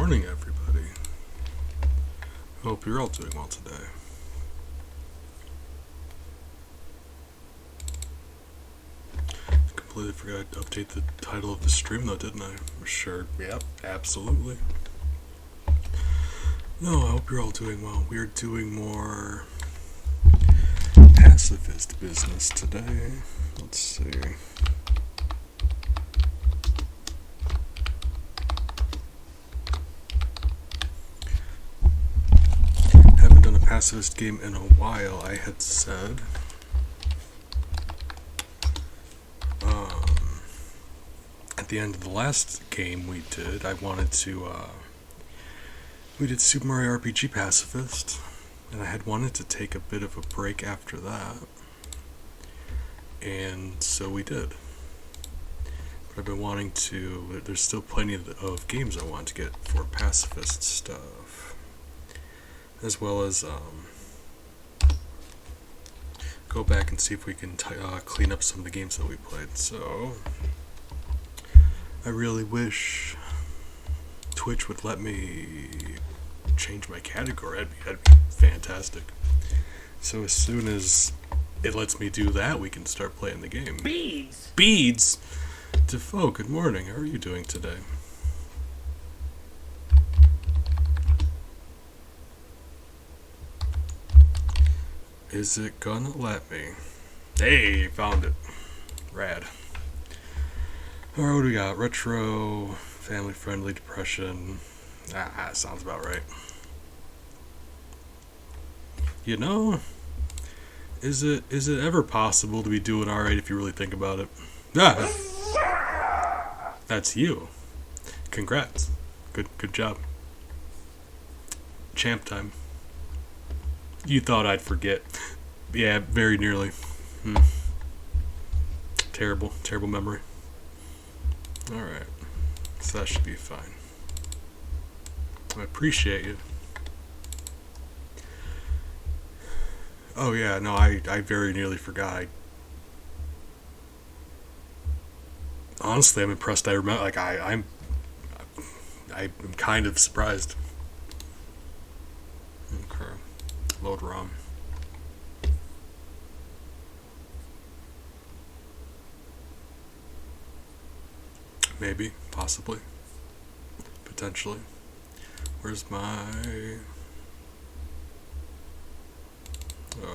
morning, everybody. Hope you're all doing well today. Completely forgot to update the title of the stream, though, didn't I? Sure. Yep, absolutely. No, I hope you're all doing well. We're doing more pacifist business today. Let's see. Haven't done a pacifist game in a while, I had said. At the end of the last game we did, I wanted to, we did Super Mario RPG Pacifist, and I had wanted to take a bit of a break after that, and so we did. But I've been wanting to, there's still plenty of games I want to get for pacifist stuff, as well as go back and see if we can clean up some of the games that we played. So I really wish Twitch would let me change my category. That'd be fantastic. So as soon as it lets me do that, we can start playing the game. Beads! Beads! Defoe, good morning. How are you doing today? Is it gonna let me? Hey, found it. Rad. Alright, what do we got? Retro, family-friendly, depression. Sounds about right. You know, is it ever possible to be doing alright if you really think about it? That's you. Congrats. Good job. Champ time. You thought I'd forget. Yeah, very nearly. Terrible memory. Alright. So that should be fine. I appreciate you. Oh yeah, no, I very nearly forgot. Honestly, I'm impressed. I remember, like, I'm kind of surprised. Okay. Load ROM. Maybe, possibly, potentially. Where's my... there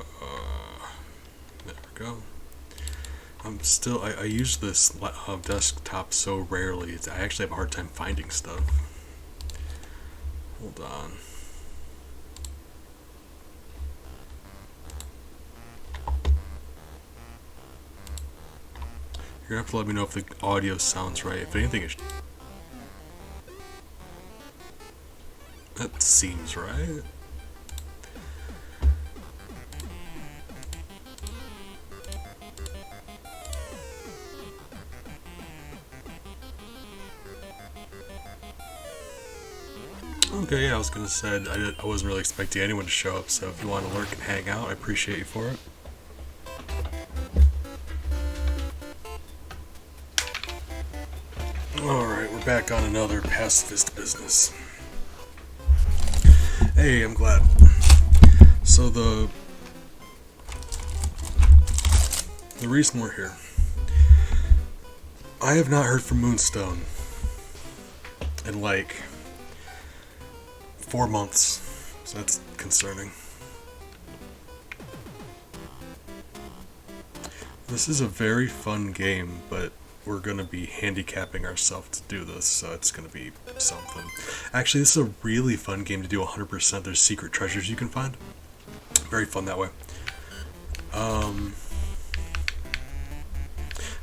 we go. I'm still... I use this desktop so rarely. I actually have a hard time finding stuff. Hold on. You're gonna have to let me know if the audio sounds right. If anything, that seems right. Okay, yeah, I was gonna say I wasn't really expecting anyone to show up. So if you want to lurk and hang out, I appreciate you for it. Alright, we're back on another pacifist business. Hey, I'm glad. So the reason we're here, I have not heard from Moonstone in like 4 months, so that's concerning. This is a very fun game, but we're gonna be handicapping ourselves to do this, so it's gonna be something. Actually, this is a really fun game to do 100%. There's secret treasures you can find. Very fun that way. Oh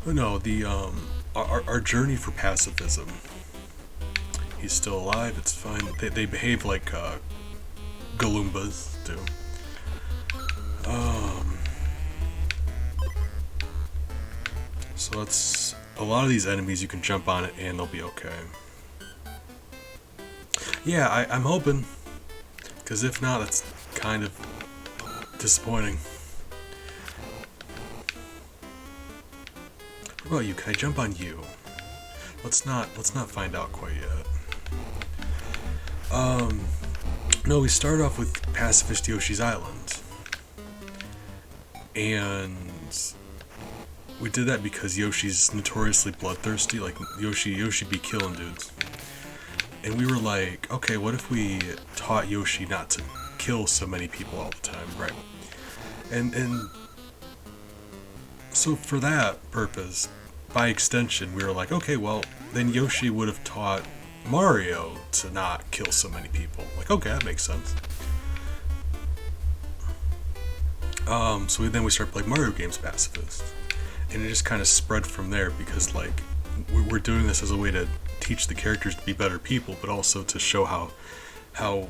no, our journey for pacifism. He's still alive, it's fine. They behave like Galoombas do. So that's a lot of these enemies, you can jump on it and they'll be okay. Yeah, I'm hoping, because if not, that's kind of disappointing. What about you? Can I jump on you? Let's not find out quite yet. No, we started off with Pacifist Yoshi's Island. And we did that because Yoshi's notoriously bloodthirsty. Like, Yoshi be killing dudes. And we were like, okay, what if we taught Yoshi not to kill so many people all the time, right? And so for that purpose, by extension, we were like, okay, well, then Yoshi would have taught Mario to not kill so many people. Like, okay, that makes sense. So then we started playing Mario games Pacifist. And it just kind of spread from there because, like, we're doing this as a way to teach the characters to be better people, but also to show how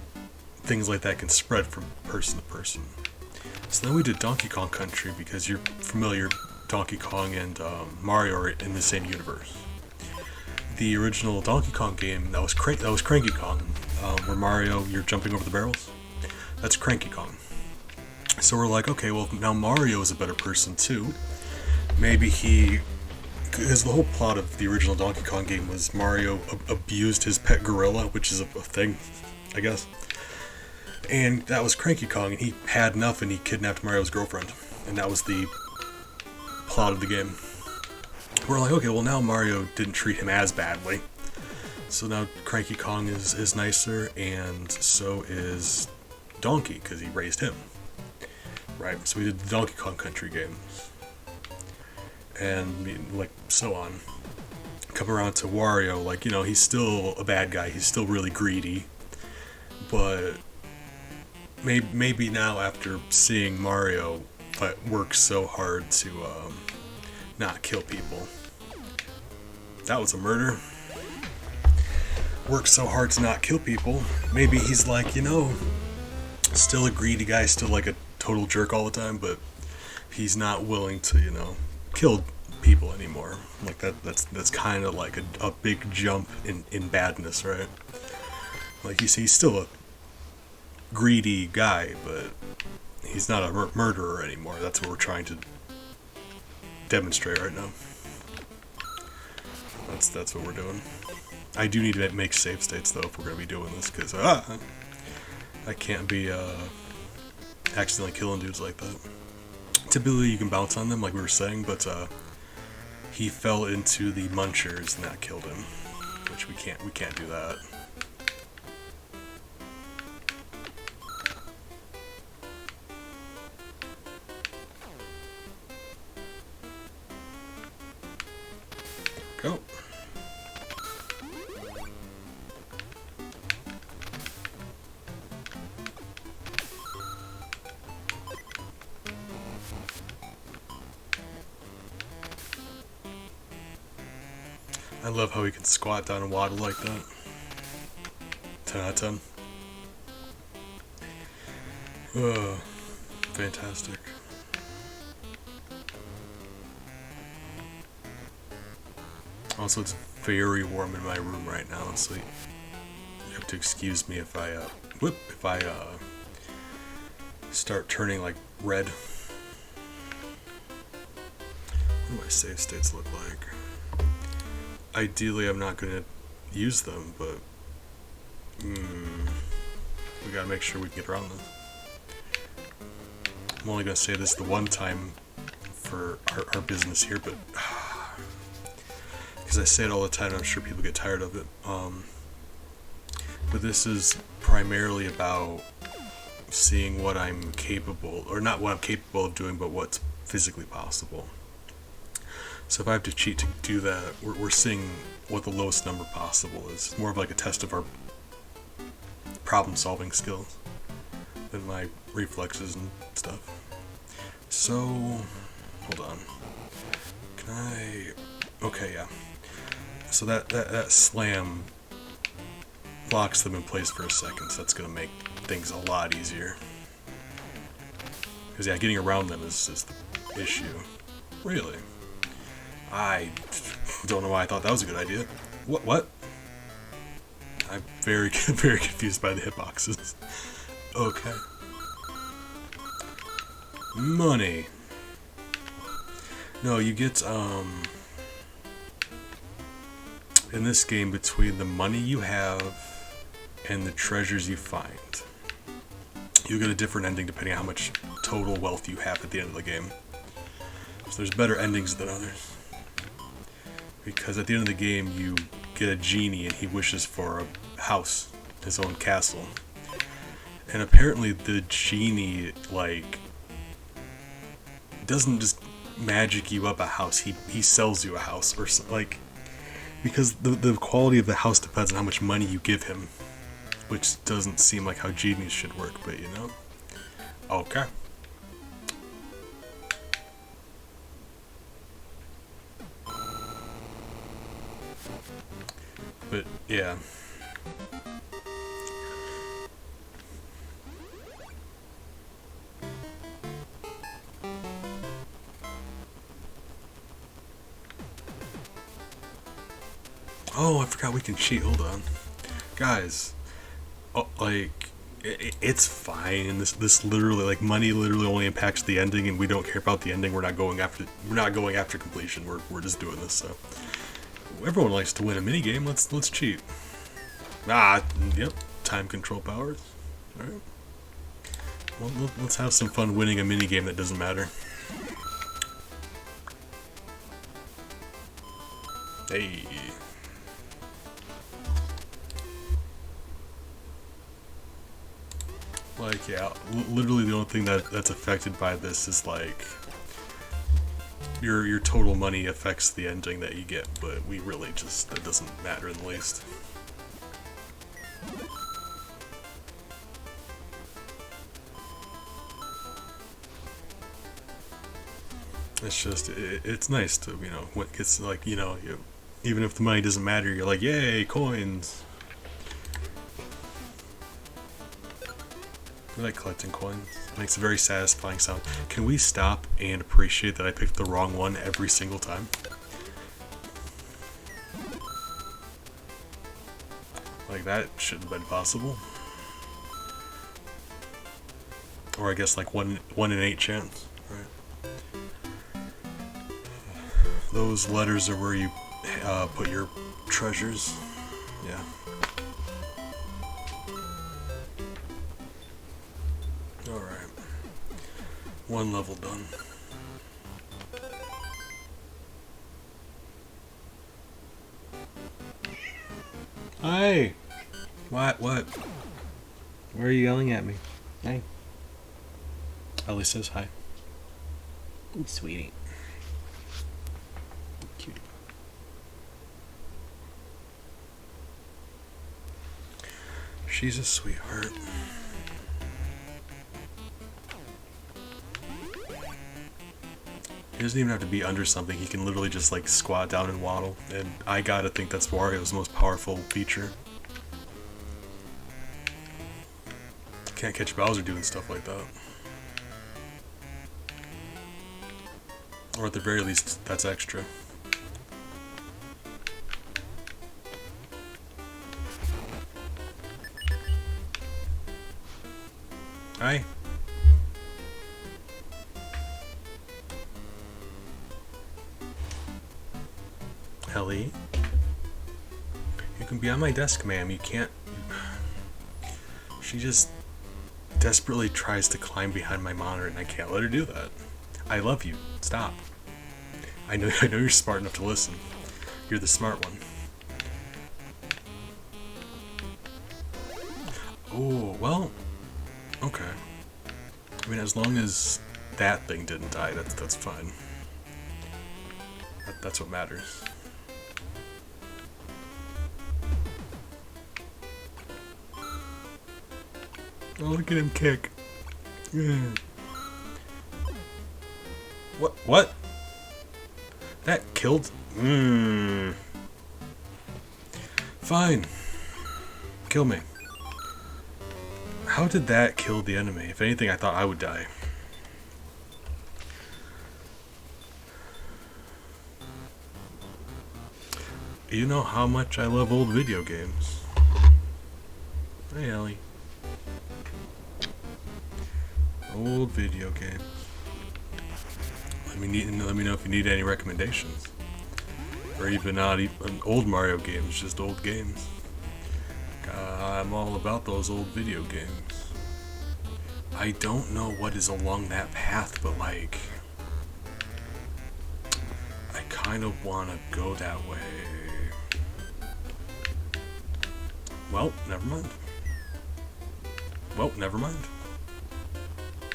things like that can spread from person to person. So then we did Donkey Kong Country because you're familiar, Donkey Kong and Mario are in the same universe. The original Donkey Kong game, that was Cranky Kong, where Mario, you're jumping over the barrels. That's Cranky Kong. So we're like, okay, well, now Mario is a better person too. Maybe because the whole plot of the original Donkey Kong game was Mario abused his pet gorilla, which is a thing, I guess. And that was Cranky Kong, and he had enough and he kidnapped Mario's girlfriend. And that was the plot of the game. We're like, okay, well, now Mario didn't treat him as badly. So now Cranky Kong is nicer, and so is Donkey, because he raised him. Right? So we did the Donkey Kong Country games. And, like, so on. Come around to Wario, like, you know, he's still a bad guy. He's still really greedy. But maybe now, after seeing Mario work so hard to not kill people. That was a murder. Works so hard to not kill people. Maybe he's like, you know, still a greedy guy, still like a total jerk all the time, but he's not willing to, you know, kill people anymore. Like that's kind of like a big jump in badness, right? Like he's still a greedy guy, but he's not a murderer anymore. That's what we're trying to demonstrate right now. That's what we're doing. I do need to make save states though if we're gonna be doing this, because I can't be accidentally killing dudes like that. Typically you can bounce on them like we were saying, but he fell into the munchers and that killed him, which we can't do that. Go. I love how he can squat down and waddle like that. 10 out of 10. Oh, fantastic. Also, it's very warm in my room right now, so you have to excuse me if I start turning like red. What do my save states look like? Ideally, I'm not gonna use them, but we gotta make sure we can get around this. I'm only gonna say this the one time for our business here, but because I say it all the time, I'm sure people get tired of it. But this is primarily about seeing what I'm capable, or not what I'm capable of doing, but what's physically possible. So if I have to cheat to do that, we're seeing what the lowest number possible is. It's more of like a test of our problem-solving skills than my reflexes and stuff. So, hold on. Can I... Okay, yeah. So that slam locks them in place for a second, so that's going to make things a lot easier. Because, yeah, getting around them is the issue. Really? I don't know why I thought that was a good idea. What? I'm very, very confused by the hitboxes. Okay. Money. No, you get, in this game, between the money you have and the treasures you find. You get a different ending depending on how much total wealth you have at the end of the game. So there's better endings than others. Because at the end of the game, you get a genie and he wishes for a house, his own castle. And apparently the genie, like, doesn't just magic you up a house, he sells you a house, or like, because the quality of the house depends on how much money you give him, which doesn't seem like how genies should work, but you know. Okay. But yeah. Oh, I forgot we can cheat. Hold on, guys. Oh, like, it's fine. This literally, like, money literally only impacts the ending, and we don't care about the ending. We're not going after completion. We're just doing this. So everyone likes to win a mini game. Let's cheat. Yep. Time control powers. All right. Well, let's have some fun winning a mini game that doesn't matter. Hey. Like, yeah, literally the only thing that's affected by this is, like, your total money affects the ending that you get, but we really just, that doesn't matter in the least. It's just, it's nice to, you know, when it gets, like, you know, even if the money doesn't matter, you're like, yay, coins! I like collecting coins. It makes a very satisfying sound. Can we stop and appreciate that I picked the wrong one every single time? Like, that shouldn't have been possible. Or I guess like 1 in 8 chance, right? Those letters are where you put your treasures. Yeah. Alright. 1 level done. Hi! What? Why are you yelling at me? Hey. Ellie says hi. Sweetie. Cute. She's a sweetheart. He doesn't even have to be under something, he can literally just like squat down and waddle, and I gotta think that's Wario's most powerful feature. Can't catch Bowser doing stuff like that. Or at the very least, that's extra. Hi. Ellie? You can be on my desk, ma'am. You can't... She just desperately tries to climb behind my monitor and I can't let her do that. I love you. Stop. I know you're smart enough to listen. You're the smart one. Oh, well... Okay. I mean, as long as that thing didn't die, that's fine. That's what matters. Oh, look at him kick. Yeah. What? That killed? Fine. Kill me. How did that kill the enemy? If anything, I thought I would die. You know how much I love old video games. Hey, Ellie. Old video games. Let me know if you need any recommendations. Or even not even old Mario games, just old games. I'm all about those old video games. I don't know what is along that path, but like, I kind of want to go that way. Well, never mind. Well, never mind.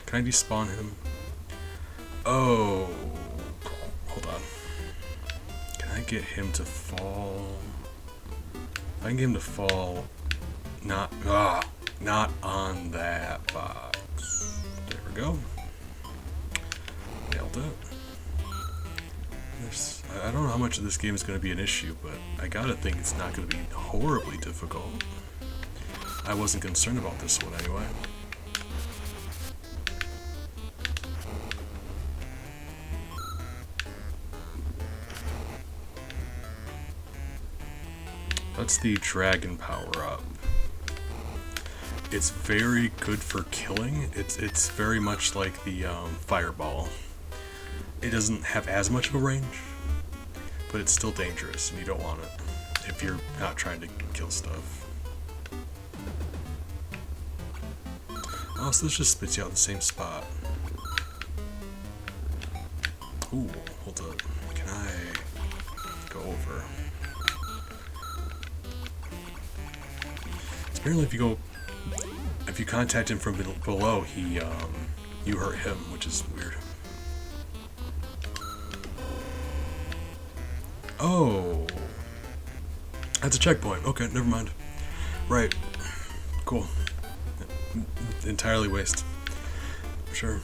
Can I despawn him? Oh, hold on. Can I get him to fall? I can get him to fall. Not on that box. There we go. Nailed it. I don't know how much of this game is going to be an issue, but I gotta think it's not going to be horribly difficult. I wasn't concerned about this one anyway. That's the dragon power-up. It's very good for killing. It's very much like the fireball. It doesn't have as much of a range, but it's still dangerous, and you don't want it if you're not trying to kill stuff. Oh, so this just spits you out in the same spot. Ooh, hold up. Can I go over? Apparently, if you contact him from below, you hurt him, which is weird. Oh, that's a checkpoint. Okay, never mind. Right, cool. Entirely waste. Sure.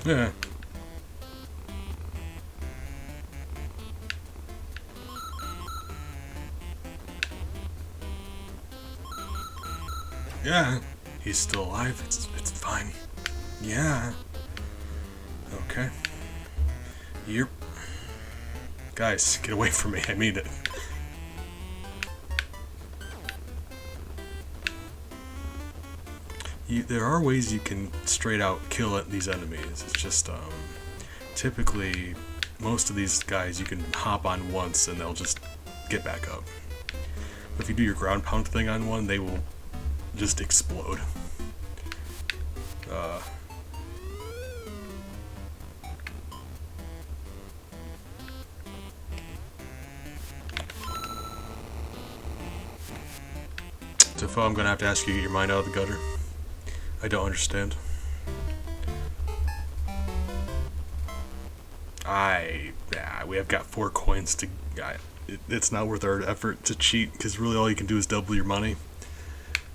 Yeah. Yeah. He's still alive. It's fine. Yeah. Okay. Yep. Guys, get away from me. I mean it. There are ways you can straight out kill these enemies. It's just, typically, most of these guys you can hop on once and they'll just get back up. But if you do your ground pound thing on one, they will just explode. Tifo, I'm gonna have to ask you to get your mind out of the gutter. I don't understand. We have got 4 coins to. It's not worth our effort to cheat because really all you can do is double your money.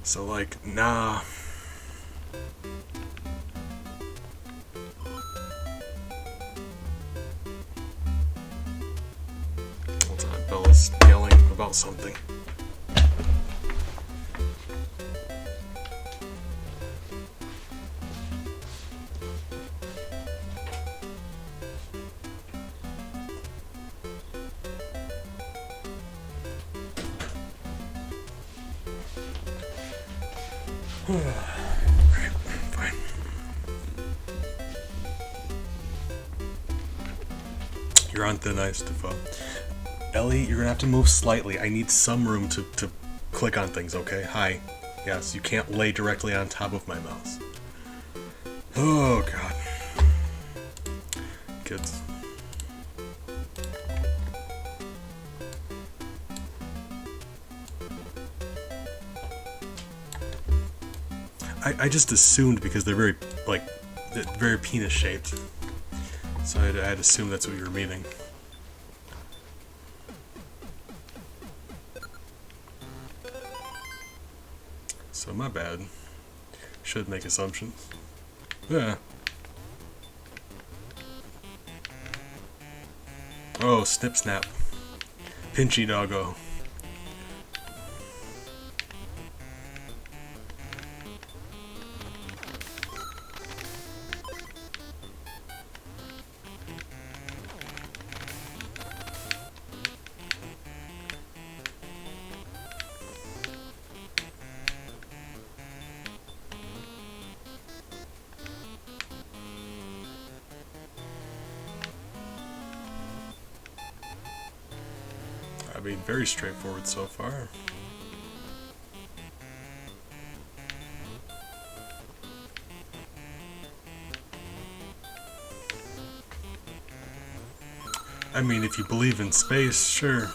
So like, nah. Hold on, Bella's yelling about something. Right, fine. You're on thin ice, Defoe. Ellie, you're gonna have to move slightly. I need some room to click on things, okay? Hi. Yes, you can't lay directly on top of my mouse. Oh, God. Kids. I just assumed because they're very penis shaped, so I'd assumed that's what you were meaning. So my bad. Should make assumptions. Yeah. Oh, snip snap. Pinchy doggo. I mean, very straightforward so far. I mean, if you believe in space, sure.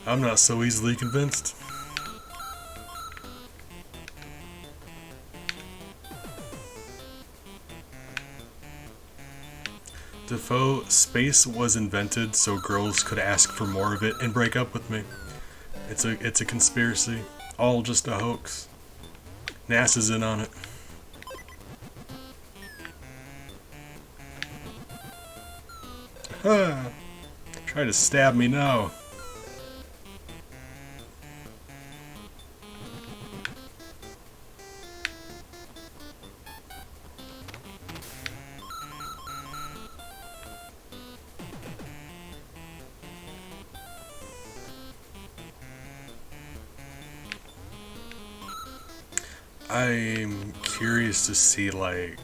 I'm not so easily convinced. Defoe, space was invented so girls could ask for more of it and break up with me. It's a conspiracy. All just a hoax. NASA's in on it. Ah, try to stab me now. I'm curious to see, like,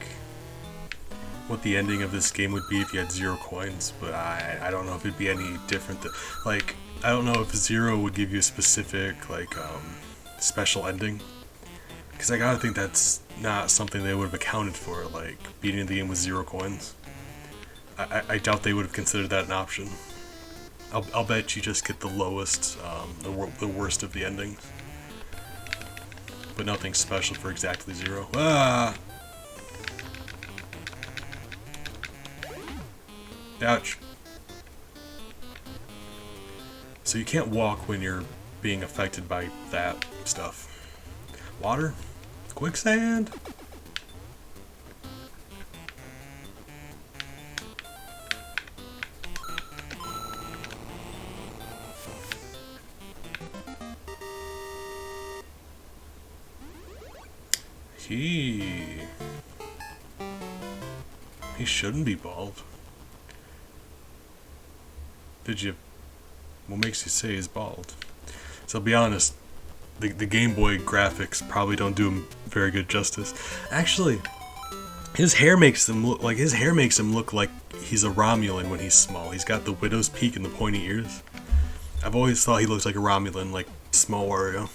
what the ending of this game would be if you had 0 coins, but I don't know if it'd be any different. Like, I don't know if 0 would give you a specific, like, special ending. Because I gotta think that's not something they would have accounted for, like, beating the game with 0 coins. I doubt they would have considered that an option. I'll bet you just get the lowest, the worst of the endings. But nothing special for exactly 0. Ah! Ouch. So you can't walk when you're being affected by that stuff. Water? Quicksand? He shouldn't be bald. What makes you say he's bald? So I'll be honest, the Game Boy graphics probably don't do him very good justice. Actually, his hair makes him look like he's a Romulan when he's small. He's got the widow's peak and the pointy ears. I've always thought he looks like a Romulan, like small Wario.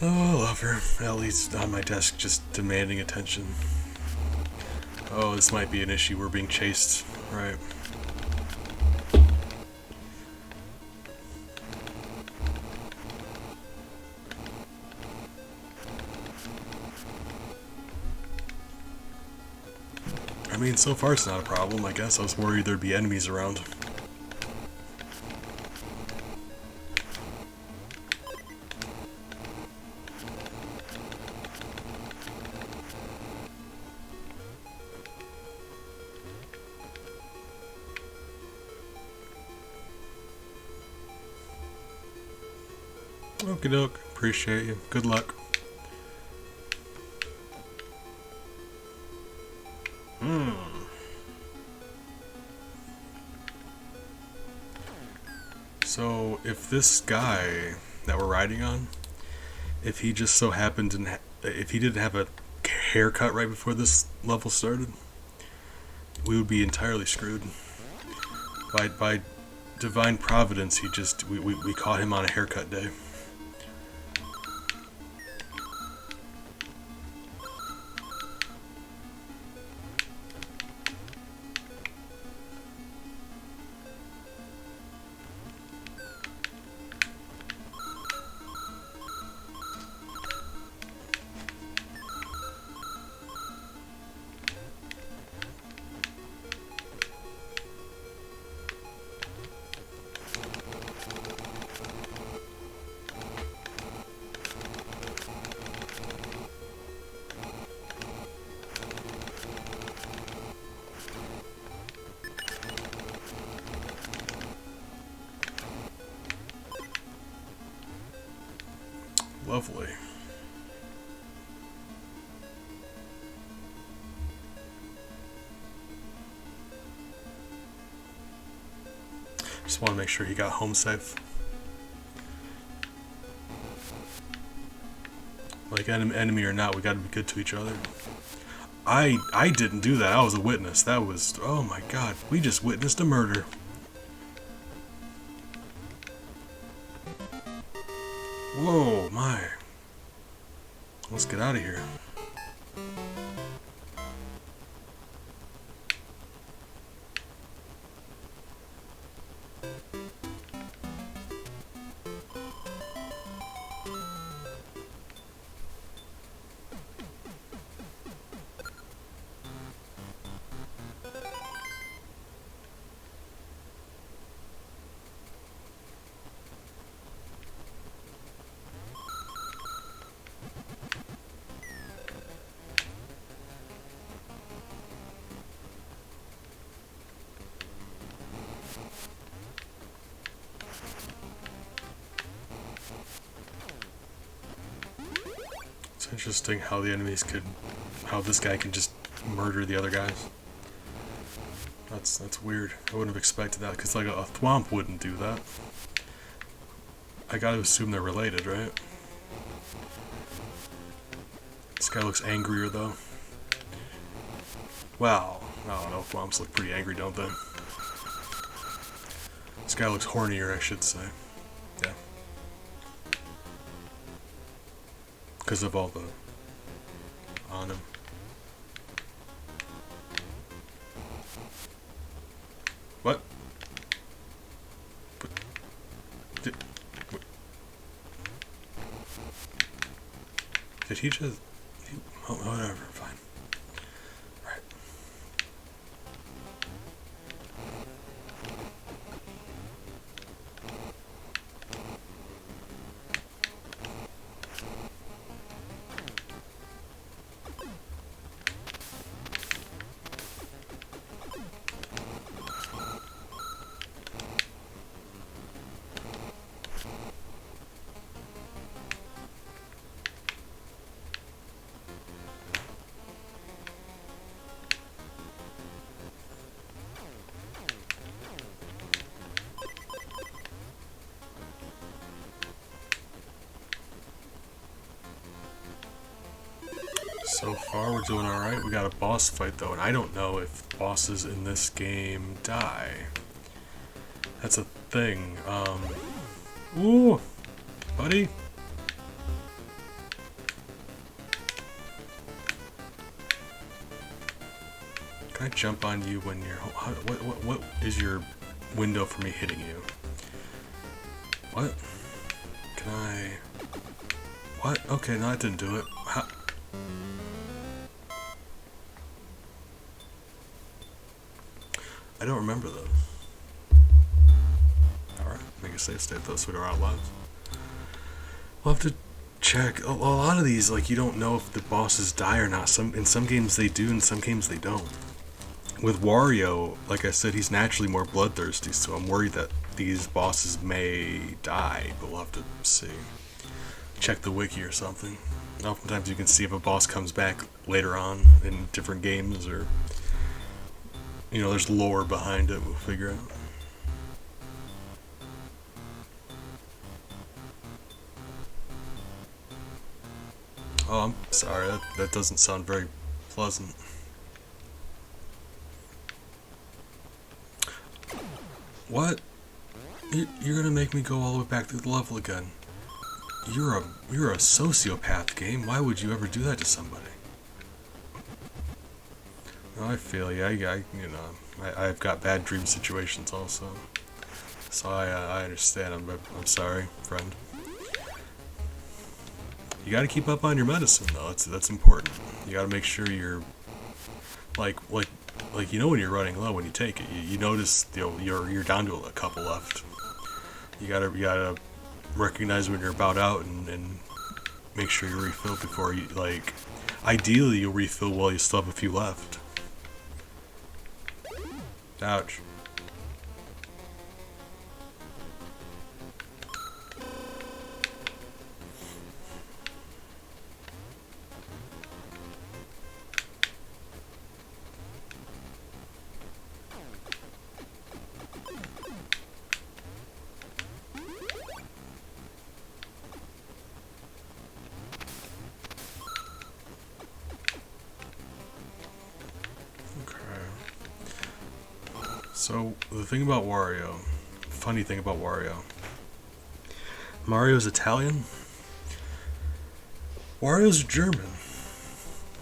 Oh, I love her. Ellie's on my desk just demanding attention. Oh, this might be an issue. We're being chased. Right. I mean, so far it's not a problem. I guess I was worried there'd be enemies around. Okie doke. Appreciate you. Good luck. So, if this guy that we're riding on, if he just so happened and if he didn't have a haircut right before this level started, we would be entirely screwed. By divine providence, we caught him on a haircut day. Lovely. Just want to make sure he got home safe. Like, enemy or not, we gotta be good to each other. I didn't do that. I was a witness. That was... Oh my god. We just witnessed a murder. Whoa, my. Let's get out of here. It's interesting how the enemies could, how this guy can just murder the other guys. That's weird. I wouldn't have expected that, because like a thwomp wouldn't do that. I gotta assume they're related, right? This guy looks angrier though. Wow. I don't know, thwomps look pretty angry, don't they? This guy looks hornier, I should say. Yeah. Because of all the on him. What? Did he just... Oh, whatever, fine. Right. So far, we're doing alright. We got a boss fight, though, and I don't know if bosses in this game die. That's a thing. Ooh! Buddy! Can I jump on you when you're... What is your window for me hitting you? What? Can I... What? Okay, no, that didn't do it. How... I don't remember those. Alright, make a safe state though so we don't run out of lives. We'll have to check. A lot of these, like, you don't know if the bosses die or not. In some games they do, in some games they don't. With Wario, like I said, he's naturally more bloodthirsty, so I'm worried that these bosses may die, but we'll have to see. Check the wiki or something. Oftentimes you can see if a boss comes back later on in different games, or... You know, there's lore behind it, we'll figure out. Oh, I'm sorry, that doesn't sound very pleasant. What? You're gonna make me go all the way back to the level again. You're a sociopath, game. Why would you ever do that to somebody? I feel you. I've got bad dream situations also, so I understand. I'm sorry, friend. You got to keep up on your medicine though. That's important. You got to make sure you're like you know when you're running low when you take it. You notice you're down to a couple left. You gotta recognize when you're about out and make sure you refill before you like. Ideally, you'll refill while you still have a few left. Ouch. So, the thing about Wario, funny thing about Wario, Mario's Italian, Wario's German.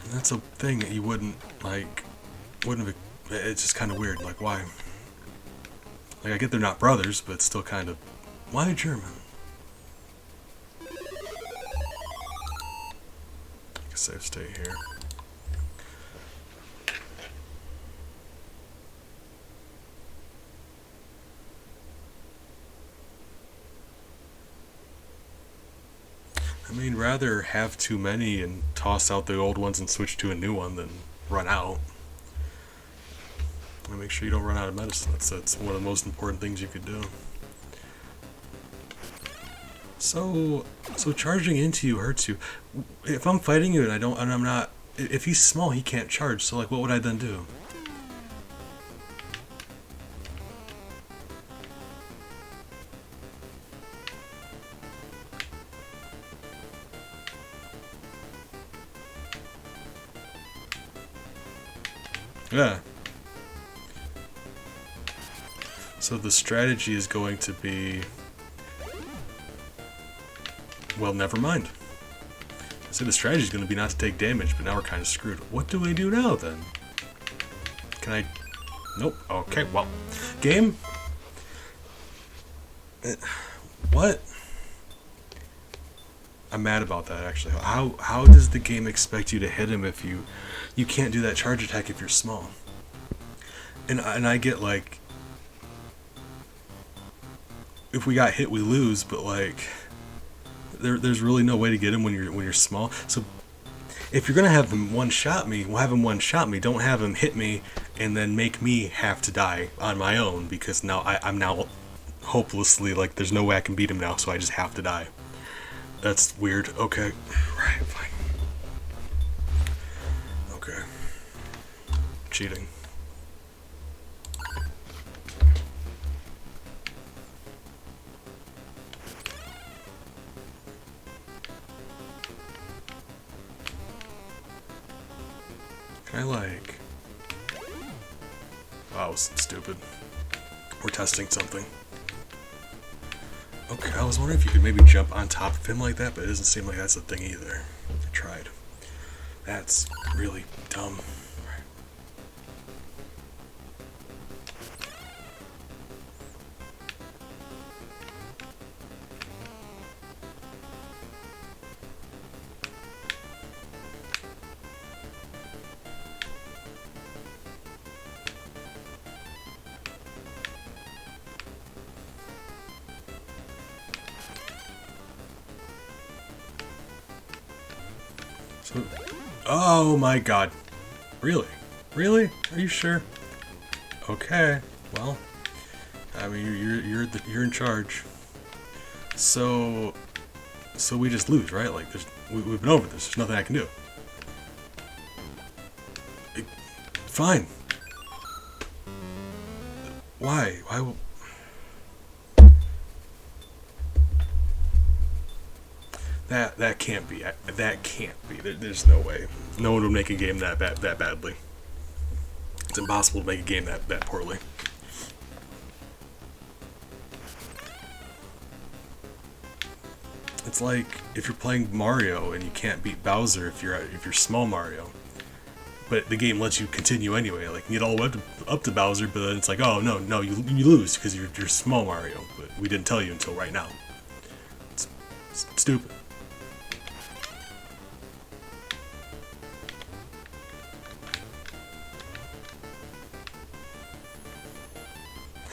And that's a thing that you wouldn't have, it's just kind of weird, like why? Like I get they're not brothers, but it's still kind of, why German? I guess I stay here. I mean, rather have too many and toss out the old ones and switch to a new one than run out. And make sure you don't run out of medicine. That's one of the most important things you could do. So charging into you hurts you. If I'm fighting you and I'm not, if he's small, he can't charge. So like, what would I then do? Yeah. So the strategy is going to be... Well, never mind. I said the strategy is going to be not to take damage, but now we're kind of screwed. What do I do now, then? Can I... Nope. Okay, well. Game? What? I'm mad about that, actually. How does the game expect you to hit him if you can't do that charge attack if you're small? And I get, like... If we got hit, we lose, but, like... There's really no way to get him when you're small. So if you're gonna have him one-shot me, we'll have him one-shot me. Don't have him hit me and then make me have to die on my own because now I'm now hopelessly like there's no way I can beat him now, so I just have to die. That's weird. Okay, right, fine. Okay, cheating. I like... Wow, stupid. We're testing something. Okay, I was wondering if you could maybe jump on top of him like that, but it doesn't seem like that's a thing either. I tried. That's really dumb. Oh my god. Really? Really? Are you sure? Okay. Well, I mean, you're in charge. So we just lose, right? Like we've been over this. There's nothing I can do. Fine. Why? Why? That can't be. That can't be. There's no way. No one would make a game that badly. It's impossible to make a game that poorly. It's like if you're playing Mario and you can't beat Bowser if you're small Mario, but the game lets you continue anyway. Like you get all the way up to Bowser, but then it's like, oh no, you lose because you're small Mario. But we didn't tell you until right now. It's stupid.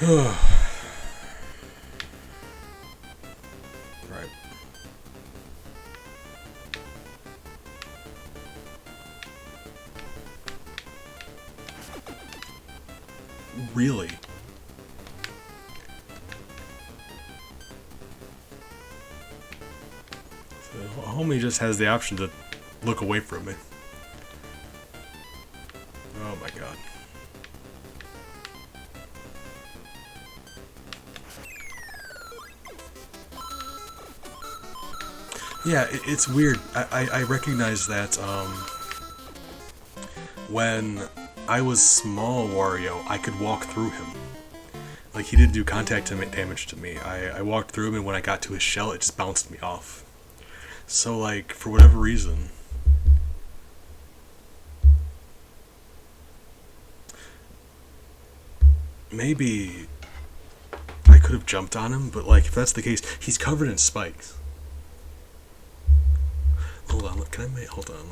Right. Really? So, homie just has the option to look away from me. Oh my god. Yeah, it's weird. I recognize that when I was small Wario, I could walk through him. Like, he didn't do contact damage to me. I walked through him, and when I got to his shell, it just bounced me off. So, like, for whatever reason, maybe I could have jumped on him, but, like, if that's the case, he's covered in spikes. Hold on, hold on,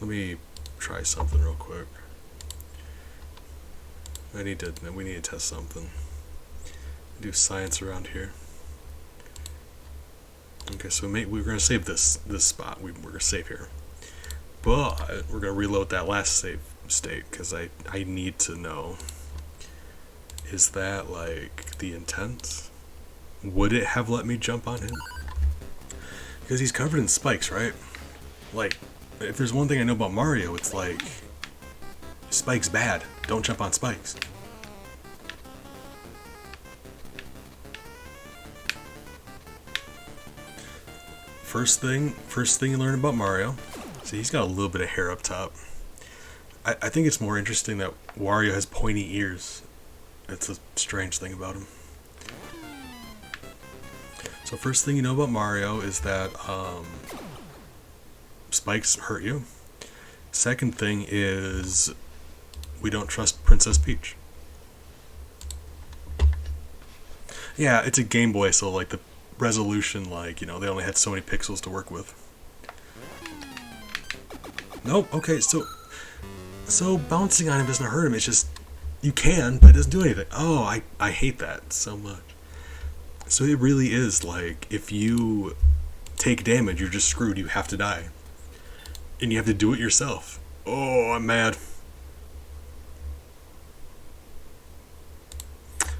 let me try something real quick. We need to test something. Do science around here. Okay, so we're gonna save this spot. We're gonna save here, but we're gonna reload that last save state because I need to know. Is that like the intent? Would it have let me jump on him? Because he's covered in spikes, right? Like, if there's one thing I know about Mario, it's like, spikes bad. Don't jump on spikes. First thing you learn about Mario. See, he's got a little bit of hair up top. I think it's more interesting that Wario has pointy ears. It's a strange thing about him. So first thing you know about Mario is that spikes hurt you. Second thing is we don't trust Princess Peach. Yeah, it's a Game Boy, so like the resolution, like, you know, they only had so many pixels to work with. Nope, okay, so bouncing on him doesn't hurt him, it's just, you can, but it doesn't do anything. Oh, I hate that so much. So it really is like, if you take damage, you're just screwed, you have to die. And you have to do it yourself. Oh, I'm mad.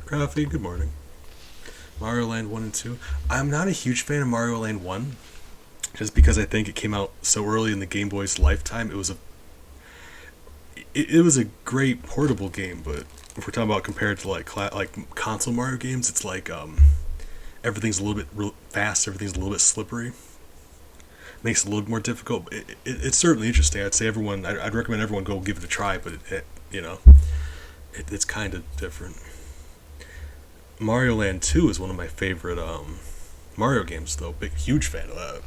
Coffee, good morning. Mario Land 1 and 2. I'm not a huge fan of Mario Land 1, just because I think it came out so early in the Game Boy's lifetime. It was a great portable game, but if we're talking about compared to like console Mario games, it's like everything's a little bit fast, everything's a little bit slippery. Makes it a little bit more difficult. It's certainly interesting. I'd say I'd recommend everyone go give it a try, but it's kind of different. Mario Land 2 is one of my favorite Mario games, though. Huge fan of that.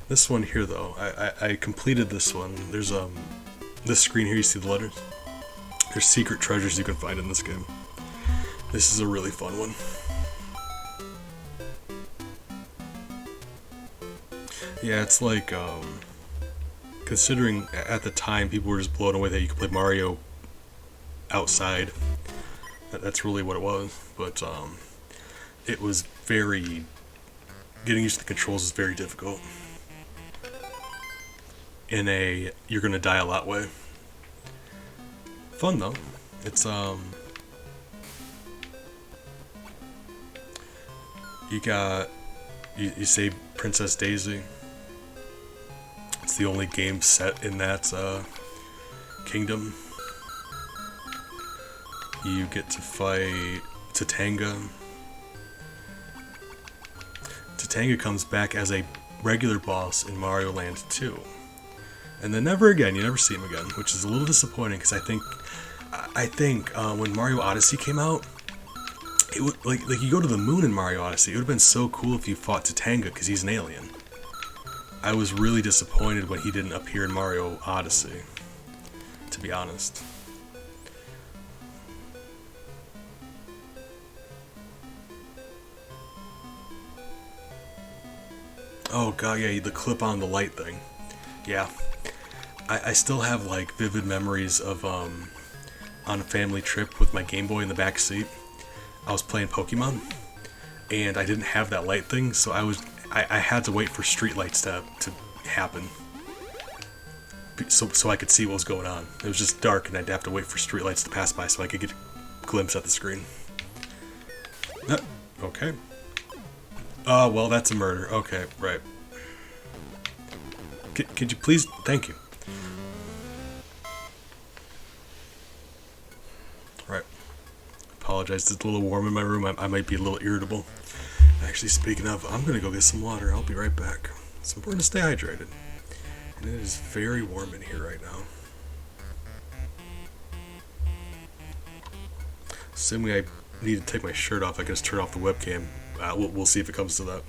This one here, though, I completed this one. There's this screen here, you see the letters? There's secret treasures you can find in this game. This is a really fun one. Yeah, it's like, considering at the time people were just blown away that you could play Mario outside. That's really what it was, but it was getting used to the controls is very difficult. In a you're gonna die a lot way. Fun though. It's you save Princess Daisy. It's the only game set in that kingdom. You get to fight Tatanga. Tatanga comes back as a regular boss in Mario Land 2. And then never again, you never see him again, which is a little disappointing because I think when Mario Odyssey came out, it would like you go to the moon in Mario Odyssey. It would have been so cool if you fought Tatanga because he's an alien. I was really disappointed when he didn't appear in Mario Odyssey, to be honest. Oh god, yeah, the clip on the light thing. Yeah. I still have like vivid memories of on a family trip with my Game Boy in the back seat. I was playing Pokemon and I didn't have that light thing, so I had to wait for street lights to happen. So I could see what was going on. It was just dark and I'd have to wait for street lights to pass by so I could get a glimpse at the screen. Okay. Oh, well, that's a murder. Okay, right. Could you please? Thank you. Right. Apologize, it's a little warm in my room. I might be a little irritable. Actually, speaking of, I'm gonna go get some water. I'll be right back. It's important to stay hydrated. And it is very warm in here right now. Assuming I need to take my shirt off, I can just turn off the webcam. We'll see if it comes to that.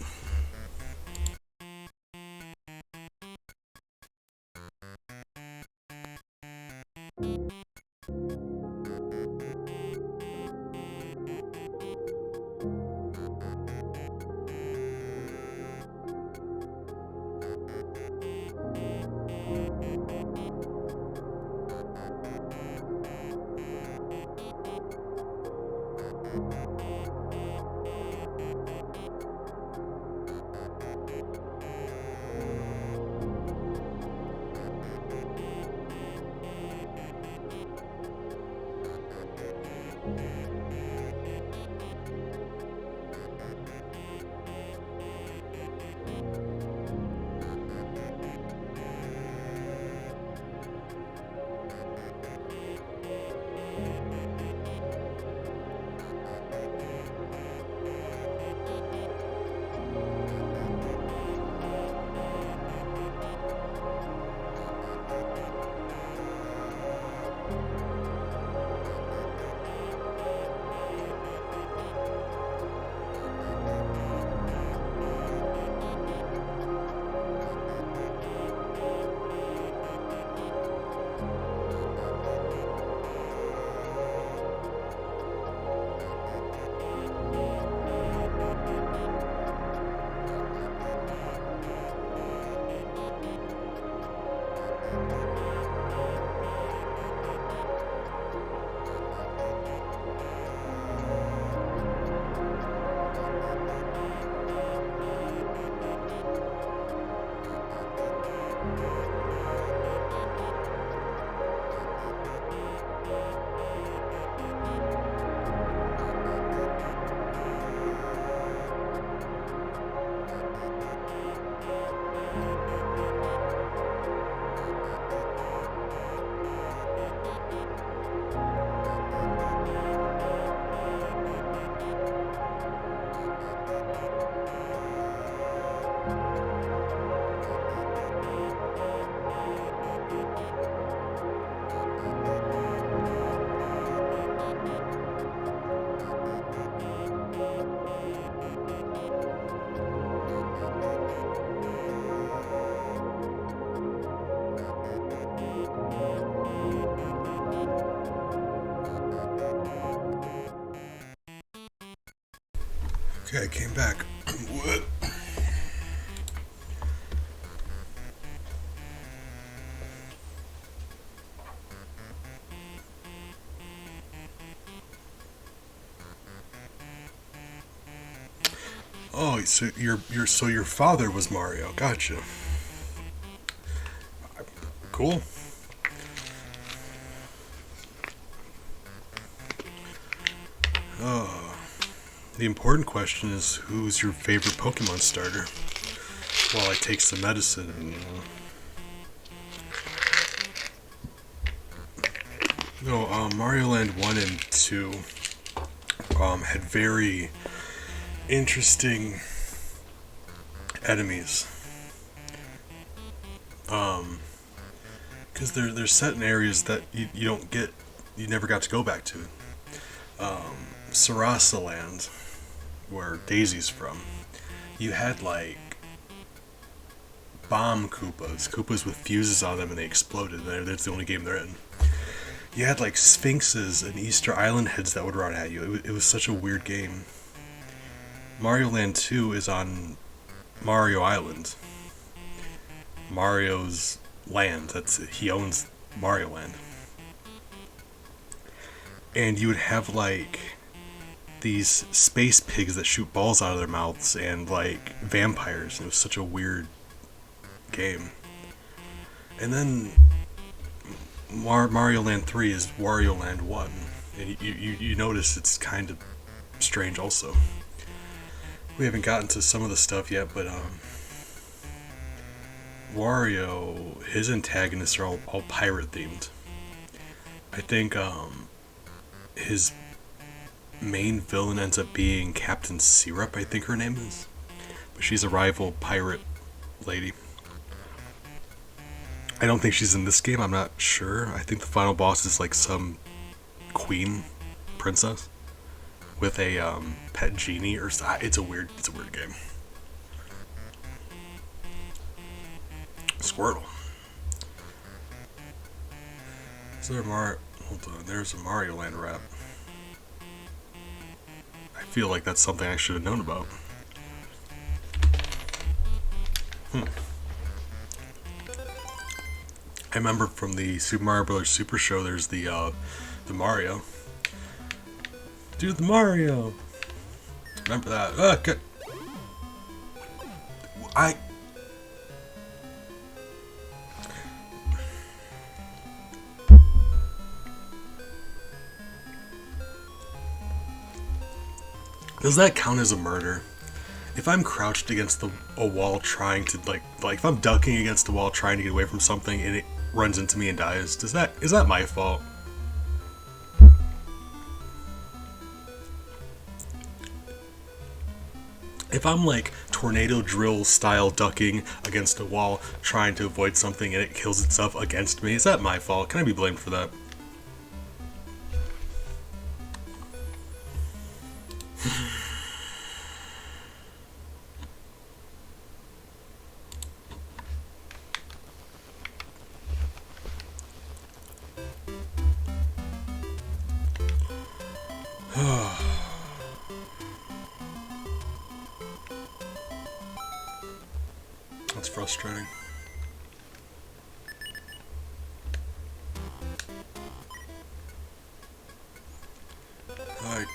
Okay, I came back. What? Oh, so your father was Mario. Gotcha. Cool. Oh, the important question is who's your favorite Pokemon starter? While I take some medicine and no, Mario Land 1 and 2 had very interesting enemies. Because they're set in areas that you never got to go back to. Sarasa Land, where Daisy's from, you had like bomb Koopas with fuses on them and they exploded. That's the only game they're in. You had like Sphinxes and Easter Island heads that would run at you. It was such a weird game. Mario Land 2 is on Mario Island. Mario's land. He owns Mario Land. And you would have like these space pigs that shoot balls out of their mouths and like vampires. And it was such a weird game. And then Mario Land 3 is Wario Land 1. And you notice it's kind of strange also. We haven't gotten to some of the stuff yet, but Wario, his antagonists are all pirate themed. I think his main villain ends up being Captain Syrup, I think her name is. But she's a rival pirate lady. I don't think she's in this game. I'm not sure. I think the final boss is like some queen princess with a pet genie or it's a weird game. Squirtle. Is there a Hold on, there's a Mario Land rap. I feel like that's something I should have known about. I remember from the Super Mario Bros. Super Show, there's the Mario. Do the Mario. Remember that? Good. Does that count as a murder? If I'm crouched against a wall trying to like if I'm ducking against a wall trying to get away from something and it runs into me and dies, is that my fault? If I'm like tornado drill style ducking against a wall trying to avoid something and it kills itself against me, is that my fault? Can I be blamed for that? That's frustrating. Alright,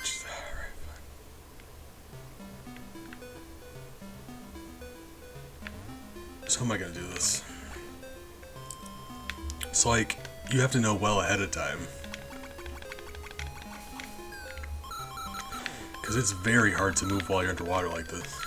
so how am I gonna do this? It's like, you have to know well ahead of time. Because it's very hard to move while you're underwater like this.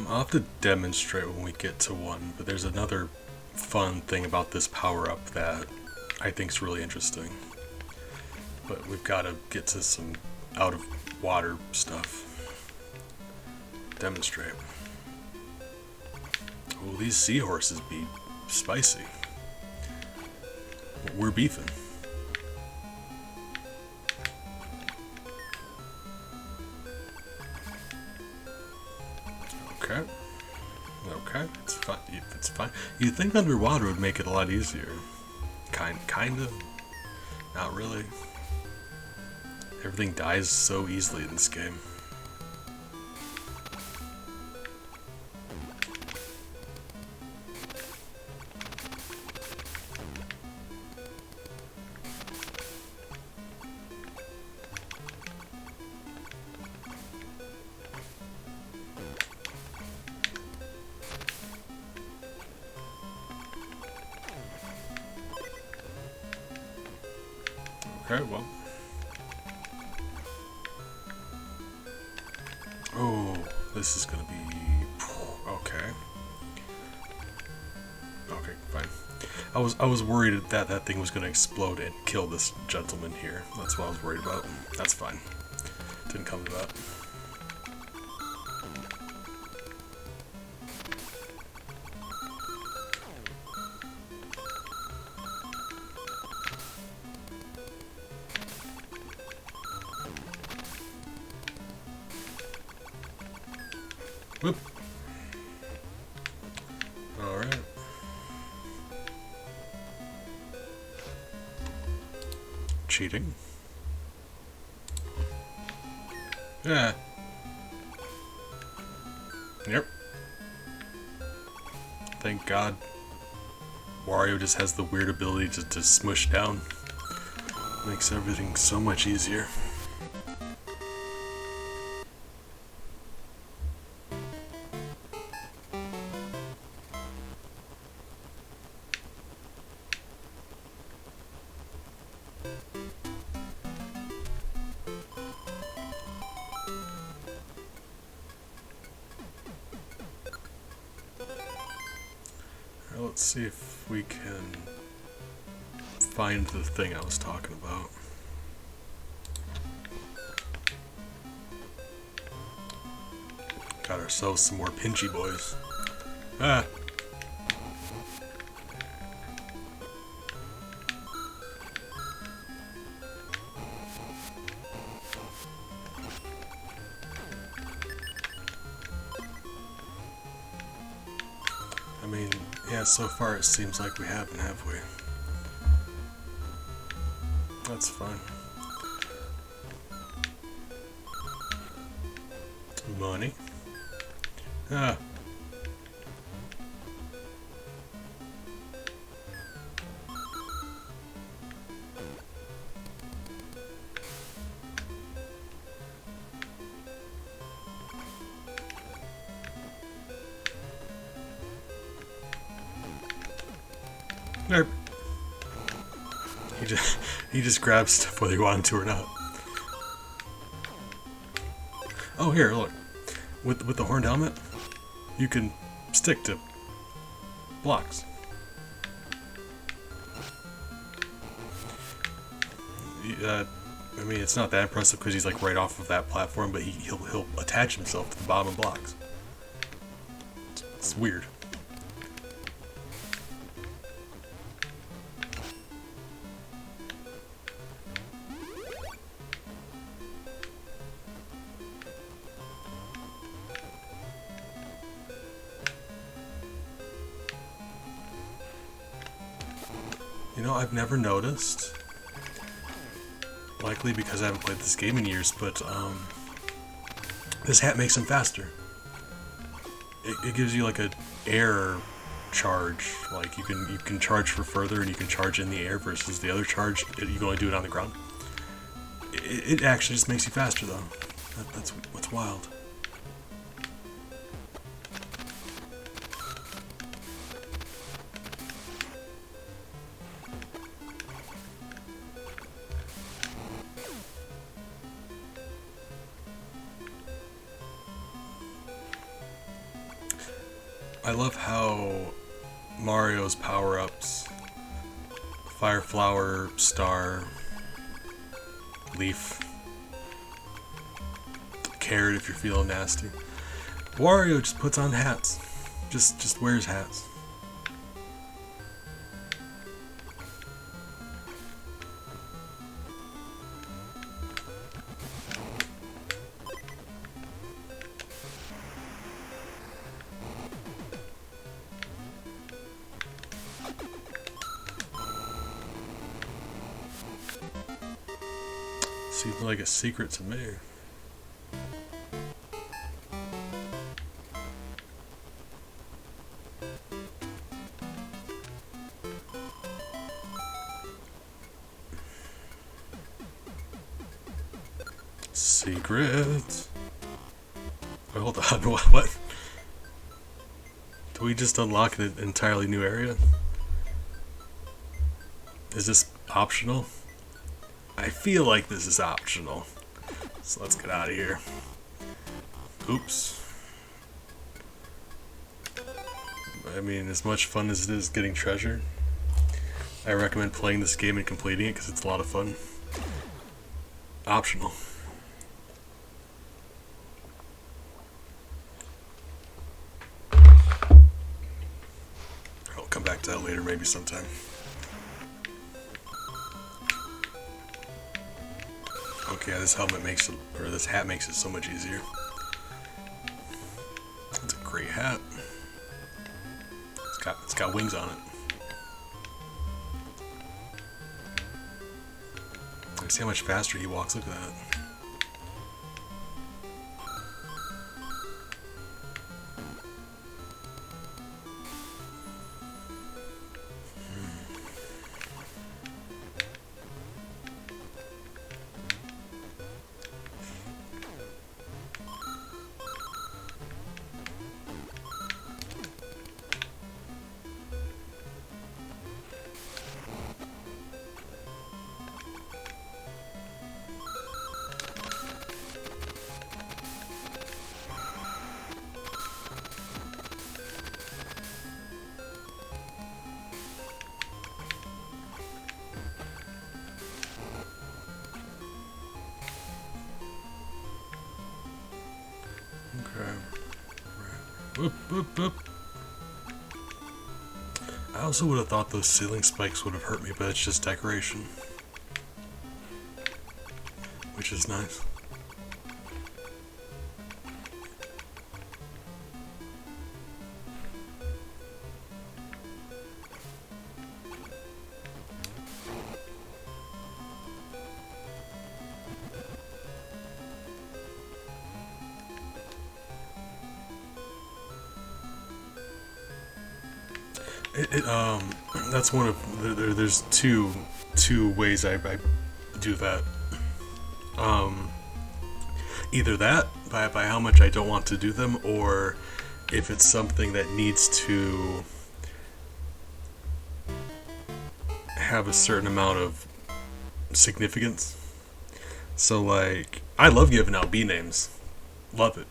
I'll have to demonstrate when we get to one, but there's another fun thing about this power-up that I think is really interesting. But we've got to get to some out-of-water stuff. Demonstrate. Oh, these seahorses be spicy. We're beefing. Okay. Okay, it's fine. It's fine. You'd think underwater would make it a lot easier. Kind of. Not really. Everything dies so easily in this game. Okay, well. Oh, this is gonna be... Okay. Okay, fine. I was worried that thing was gonna explode and kill this gentleman here. That's what I was worried about. That's fine. Didn't come to that. Whoop. Alright. Cheating. Yeah. Yep. Thank God. Wario just has the weird ability to smush down. Makes everything so much easier. let's see if we can find the thing I was talking about. Got ourselves some more pinchy boys. Ah! I mean, yeah, so far it seems like we haven't, have we? That's fine. Money. Ah. Nope. He just grabs stuff whether you want him to or not. Oh, here, look. With the horned helmet, you can stick to blocks. I mean, it's not that impressive because he's like right off of that platform, but he'll attach himself to the bottom blocks. It's weird. You know, I've never noticed, likely because I haven't played this game in years, but this hat makes him faster. It gives you like a air charge, like you can charge for further and you can charge in the air versus the other charge, you can only do it on the ground. It actually just makes you faster though. That's what's wild. I love how Mario's power-ups, Fire Flower, Star, Leaf, Carrot if you're feeling nasty. Wario just puts on hats. Just wears hats. Seems like a secret to me. Secret. Wait, hold on. What? Do we just unlock an entirely new area? Is this optional? I feel like this is optional. So let's get out of here. Oops. I mean, as much fun as it is getting treasure, I recommend playing this game and completing it because it's a lot of fun. Optional. I'll come back to that later, maybe sometime. Okay, this helmet makes it, or this hat makes it so much easier. It's a great hat. It's got wings on it. See how much faster he walks. Look at that. Okay. Whoop, whoop, whoop. I also would have thought those ceiling spikes would have hurt me, but it's just decoration. Which is nice. That's one of there's two ways I do that. Either that by how much I don't want to do them, or if it's something that needs to have a certain amount of significance. So like, I love giving out B names, love it.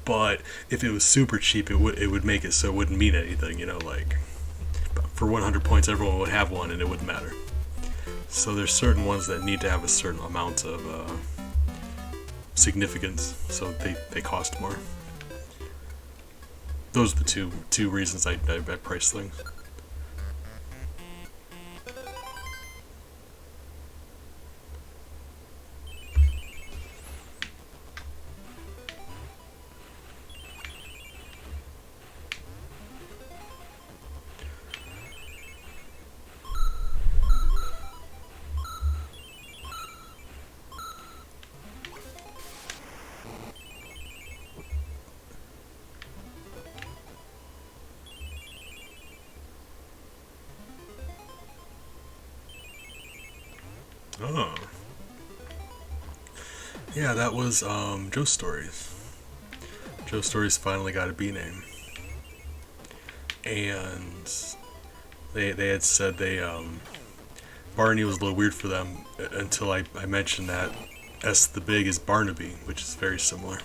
But if it was super cheap, it would make it so it wouldn't mean anything. You know, like for 100 points, everyone would have one, and it wouldn't matter. So there's certain ones that need to have a certain amount of significance, so they cost more. Those are the two reasons I price things. Oh. Yeah, that was Joe's Stories. Joe's Stories finally got a B name. And they had said Barney was a little weird for them until I mentioned that S the Big is Barnaby, which is very similar.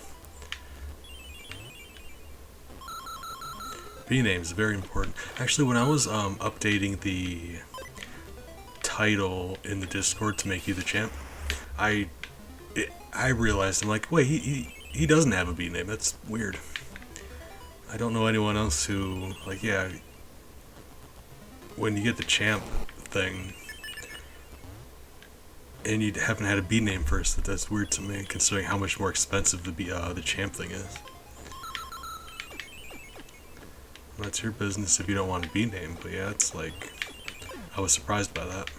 B names very important. Actually, when I was updating the title in the Discord to make you the champ, I realized, I'm like, wait, he doesn't have a B name. That's weird. I don't know anyone else who, like, yeah, when you get the champ thing and you haven't had a B name first, that's weird to me, considering how much more expensive the champ thing is. That's your business if you don't want a B name, but yeah, it's like, I was surprised by that.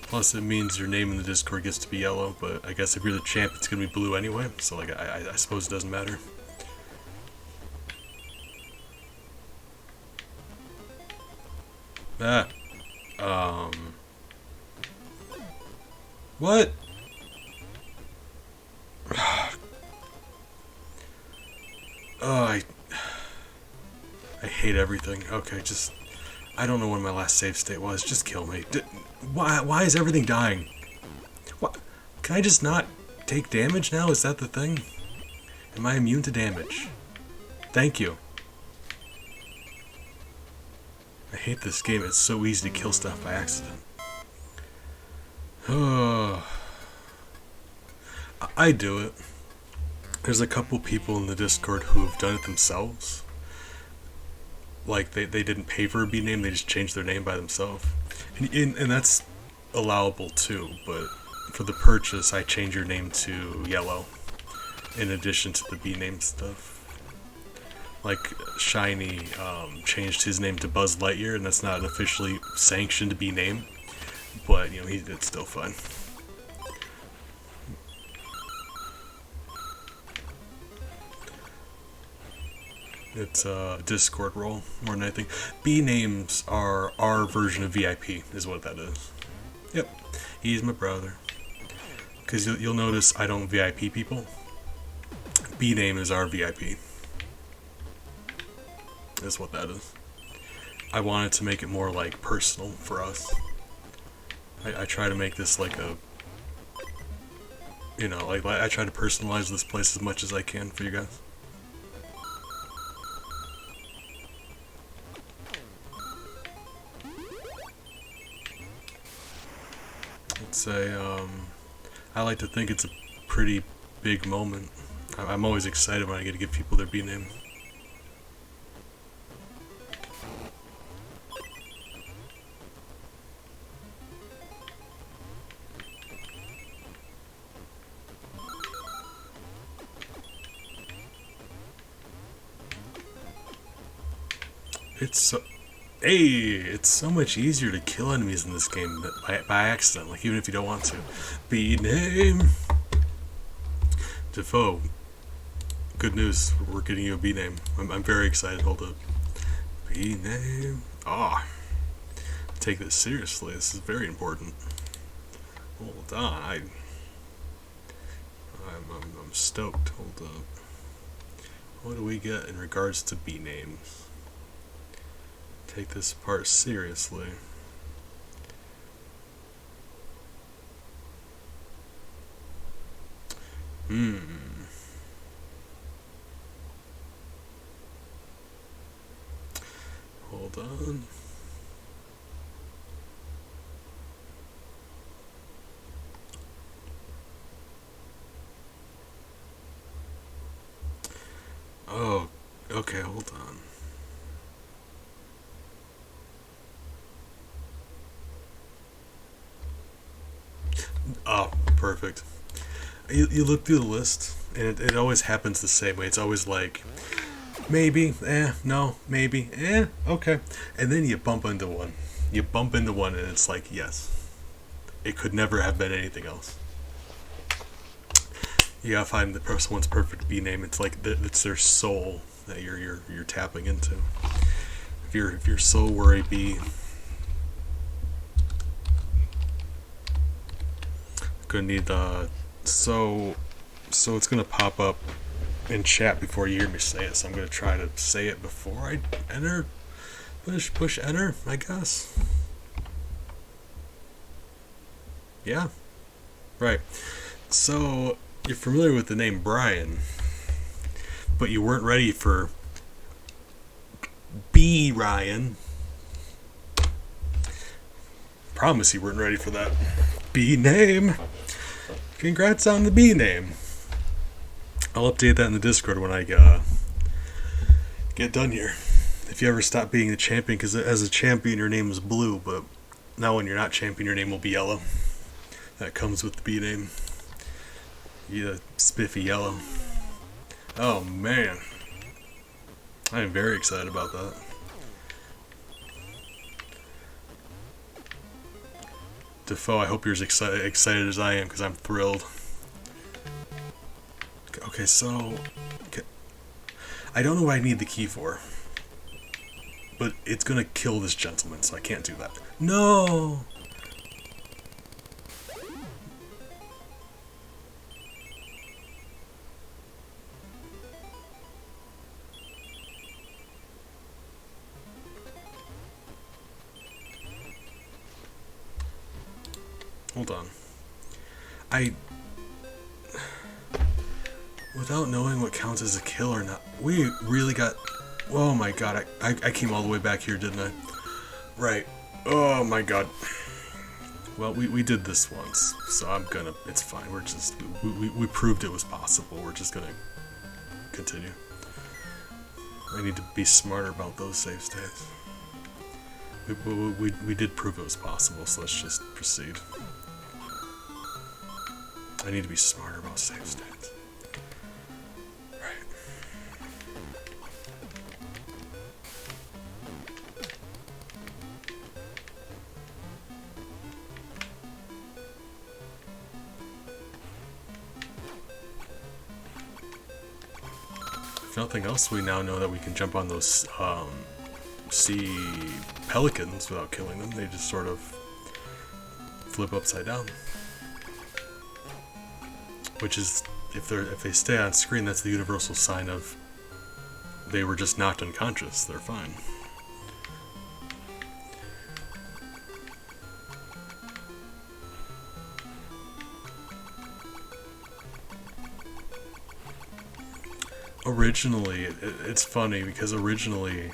Plus, it means your name in the Discord gets to be yellow, but I guess if you're the champ, it's gonna be blue anyway, so like, I suppose it doesn't matter. Ah. What? Oh, I hate everything. Okay, just... I don't know when my last save state was. Just kill me. Why is everything dying? What? Can I just not take damage now? Is that the thing? Am I immune to damage? Thank you. I hate this game. It's so easy to kill stuff by accident. I do it. There's a couple people in the Discord who've done it themselves. Like, they didn't pay for a B name, they just changed their name by themselves. And that's allowable too, but for the purchase, I change your name to yellow, in addition to the B name stuff. Like, Shiny changed his name to Buzz Lightyear, and that's not an officially sanctioned B name, but, you know, it's still fun. It's a Discord role more than anything. B names are our version of VIP, is what that is. Yep, he's my brother. Because you'll notice I don't VIP people. B name is our VIP. Is what that is. I wanted to make it more like personal for us. I try to make this like a, you know, like I try to personalize this place as much as I can for you guys. say, I like to think it's a pretty big moment. I'm always excited when I get to give people their B name. It's so... Hey, it's so much easier to kill enemies in this game by accident, like even if you don't want to. B name. Defoe. Good news, we're getting you a B name. I'm very excited. Hold up. B name. Ah, take this seriously. This is very important. Hold on. I'm stoked. Hold up. What do we get in regards to B names? Take this part seriously. Hold on. Oh, okay, hold on. Oh, perfect. You look through the list, and it always happens the same way. It's always like, maybe, no, maybe, okay. And then you bump into one. You bump into one, and it's like, yes. It could never have been anything else. You gotta find someone's perfect B name. It's like it's their soul that you're tapping into. If your soul were a B, gonna need so it's gonna pop up in chat before you hear me say it. So I'm gonna try to say it before I enter. Push enter, I guess. Yeah, right. So you're familiar with the name Brian, but you weren't ready for B Ryan. Promise you weren't ready for that B name. Congrats on the B name. I'll update that in the Discord when I get done here. If you ever stop being the champion, because as a champion your name is blue, but now when you're not champion your name will be yellow. That comes with the B name. You spiffy yellow. Oh man, I am very excited about that. Defoe, I hope you're as excited as I am, because I'm thrilled. Okay, so I don't know what I need the key for, but it's gonna kill this gentleman, so I can't do that. No. Hold on. Without knowing what counts as a kill or not, we really got... Oh my god, I came all the way back here, didn't I? Right. Oh my god. Well, we did this once, so I'm gonna... It's fine, we're just... We proved it was possible, we're just gonna continue. I need to be smarter about those save states. We did prove it was possible, so let's just proceed. I need to be smarter about save states. Right. If nothing else, we now know that we can jump on those sea pelicans without killing them. They just sort of flip upside down. Which is, if they stay on screen, that's the universal sign of they were just knocked unconscious. They're fine. Originally, it's funny because originally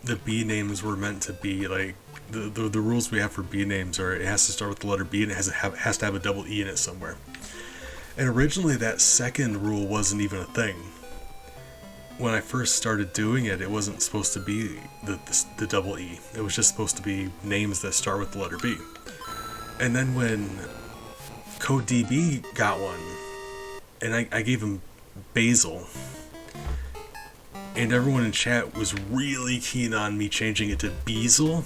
the B names were meant to be like the rules we have for B names are it has to start with the letter B and it has to have a double E in it somewhere. And originally that second rule wasn't even a thing. When I first started doing it, it wasn't supposed to be the double E. It was just supposed to be names that start with the letter B. And then when CodeDB got one, and I gave him Basil, and everyone in chat was really keen on me changing it to Beazle,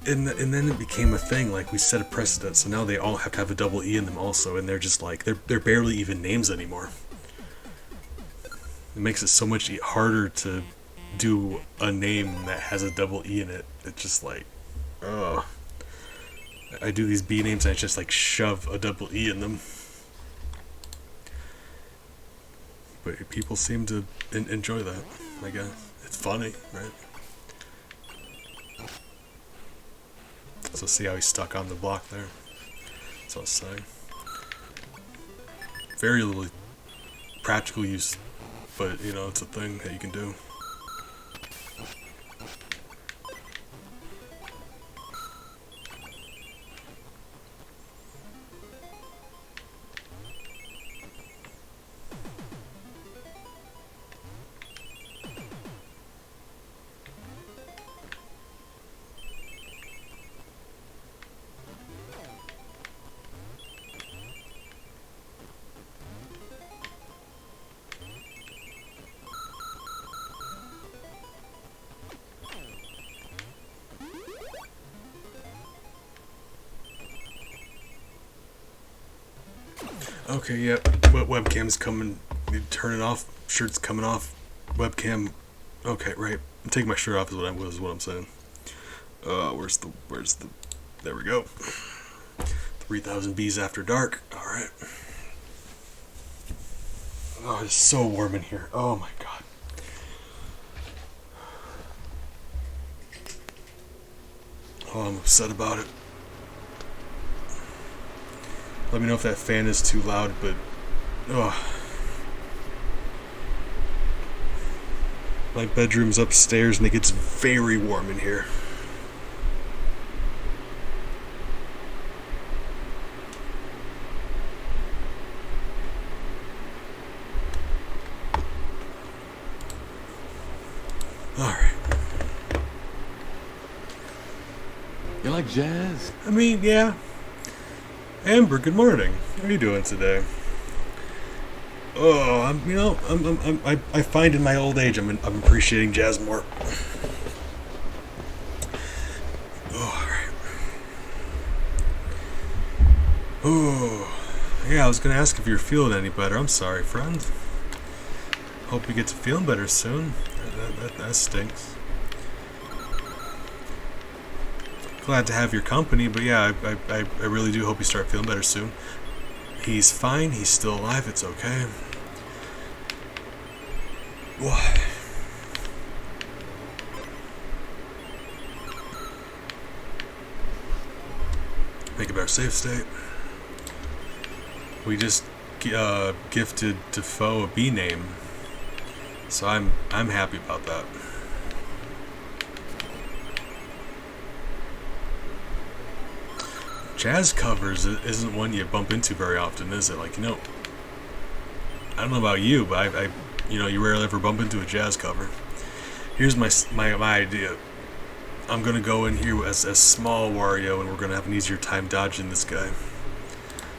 and then it became a thing. Like, we set a precedent, so now they all have to have a double E in them also, and they're just like they're barely even names anymore. It makes it so much harder to do a name that has a double E in it. It's just like, ugh. I do these B names and I just like shove a double E in them. But people seem to enjoy that, I guess. It's funny, right? So see how he's stuck on the block there. That's what I was saying. Very little practical use, but you know, it's a thing that you can do. Okay, yep. Webcam's coming. You turn it off. Shirt's coming off. Webcam. Okay, right. I'm taking my shirt off is what I'm saying. Where's the? There we go. 3,000 bees after dark. All right. Oh, it's so warm in here. Oh my god. Oh, I'm upset about it. Let me know if that fan is too loud, but my bedroom's upstairs and it gets very warm in here. Alright. You like jazz? I mean, yeah. Amber, good morning. How are you doing today? Oh, I find in my old age I'm appreciating jazz more. Oh, alright. Oh, yeah, I was gonna ask if you're feeling any better. I'm sorry, friend. Hope you get to feeling better soon. That stinks. Glad to have your company, but yeah, I really do hope you start feeling better soon. He's fine, he's still alive, it's okay. What? Make a better save state. We just gifted Defoe a B name, so I'm happy about that. Jazz covers isn't one you bump into very often, is it? Like, you know, I don't know about you, but I you rarely ever bump into a jazz cover. Here's my idea. I'm gonna go in here as small Wario, and we're gonna have an easier time dodging this guy.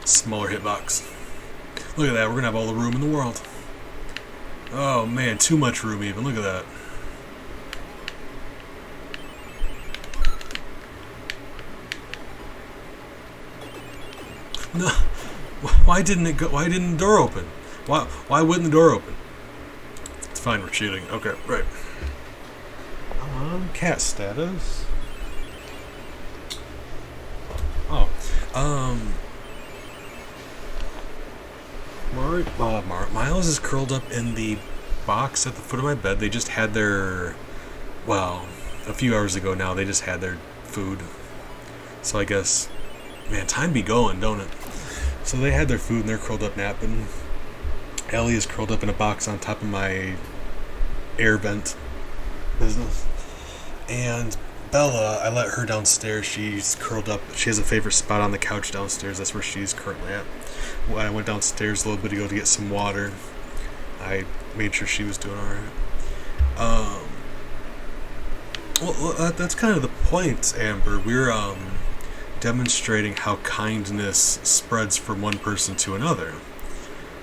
Smaller hitbox. Look at that. We're gonna have all the room in the world. Oh man, too much room even. Look at that. No, why didn't it go? Why didn't the door open? Why wouldn't the door open? It's fine, we're cheating. Okay, right. Cat status. Oh, Miles is curled up in the box at the foot of my bed. They just had their, well, a few hours ago now. They just had their food. So I guess, man, time be going, don't it? So they had their food and they're curled up napping. Ellie is curled up in a box on top of my air vent business. And Bella, I let her downstairs. She's curled up. She has a favorite spot on the couch downstairs. That's where she's currently at. When I went downstairs a little bit ago to get some water, I made sure she was doing alright. Well, that's kind of the point, Amber. We're demonstrating how kindness spreads from one person to another.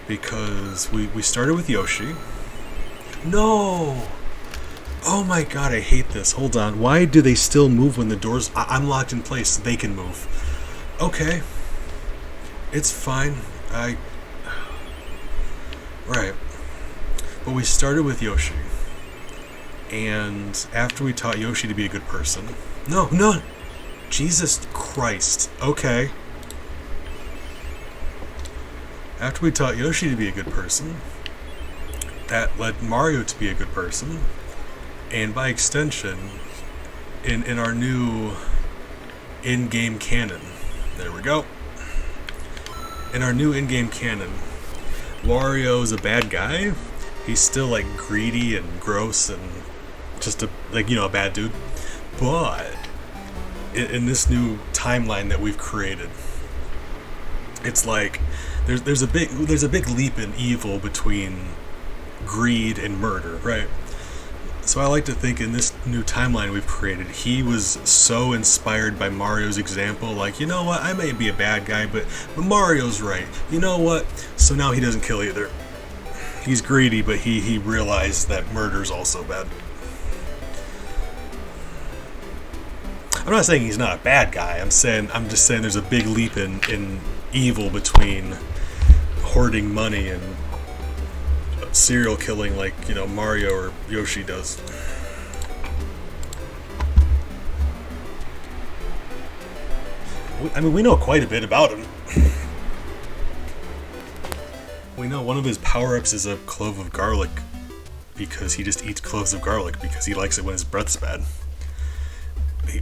Because we started with Yoshi. No! Oh my god, I hate this. Hold on. Why do they still move when the doors... I'm locked in place so they can move. Okay. It's fine. Right. But we started with Yoshi. And after we taught Yoshi to be a good person... No! Jesus Christ. Okay. After we taught Yoshi to be a good person, that led Mario to be a good person. And by extension, in our new in-game canon... There we go. In our new in-game canon, Wario is a bad guy. He's still like greedy and gross and just a bad dude. But in this new timeline that we've created, it's like there's a big leap in evil between greed and murder, right? So I like to think in this new timeline we've created, he was so inspired by Mario's example, like, you know what, I may be a bad guy, but Mario's right. You know what? So now he doesn't kill either. He's greedy, but he realized that murder's also bad. I'm not saying he's not a bad guy. I'm just saying there's a big leap in evil between hoarding money and serial killing like, Mario or Yoshi does. We know quite a bit about him. We know one of his power-ups is a clove of garlic because he just eats cloves of garlic because he likes it when his breath's bad.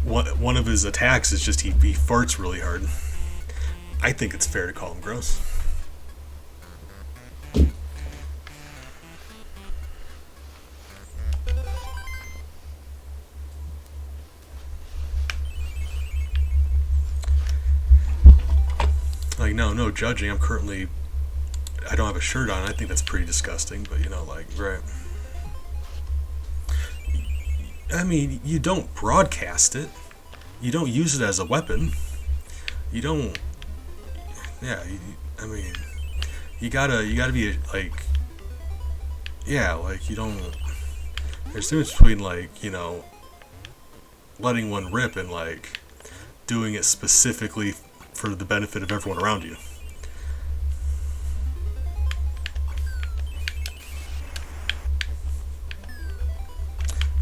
One of his attacks is just he farts really hard. I think it's fair to call him gross. Like, no judging. I don't have a shirt on. I think that's pretty disgusting, but right. I mean, you don't broadcast it. You don't use it as a weapon. You don't. Yeah, you gotta be like. Yeah, like you don't. There's a difference between letting one rip and doing it specifically for the benefit of everyone around you.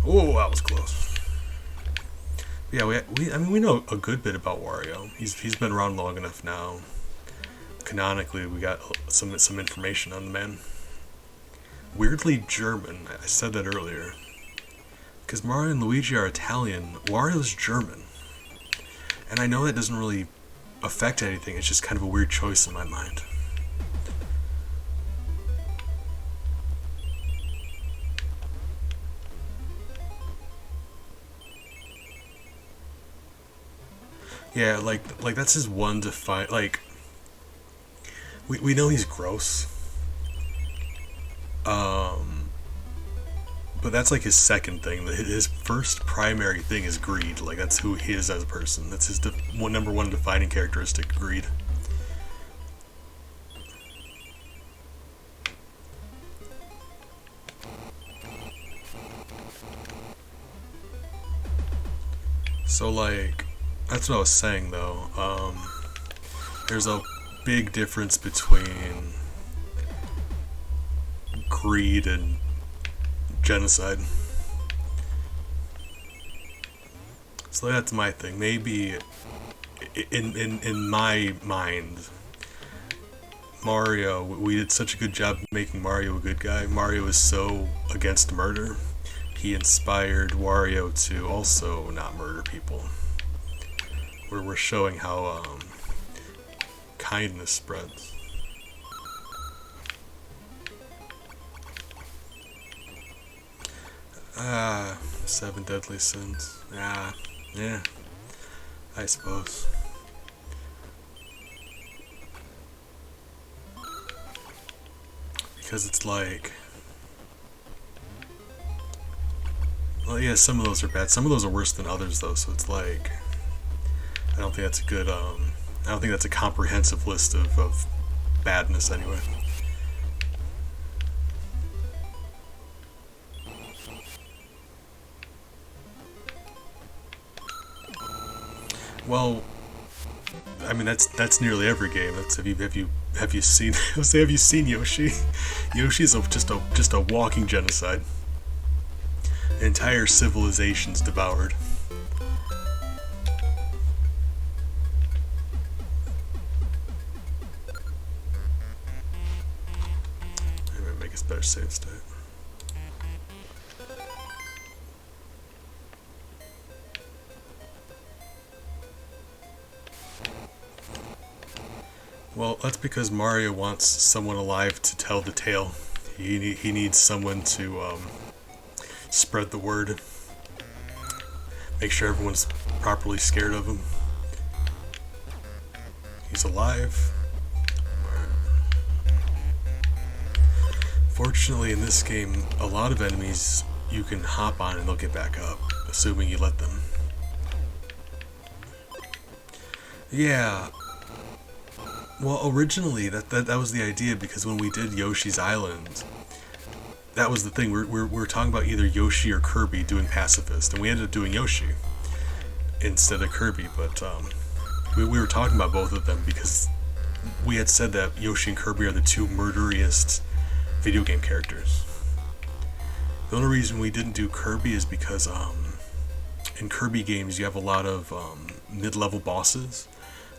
Oh, that was close. Yeah, we know a good bit about Wario. He's been around long enough now. Canonically, we got some information on the man. Weirdly German. I said that earlier. Because Mario and Luigi are Italian. Wario's German. And I know that doesn't really affect anything. It's just kind of a weird choice in my mind. Yeah, like that's his one define. We know he's gross. But that's his second thing. His first primary thing is greed. That's who he is as a person. That's his number one defining characteristic, greed. So that's what I was saying though. There's a big difference between greed and genocide. So that's my thing. Maybe in my mind, Mario, we did such a good job making Mario a good guy. Mario is so against murder. He inspired Wario to also not murder people. Where we're showing how kindness spreads. Seven deadly sins. Yeah, I suppose. Because it's like, well, yeah, some of those are bad. Some of those are worse than others, though. So it's like, I don't think that's a good. I don't think that's a comprehensive list of badness, anyway. Well, I mean that's nearly every game. That's have you seen? I'll say, have you seen Yoshi? Yoshi's just a walking genocide. Entire civilizations devoured. I'm gonna make a better save state. Well, that's because Mario wants someone alive to tell the tale. He needs someone to spread the word. Make sure everyone's properly scared of him. He's alive. Fortunately, in this game, a lot of enemies you can hop on and they'll get back up, assuming you let them. Yeah. Well, originally, that was the idea, because when we did Yoshi's Island, that was the thing. We were talking about either Yoshi or Kirby doing Pacifist, and we ended up doing Yoshi instead of Kirby, but we were talking about both of them because we had said that Yoshi and Kirby are the two murderiest video game characters. The only reason we didn't do Kirby is because in Kirby games you have a lot of mid-level bosses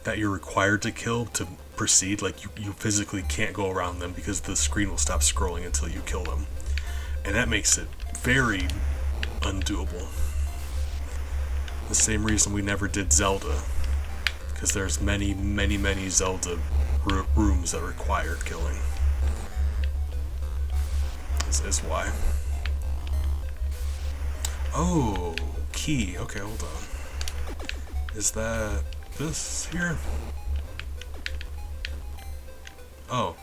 that you're required to kill to proceed. Like you physically can't go around them because the screen will stop scrolling until you kill them, and that makes it very undoable. The same reason we never did Zelda, because there's many Zelda rooms that require killing. This is why. Oh, key. Okay, hold on. Is that this here? Oh.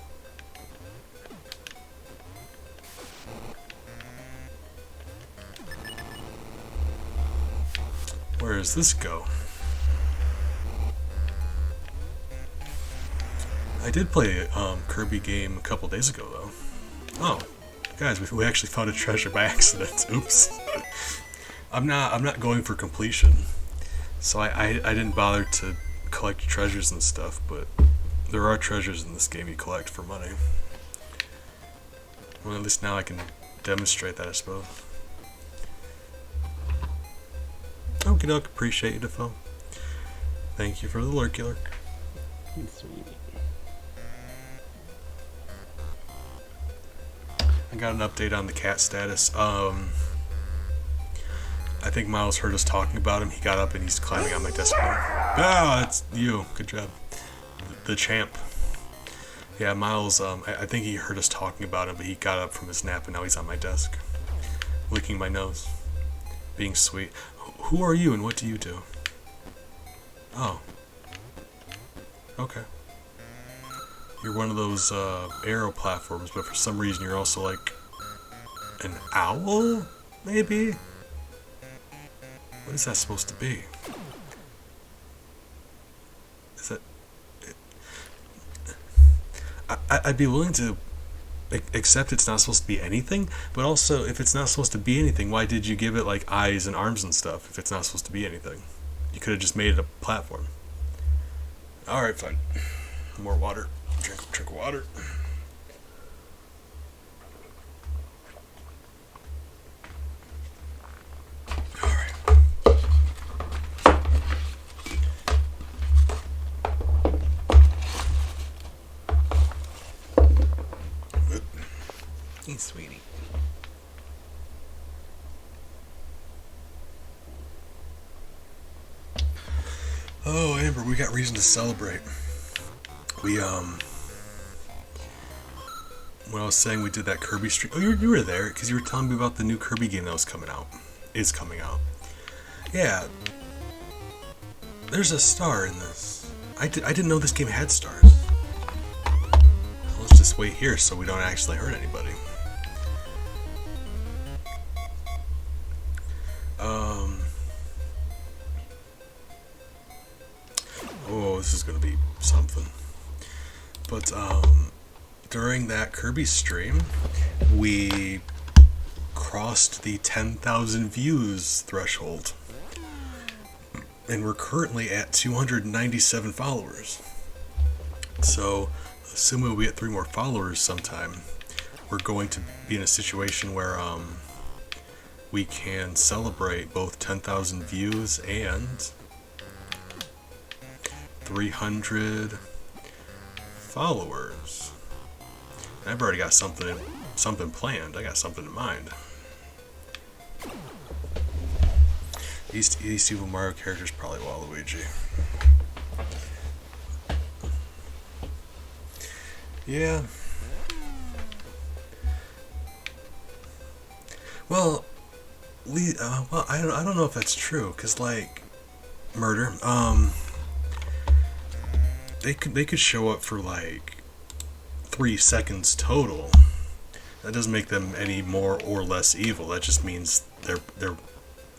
Where does this go? I did play a Kirby game a couple days ago, though. Oh, guys, we actually found a treasure by accident. Oops. I'm not going for completion, so I didn't bother to collect treasures and stuff. But there are treasures in this game you collect for money. Well, at least now I can demonstrate that, I suppose. Okie doke, appreciate you, Defoe. Thank you for the lurky lurk. I got an update on the cat status. I think Miles heard us talking about him. He got up and he's climbing on my desk now. Ah, that's you. Good job. The champ. Yeah, Miles, I think he heard us talking about him, but he got up from his nap and now he's on my desk. Licking my nose. Being sweet. Who are you and what do you do? Oh. Okay. You're one of those arrow platforms, but for some reason you're also like an owl, maybe? What is that supposed to be? Is that... I'd be willing to accept it's not supposed to be anything, but also if it's not supposed to be anything, why did you give it like eyes and arms and stuff if it's not supposed to be anything? You could have just made it a platform. Alright, fine. More water. Drink water. Alright. Hey, sweetie. Oh, Amber, we got reason to celebrate. We, when I was saying we did that Kirby stream. Oh, you were there because you were telling me about the new Kirby game that was coming out. Is coming out. Yeah. There's a star in this. I didn't know this game had stars. Let's just wait here so we don't actually hurt anybody. Oh, this is gonna be something. But during that Kirby stream, we crossed the 10,000 views threshold. And we're currently at 297 followers. So, assuming we get 3 more followers sometime, we're going to be in a situation where we can celebrate both 10,000 views and 300 followers. And I've already got something planned. I got something in mind. These Evil Mario characters probably Waluigi. Yeah. Well, I don't know if that's true, cause like murder. They could show up for like 3 seconds total. That doesn't make them any more or less evil. That just means they're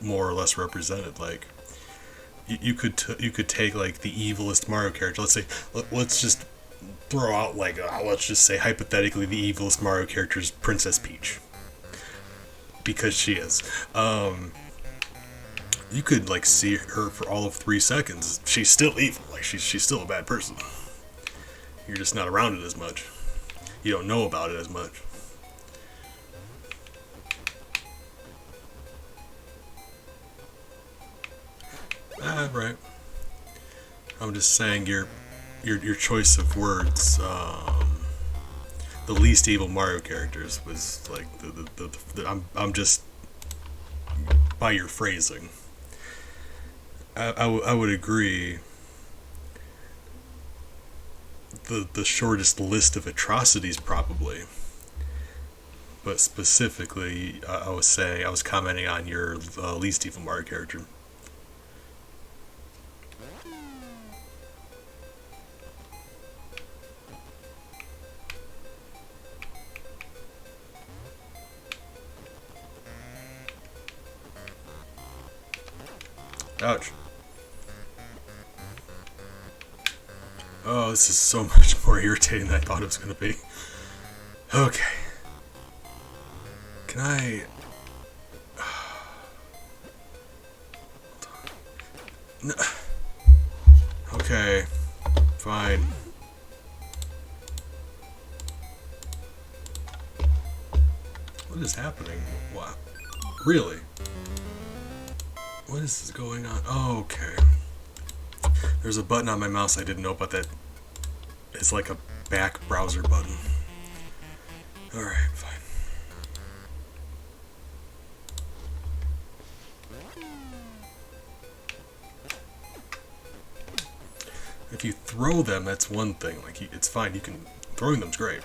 more or less represented. Like you could take like the evilest Mario character. Let's just throw out like let's just say hypothetically the evilest Mario character is Princess Peach, because she is. You could like see her for all of 3 seconds. She's still evil. Like she's still a bad person. You're just not around it as much. You don't know about it as much. Right. I'm just saying your choice of words. The least evil Mario characters was like I'm just by your phrasing. I would agree. The shortest list of atrocities probably, but specifically I was commenting on your least evil Mario character. Ouch. Oh, this is so much more irritating than I thought it was going to be. Okay. Can I... No. Okay. Fine. What is happening? What? Really? What is going on? Oh, okay. There's a button on my mouse I didn't know about that. It's like a back browser button. Alright, fine. If you throw them, that's one thing. Like, it's fine. Throwing them's great.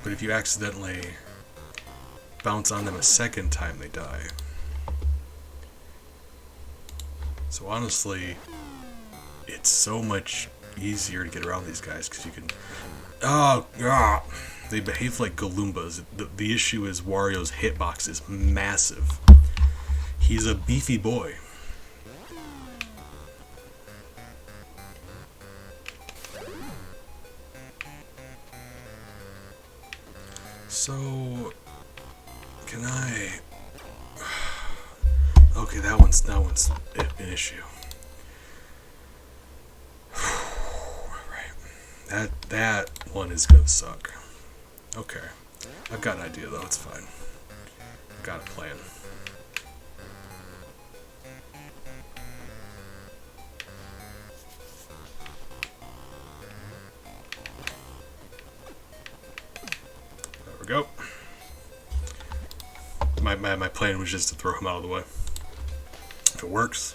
But if you accidentally bounce on them a second time, they die. So honestly, it's so much easier to get around these guys because you can... Oh, God! They behave like Galoombas. The issue is Wario's hitbox is massive. He's a beefy boy. So, can I... Okay, that one's an issue. Right. That one is gonna suck. Okay. I've got an idea though, it's fine. I've got a plan. There we go. My plan was just to throw him out of the way. If it works.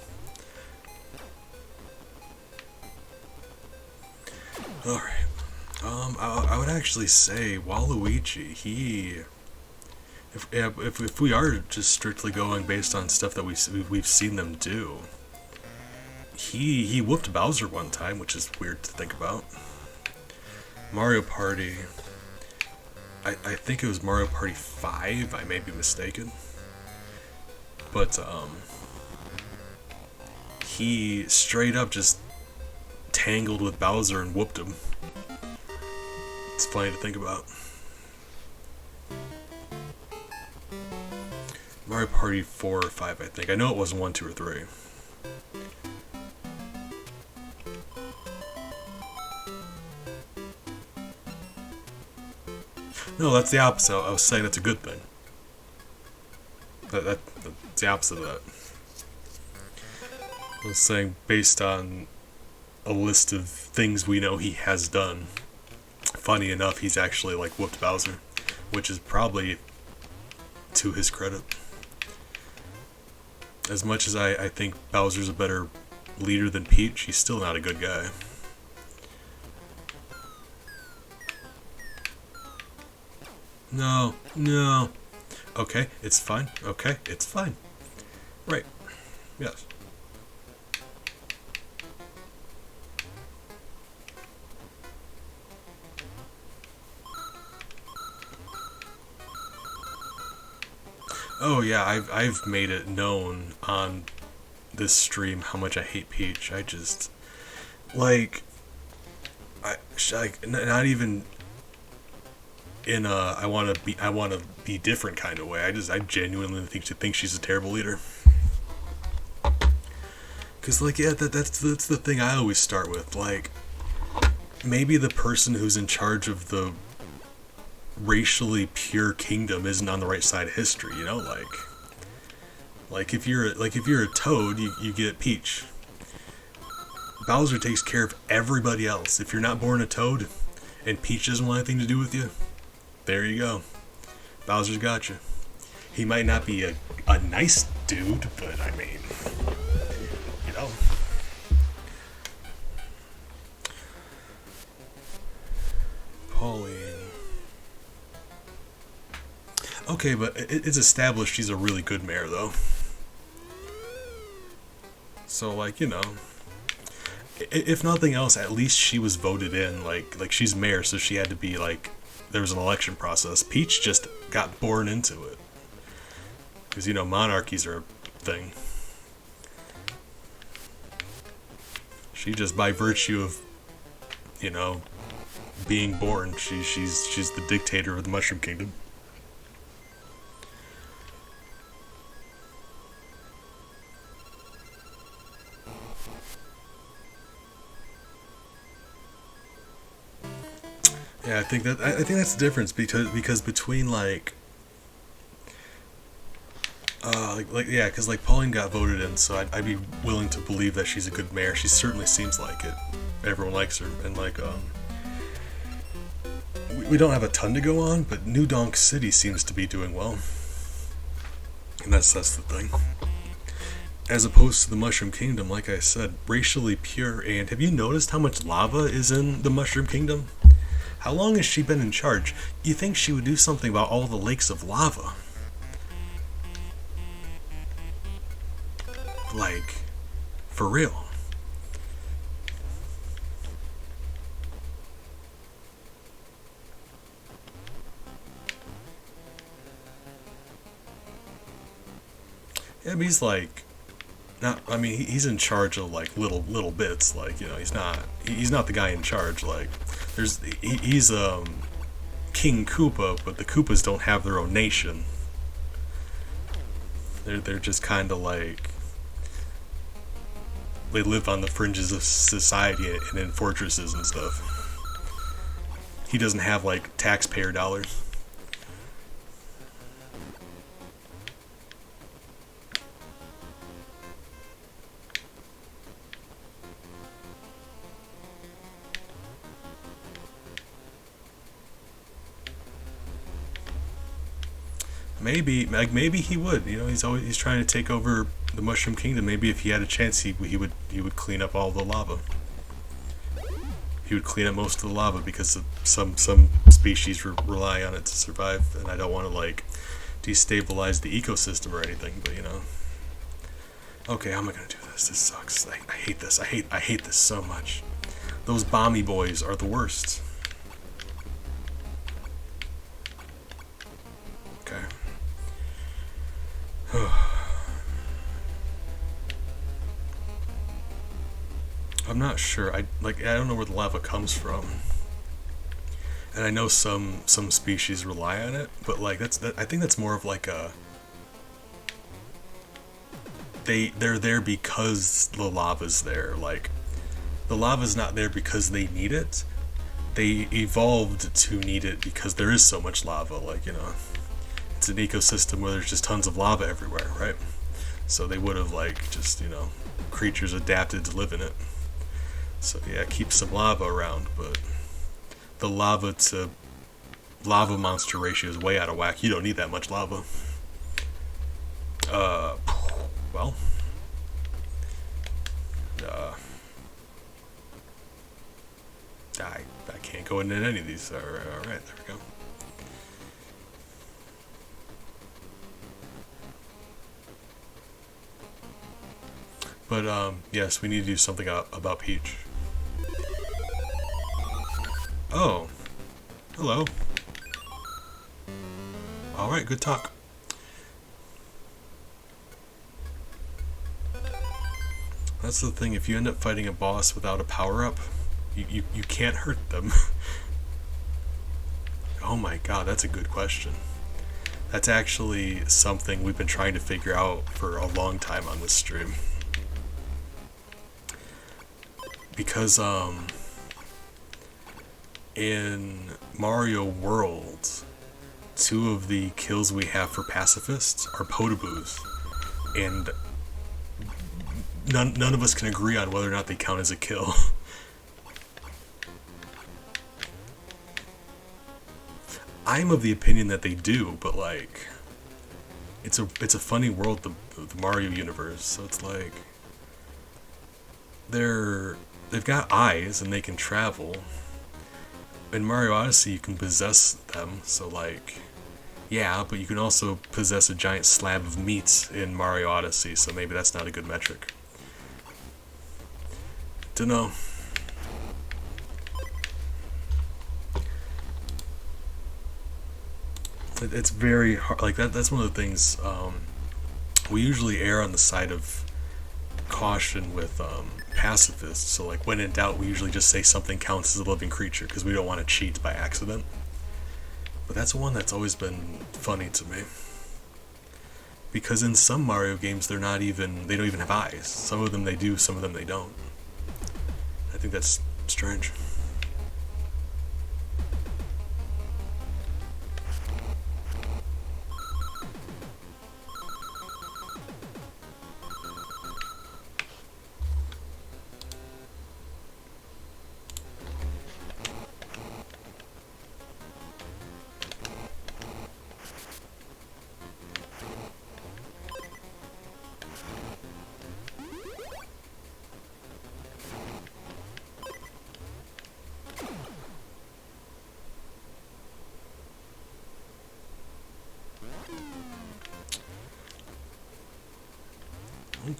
Alright. I would actually say Waluigi. If we are just strictly going based on stuff that we've seen them do, he whooped Bowser one time, which is weird to think about. Mario Party. I think it was Mario Party 5. I may be mistaken, but he straight up just tangled with Bowser and whooped him. It's funny to think about. Mario Party 4 or 5, I think. I know it wasn't 1, 2, or 3. No, that's the opposite. I was saying that's a good thing. That's the opposite of that. I was saying based on a list of things we know he has done. Funny enough, he's actually like whooped Bowser, which is probably to his credit. As much as I think Bowser's a better leader than Peach, he's still not a good guy. No, no. Okay, it's fine. Okay, it's fine. Right. Yes. Oh yeah, I've made it known on this stream how much I hate Peach. I just like not even in a I want to be different kind of way. I genuinely think she's a terrible leader. Cause like yeah, that's the thing I always start with. Like maybe the person who's in charge of the racially pure kingdom isn't on the right side of history, you know, like if you're a Toad, you get Peach. Bowser takes care of everybody else. If you're not born a Toad and Peach doesn't want anything to do with you, there you go. Bowser's got you. He might not be a nice dude, but I mean, you know. Pauline. Okay, but it's established she's a really good mayor, though. So, like, you know, if nothing else, at least she was voted in. Like she's mayor, so she had to be, like, there was an election process. Peach just got born into it. Because, you know, monarchies are a thing. She just, by virtue of, you know, being born, she's the dictator of the Mushroom Kingdom. Yeah, I think that's the difference because between like yeah, because like Pauline got voted in, so I'd be willing to believe that she's a good mayor. She certainly seems like it. Everyone likes her, and like we don't have a ton to go on, but New Donk City seems to be doing well, and that's the thing. As opposed to the Mushroom Kingdom, like I said, racially pure. And have you noticed how much lava is in the Mushroom Kingdom? How long has she been in charge? You think she would do something about all the lakes of lava? Like, for real. Yeah, but he's like, I mean, he's in charge of like little bits. Like, you know, he's not the guy in charge. Like, he's King Koopa, but the Koopas don't have their own nation. They're just kind of like, they live on the fringes of society and in fortresses and stuff. He doesn't have like taxpayer dollars. Maybe he would. You know, he's trying to take over the Mushroom Kingdom. Maybe if he had a chance, he would clean up all the lava. he would clean up most of the lava because of some species rely on it to survive, and I don't want to like destabilize the ecosystem or anything, but you know. Okay, how am I gonna do this? This sucks. I hate this. I hate this so much. Those bomby boys are the worst. Okay. I'm not sure. I don't know where the lava comes from. And I know some species rely on it, but like I think that's more of like a they're there because the lava's there. Like the lava's not there because they need it. They evolved to need it because there is so much lava. Like, you know, it's an ecosystem where there's just tons of lava everywhere, right? So they would have like just, you know, creatures adapted to live in it. So yeah, keep some lava around, but the lava to lava monster ratio is way out of whack. You don't need that much lava. Well, I can't go into any of these. All right, there we go. But yes, we need to do something about Peach. Oh, hello. All right, good talk. That's the thing, if you end up fighting a boss without a power-up, you can't hurt them. Oh my god, that's a good question. That's actually something we've been trying to figure out for a long time on this stream. Because, in Mario World, 2 of the kills we have for Pacifist are Potaboos, and none of us can agree on whether or not they count as a kill. I'm of the opinion that they do, but like, it's a funny world, the Mario universe. So it's like they've got eyes and they can travel. In Mario Odyssey, you can possess them. So like, yeah, but you can also possess a giant slab of meat in Mario Odyssey. So maybe that's not a good metric. Dunno. It's very hard. Like that's one of the things. We usually err on the side of caution with pacifists. So like when in doubt, we usually just say something counts as a living creature because we don't want to cheat by accident. But that's one that's always been funny to me. Because in some Mario games, they don't even have eyes. Some of them they do, some of them they don't. I think that's strange.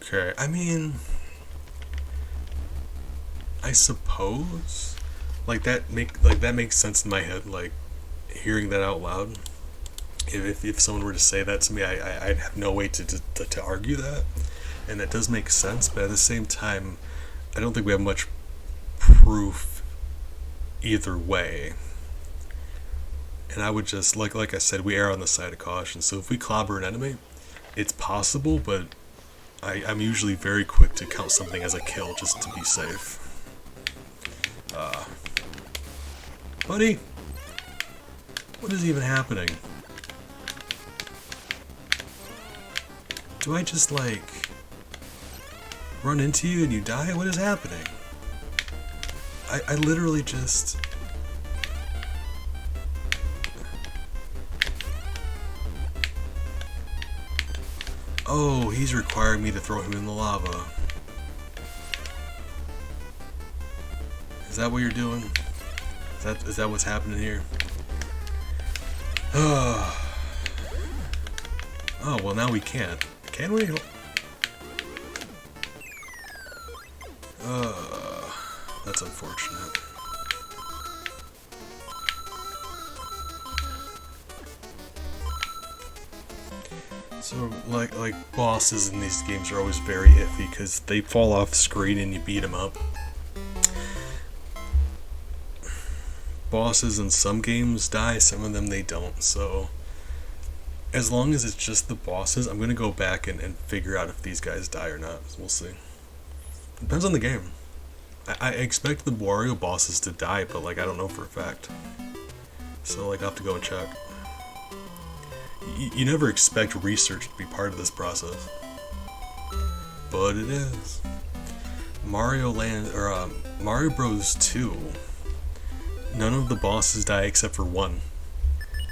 Okay, I mean, I suppose that makes sense in my head. Like hearing that out loud, if someone were to say that to me, I'd have no way to argue that, and that does make sense. But at the same time, I don't think we have much proof either way. And I would just like I said, we err on the side of caution. So if we clobber an enemy, it's possible, but I'm usually very quick to count something as a kill just to be safe. Buddy? What is even happening? Do I just, like, run into you and you die? What is happening? I literally just... Oh, he's requiring me to throw him in the lava. Is that what you're doing? Is that what's happening here? Oh, well, now we can't. Can we? That's unfortunate. So, like bosses in these games are always very iffy because they fall off the screen and you beat them up. Bosses in some games die, some of them they don't, so as long as it's just the bosses, I'm gonna go back and figure out if these guys die or not. We'll see. Depends on the game. I expect the Wario bosses to die, but like I don't know for a fact. So like I'll have to go and check. You never expect research to be part of this process. But it is. Mario Bros 2. None of the bosses die except for one.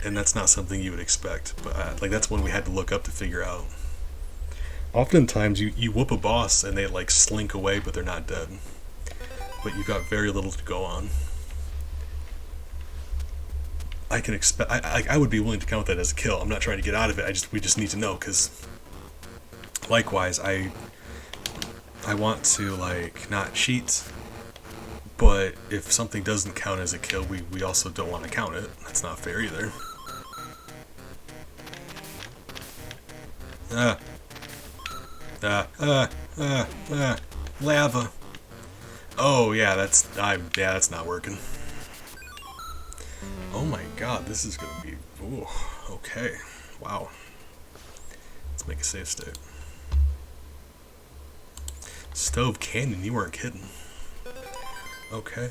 And that's not something you would expect. But like that's one we had to look up to figure out. Oftentimes you whoop a boss and they like slink away but they're not dead. But you've got very little to go on. I can expect. I would be willing to count that as a kill. I'm not trying to get out of it. We just need to know because. Likewise, I want to like not cheat, but if something doesn't count as a kill, we also don't want to count it. That's not fair either. Lava. Oh yeah, that's not working. Oh my god, this is gonna be... Ooh, okay. Wow. Let's make a save state. Stove Canyon, you weren't kidding. Okay.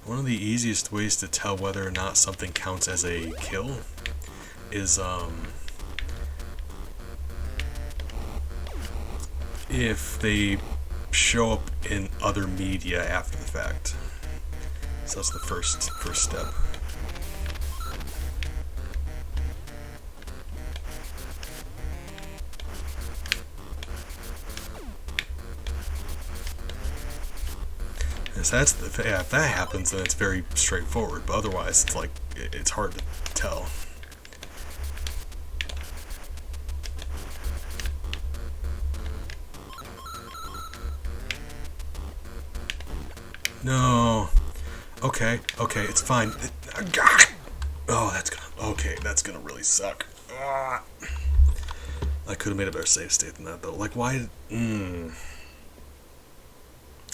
One of the easiest ways to tell whether or not something counts as a kill is, if they show up in other media after the fact. So that's the first step. If that happens, then it's very straightforward. But otherwise, it's like it's hard to tell. No. Okay, it's fine. Oh, that's gonna really suck. I could have made a better save state than that, though. Like, why?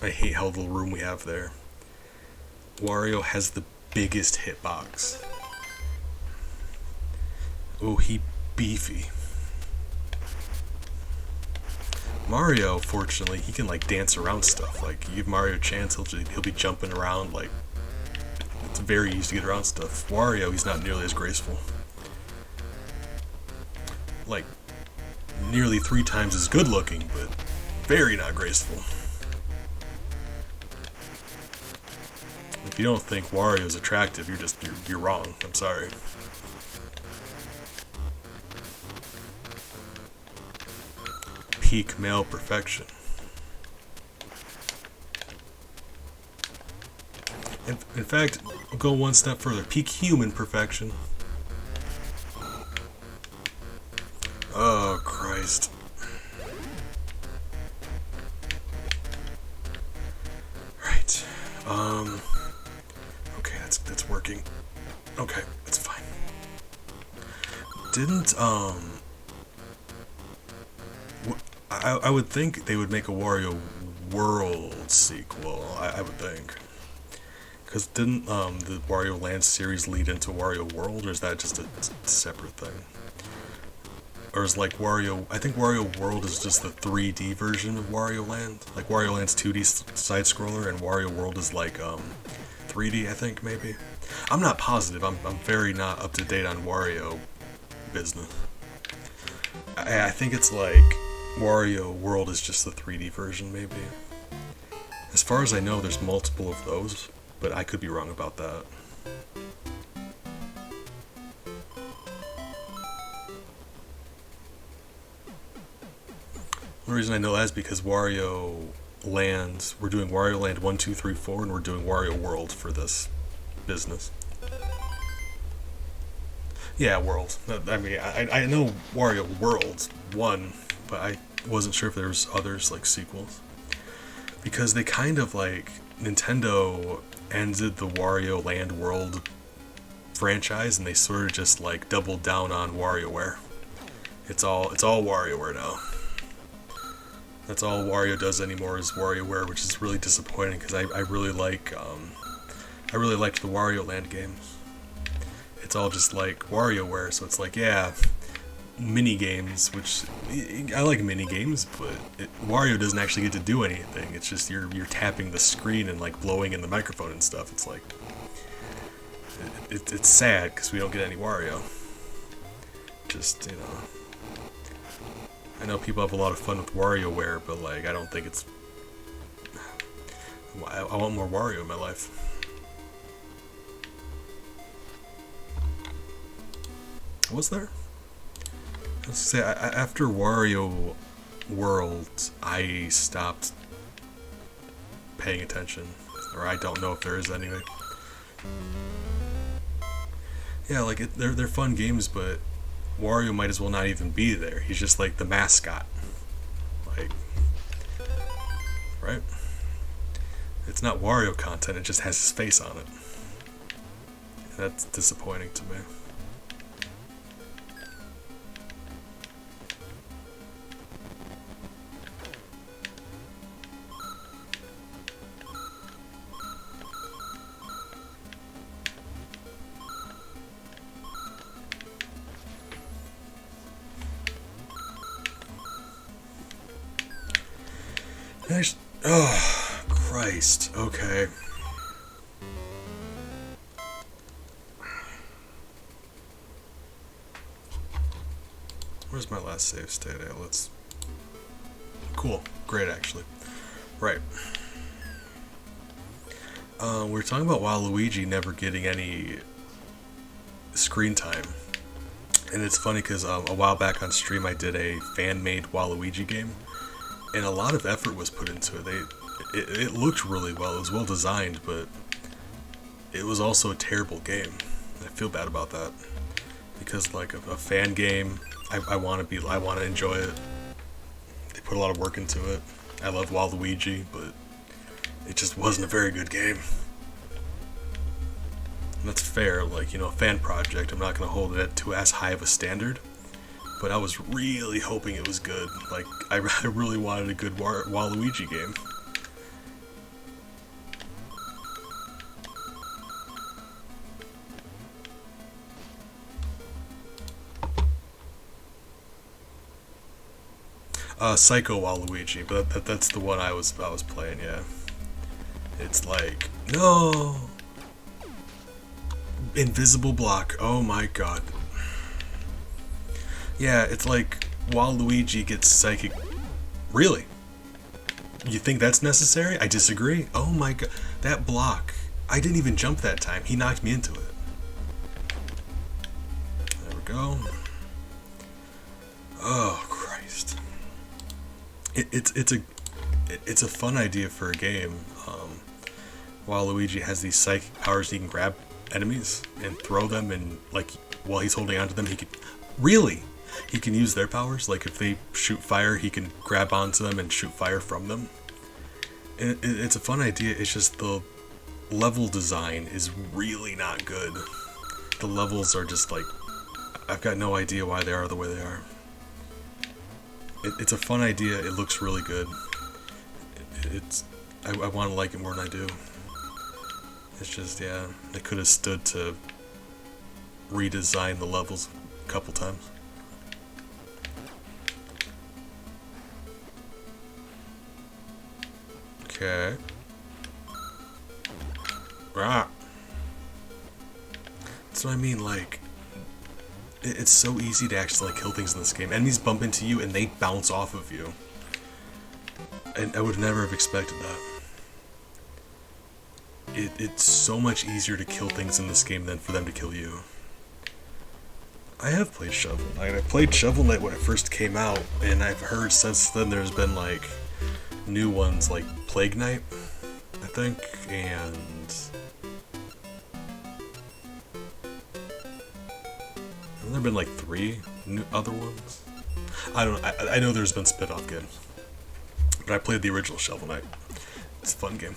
I hate how little room we have there. Wario has the biggest hitbox. Oh, he beefy. Mario, fortunately, he can like dance around stuff. Like, you give Mario a chance, he'll be jumping around. Like, it's very easy to get around stuff. Wario, he's not nearly as graceful. Like, nearly 3 times as good looking, but very not graceful. If you don't think Wario's attractive, you're wrong. I'm sorry. Peak male perfection. In fact, I'll go one step further. Peak human perfection. Oh, Christ. Right. Okay, that's working. Okay, that's fine. Didn't, I would think they would make a Wario World sequel, I would think. Because didn't the Wario Land series lead into Wario World, or is that just a separate thing? Or is like Wario... I think Wario World is just the 3D version of Wario Land. Like Wario Land's 2D side-scroller, and Wario World is like 3D, I think, maybe. I'm not positive. I'm very not up-to-date on Wario business. I think it's like... Wario World is just the 3D version, maybe. As far as I know, there's multiple of those, but I could be wrong about that. The reason I know that is because Wario Land, we're doing Wario Land 1, 2, 3, 4, and we're doing Wario World for this business. Yeah, World. I mean, I know Wario World 1, but I wasn't sure if there was others, like sequels. Because they kind of like, Nintendo ended the Wario Land World franchise and they sort of just like doubled down on WarioWare. It's all WarioWare now. That's all Wario does anymore is WarioWare, which is really disappointing because I really liked the Wario Land games. It's all just like WarioWare, so it's like, yeah, mini games, which I like mini games, but Wario doesn't actually get to do anything. It's just you're tapping the screen and like blowing in the microphone and stuff. It's like it's sad because we don't get any Wario. Just I know people have a lot of fun with WarioWare, but like I don't think it's. I want more Wario in my life. Was there? Let's say after Wario World, I stopped paying attention, or I don't know if there is anyway. Yeah, like they're fun games, but Wario might as well not even be there. He's just like the mascot, like, right? It's not Wario content. It just has his face on it. That's disappointing to me. Oh, Christ. Okay. Where's my last save state at? Let's... Cool. Great, actually. Right. We were talking about Waluigi never getting any screen time. And it's funny because a while back on stream I did a fan-made Waluigi game. And a lot of effort was put into it. It looked really well. It was well designed, but it was also a terrible game. I feel bad about that because, like, a fan game, I want to enjoy it. They put a lot of work into it. I love Waluigi, but it just wasn't a very good game. And that's fair. Like, a fan project. I'm not gonna hold it to as high of a standard. But I was really hoping it was good. Like, I really wanted a good Waluigi game. Psycho Waluigi, but that's the one I was playing. Yeah, it's like, no, invisible block. Oh my god. Yeah, it's like Waluigi gets psychic. Really? You think that's necessary? I disagree. Oh my god. That block. I didn't even jump that time. He knocked me into it. There we go. Oh, Christ. It's a fun idea for a game. Waluigi has these psychic powers. He can grab enemies and throw them, and like while he's holding onto them, he can. Really? He can use their powers, like if they shoot fire, he can grab onto them and shoot fire from them. And it's a fun idea, it's just the level design is really not good. The levels are just like, I've got no idea why they are the way they are. It's a fun idea, it looks really good. I want to like it more than I do. It's just, yeah, they could have stood to redesign the levels a couple times. Okay. Rah. That's what I mean, like, it's so easy to actually like kill things in this game. Enemies bump into you and they bounce off of you. And I would never have expected that. It's so much easier to kill things in this game than for them to kill you. I have played Shovel Knight. I played Shovel Knight when it first came out, and I've heard since then there's been like new ones like Plague Knight, I think, and have there been like 3 new other ones? I don't know. I know there's been spin-off games, but I played the original Shovel Knight. It's a fun game.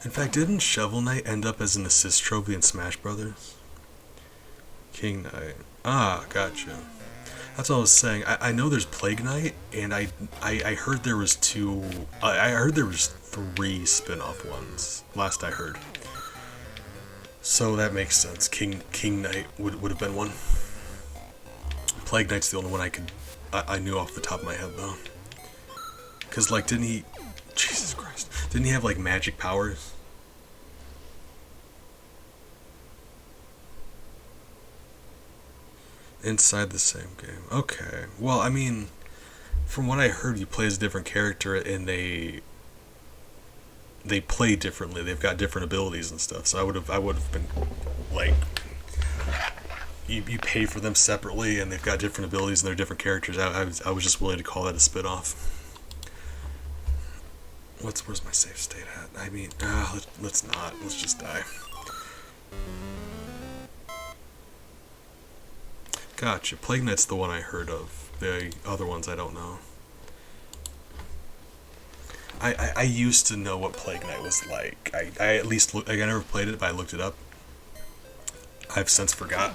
In fact, didn't Shovel Knight end up as an assist trophy in Smash Brothers? King Knight. Ah, gotcha. That's what I was saying. I know there's Plague Knight, and I heard there was 2. I heard there was 3 spin-off ones. Last I heard. So that makes sense. King Knight would have been one. Plague Knight's the only one I knew off the top of my head though. Cause like didn't he? Jesus Christ! Didn't he have like magic powers? Inside the same game. Okay. Well, I mean, from what I heard, you play as a different character, and they play differently. They've got different abilities and stuff. So I would have been like, you pay for them separately, and they've got different abilities and they're different characters. I was just willing to call that a spin-off. Where's my save state at? I mean, let's not. Let's just die. Gotcha. Plague Knight's the one I heard of. The other ones I don't know. I used to know what Plague Knight was like. I at least I never played it, but I looked it up. I've since forgot.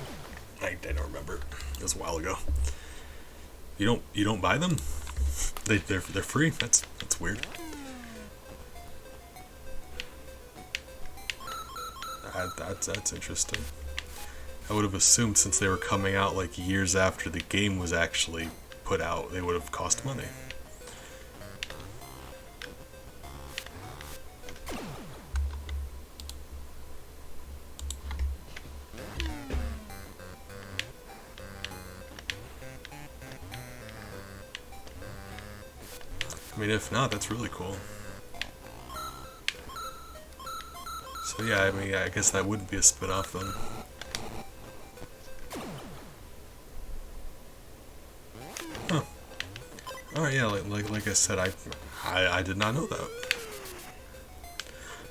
I don't remember. It was a while ago. You don't buy them? They're free. That's weird. That's interesting. I would have assumed since they were coming out like years after the game was actually put out, they would have cost money. I mean, if not, that's really cool. So yeah, I mean, I guess that wouldn't be a spin-off then. Huh. Alright, yeah, like I said, I did not know that.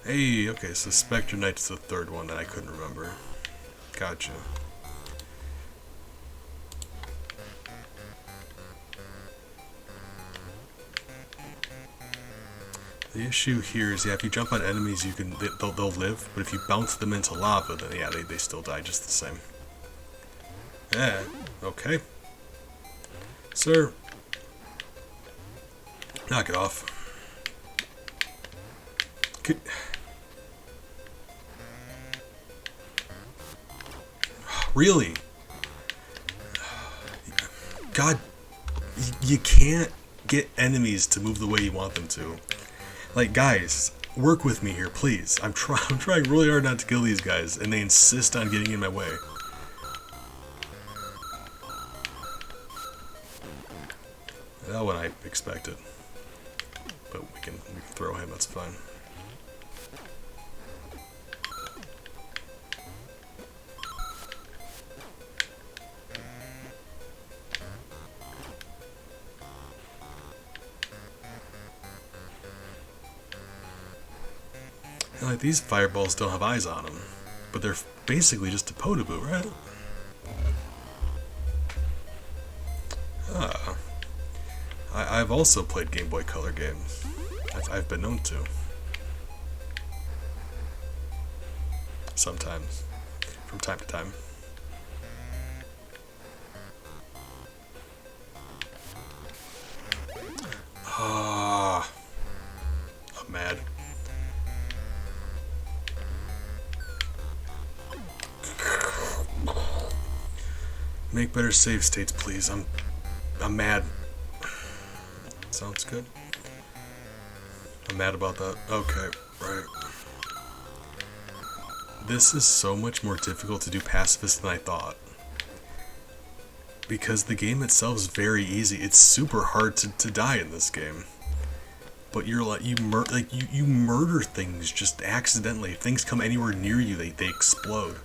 Hey, okay, so Spectre Knight's the 3rd one that I couldn't remember. Gotcha. The issue here is, yeah, if you jump on enemies, they'll live, but if you bounce them into lava, then yeah, they still die just the same. Yeah, okay. Sir. Knock it off. Really? God, you can't get enemies to move the way you want them to. Like, guys, work with me here, please. I'm trying really hard not to kill these guys, and they insist on getting in my way. That one I expected, but we can throw him. That's fine. And like these fireballs don't have eyes on them, but they're basically just a potable, right? Ah. I've also played Game Boy Color games. I've been known to. Sometimes. From time to time. Ah. I'm mad. Make better save states, please. I'm mad. Sounds good. I'm mad about that. Okay, right. This is so much more difficult to do Pacifist than I thought. Because the game itself is very easy. It's super hard to die in this game. But you're like you murder things just accidentally. If things come anywhere near you, they explode.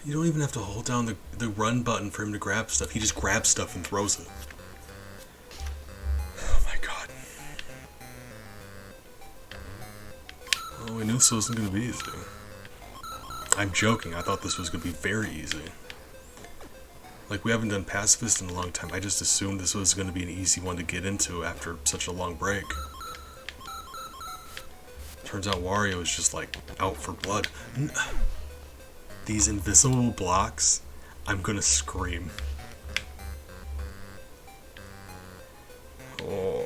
You don't even have to hold down the run button for him to grab stuff. He just grabs stuff and throws it. Oh my god. Oh, I knew this wasn't going to be easy. I'm joking. I thought this was going to be very easy. Like, we haven't done Pacifist in a long time. I just assumed this was going to be an easy one to get into after such a long break. Turns out Wario is just, like, out for blood. These invisible blocks, I'm gonna scream. Oh.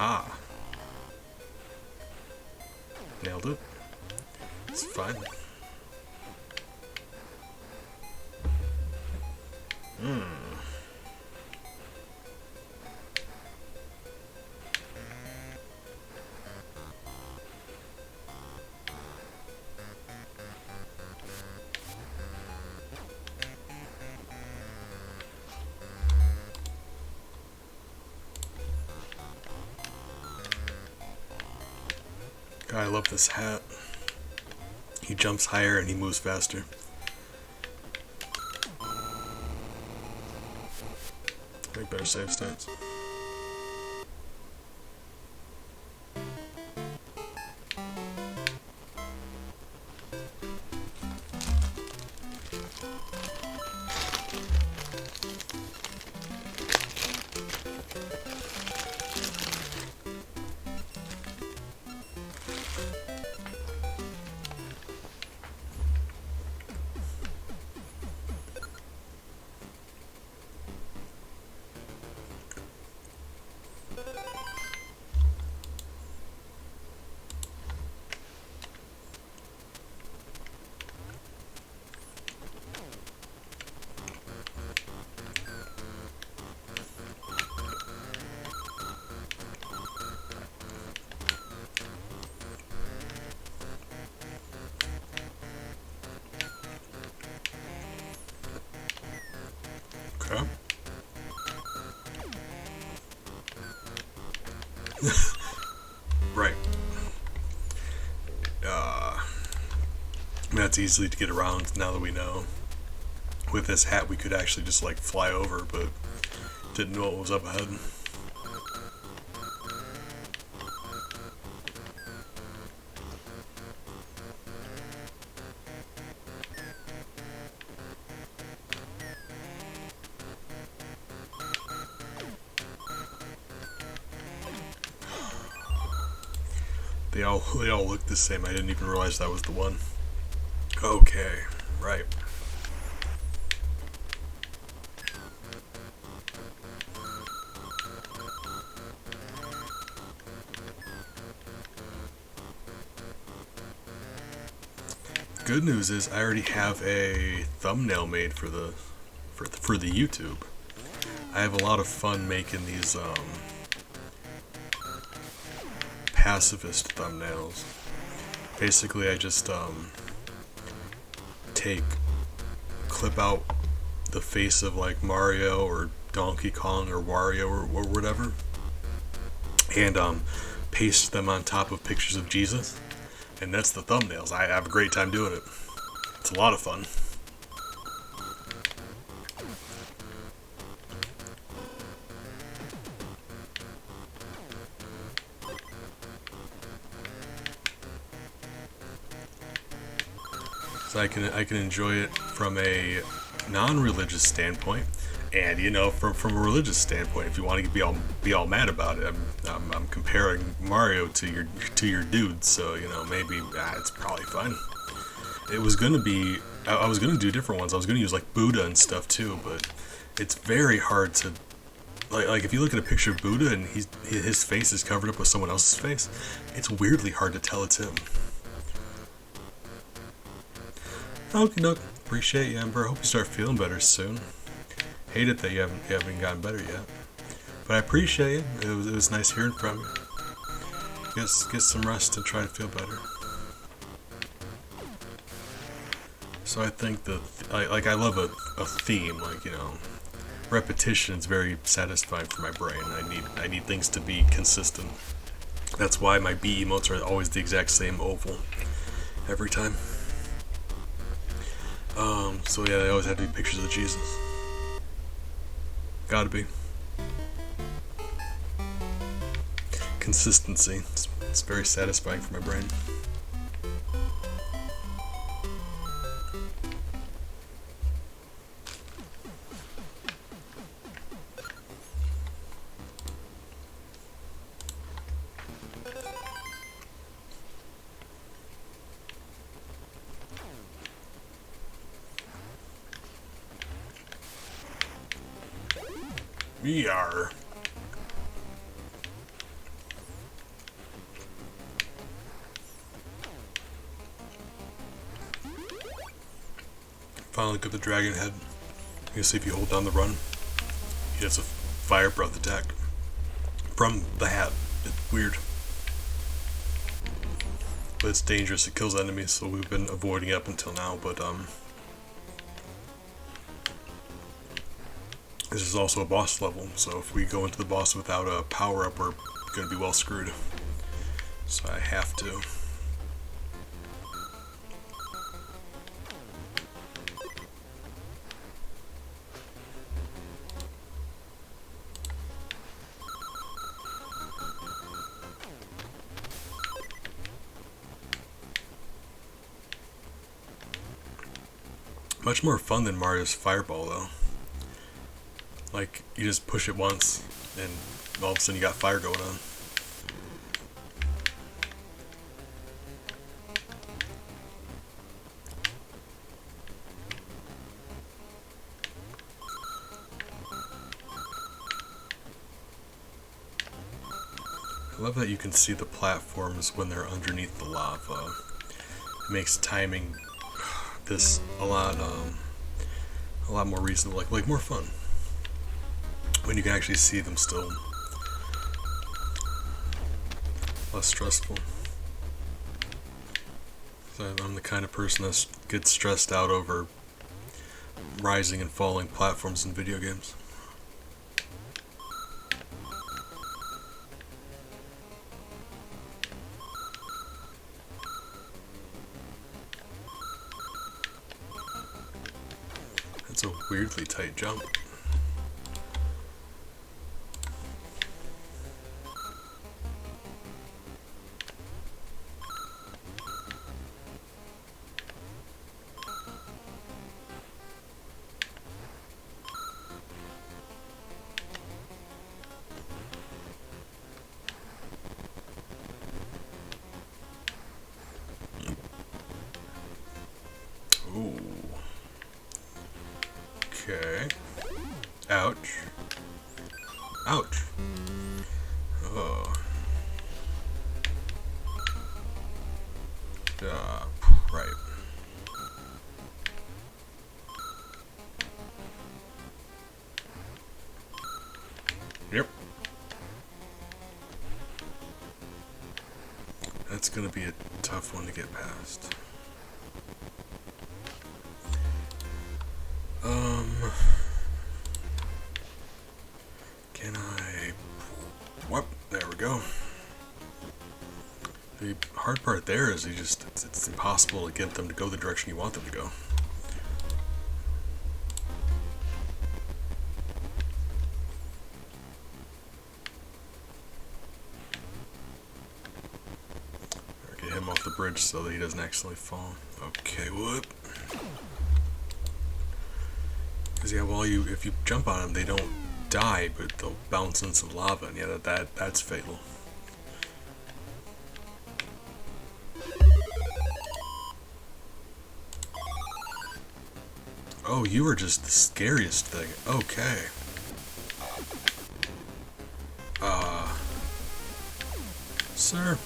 Ah. Nailed it. It's fine. God, I love this hat. He jumps higher and he moves faster. Make better save states. Okay. Right. That's easily to get around now that we know. With this hat, we could actually just like fly over, but didn't know what was up ahead. They all look the same. I didn't even realize that was the one. Okay, right. Good news is I already have a thumbnail made for the YouTube. I have a lot of fun making these pacifist thumbnails. Basically, I just clip out the face of like Mario or Donkey Kong or Wario or whatever, and paste them on top of pictures of Jesus, and that's the thumbnails. I have a great time doing it. It's a lot of fun. So I can enjoy it from a non-religious standpoint, and you know, from a religious standpoint. If you want to be all mad about it, I'm comparing Mario to your dude, so you know maybe it's probably fine. It was gonna be I was gonna do different ones. I was gonna use like Buddha and stuff too, but it's very hard to like if you look at a picture of Buddha and his face is covered up with someone else's face, it's weirdly hard to tell it's him. Okay, no, appreciate you, Amber. Hope you start feeling better soon. Hate it that you haven't gotten better yet, but I appreciate it. It was nice hearing from you. Get some rest and try to feel better. So I think that I love a theme, like you know, repetition is very satisfying for my brain. I need things to be consistent. That's why my B emotes are always the exact same oval every time. So yeah, they always have to be pictures of Jesus. Gotta be. Consistency. It's very satisfying for my brain. We are. Finally got the dragon head. You can see if you hold down the run, he has a fire breath attack from the hat. It's weird. But it's dangerous, it kills enemies, so we've been avoiding it up until now, but this is also a boss level, so if we go into the boss without a power-up, we're going to be well screwed. So I have to. Much more fun than Mario's Fireball, though. Like, you just push it once, and all of a sudden you got fire going on. I love that you can see the platforms when they're underneath the lava. It makes timing this a lot more reasonable, like more fun when you can actually see them still. Less stressful. So I'm the kind of person that gets stressed out over rising and falling platforms in video games. That's a weirdly tight jump. Ooh. Okay. Ouch. Ouch. Oh. Right. Yep. That's gonna be a tough one to get past. Can I... Whoop, there we go. The hard part there is it's impossible to get them to go the direction you want them to go. Get him him off the bridge so that he doesn't accidentally fall. Okay, whoop. Because yeah, well, if you jump on them, they don't die, but they'll bounce into the lava, and yeah, that's fatal. Oh, you were just the scariest thing. Okay. Sir.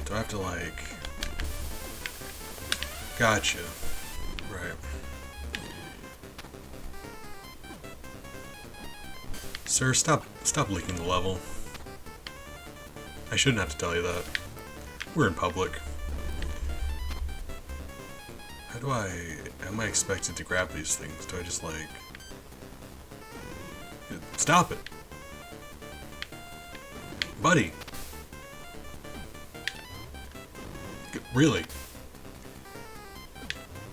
Do I have to, like... Gotcha. Right. Sir, stop leaking the level. I shouldn't have to tell you that. We're in public. How do am I expected to grab these things? Do I just, like... Stop it! Buddy! Really?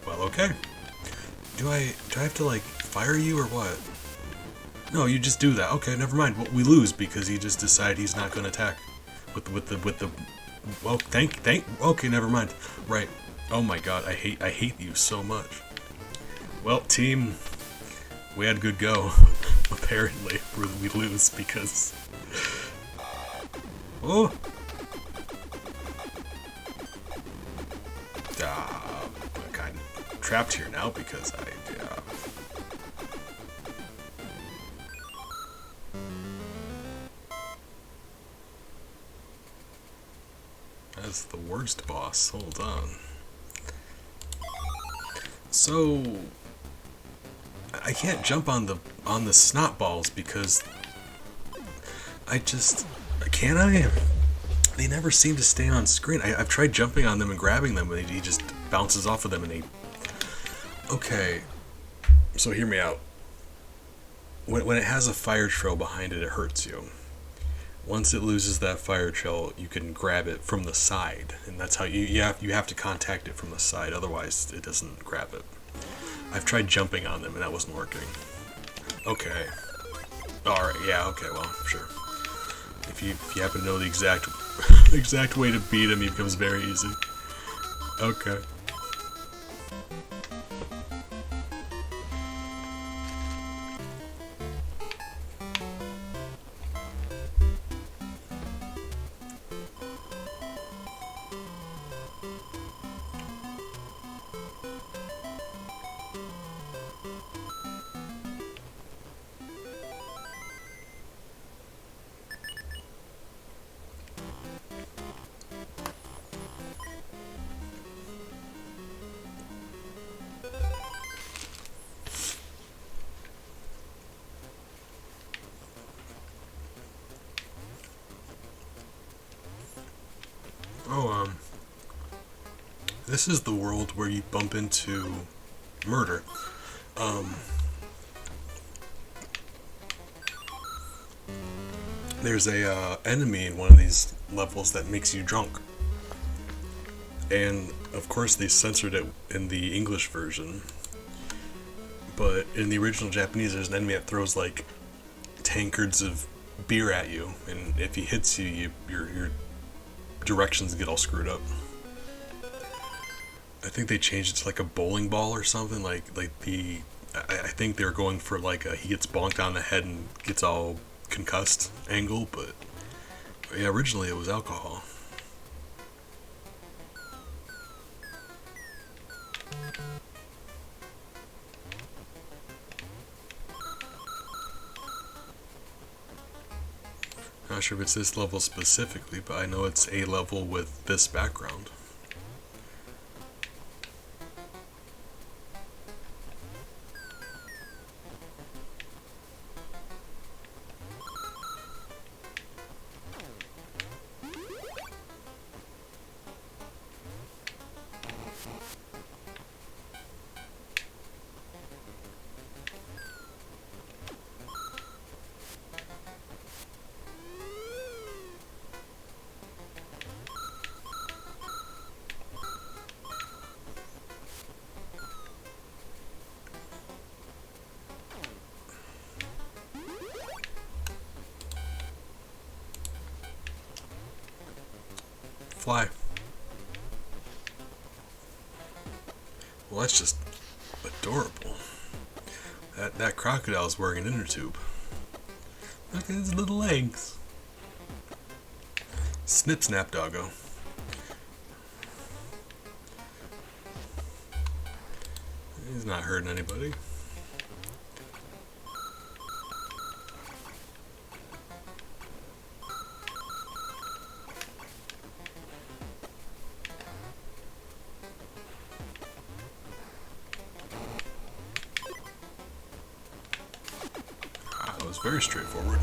Well, okay. Do I have to, like, fire you or what? No, you just do that. Okay, never mind. Well, we lose because he just decided he's not going to attack with the. Well, okay, never mind. Right. Oh my God, I hate you so much. Well, team, we had a good go. Apparently, we lose because. Oh. I'm kind of trapped here now because That's the worst boss. Hold on. So I can't jump on the snot balls because can't I? They never seem to stay on screen. I've tried jumping on them and grabbing them, and he just bounces off of them, and he... Okay, so hear me out. When it has a fire trail behind it, it hurts you. Once it loses that fire trail, you can grab it from the side, and that's how you have to contact it from the side. Otherwise, it doesn't grab it. I've tried jumping on them, and that wasn't working. Okay. All right. Yeah. Okay. Well, sure. If you happen to know the exact way to beat him, he becomes very easy. Okay. Oh, this is the world where you bump into murder. There's a enemy in one of these levels that makes you drunk. And, of course, they censored it in the English version. But in the original Japanese, there's an enemy that throws, like, tankards of beer at you. And if he hits you, your directions get all screwed up. I think they changed it to like a bowling ball or something. I think they're going for like he gets bonked on the head and gets all concussed angle, but yeah, originally it was alcohol. Not sure if it's this level specifically, but I know it's a level with this background. fly. Well, that's just adorable. That crocodile's wearing an inner tube. Look at his little legs. Snip snap doggo. He's not hurting anybody. That was very straightforward.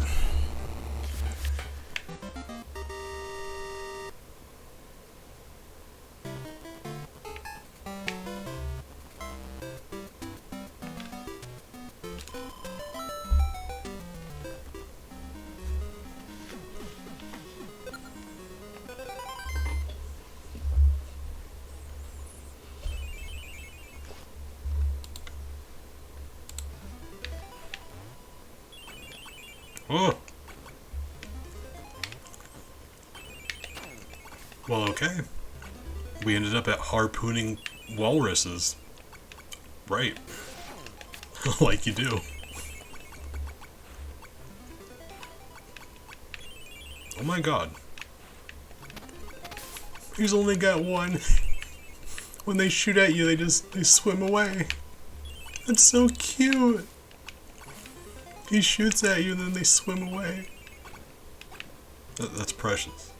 Oh. Well, okay. We ended up at harpooning walruses. Right. Like you do. Oh my god. He's only got one. When they shoot at you, they swim away. That's so cute. He shoots at you and then they swim away. That's precious.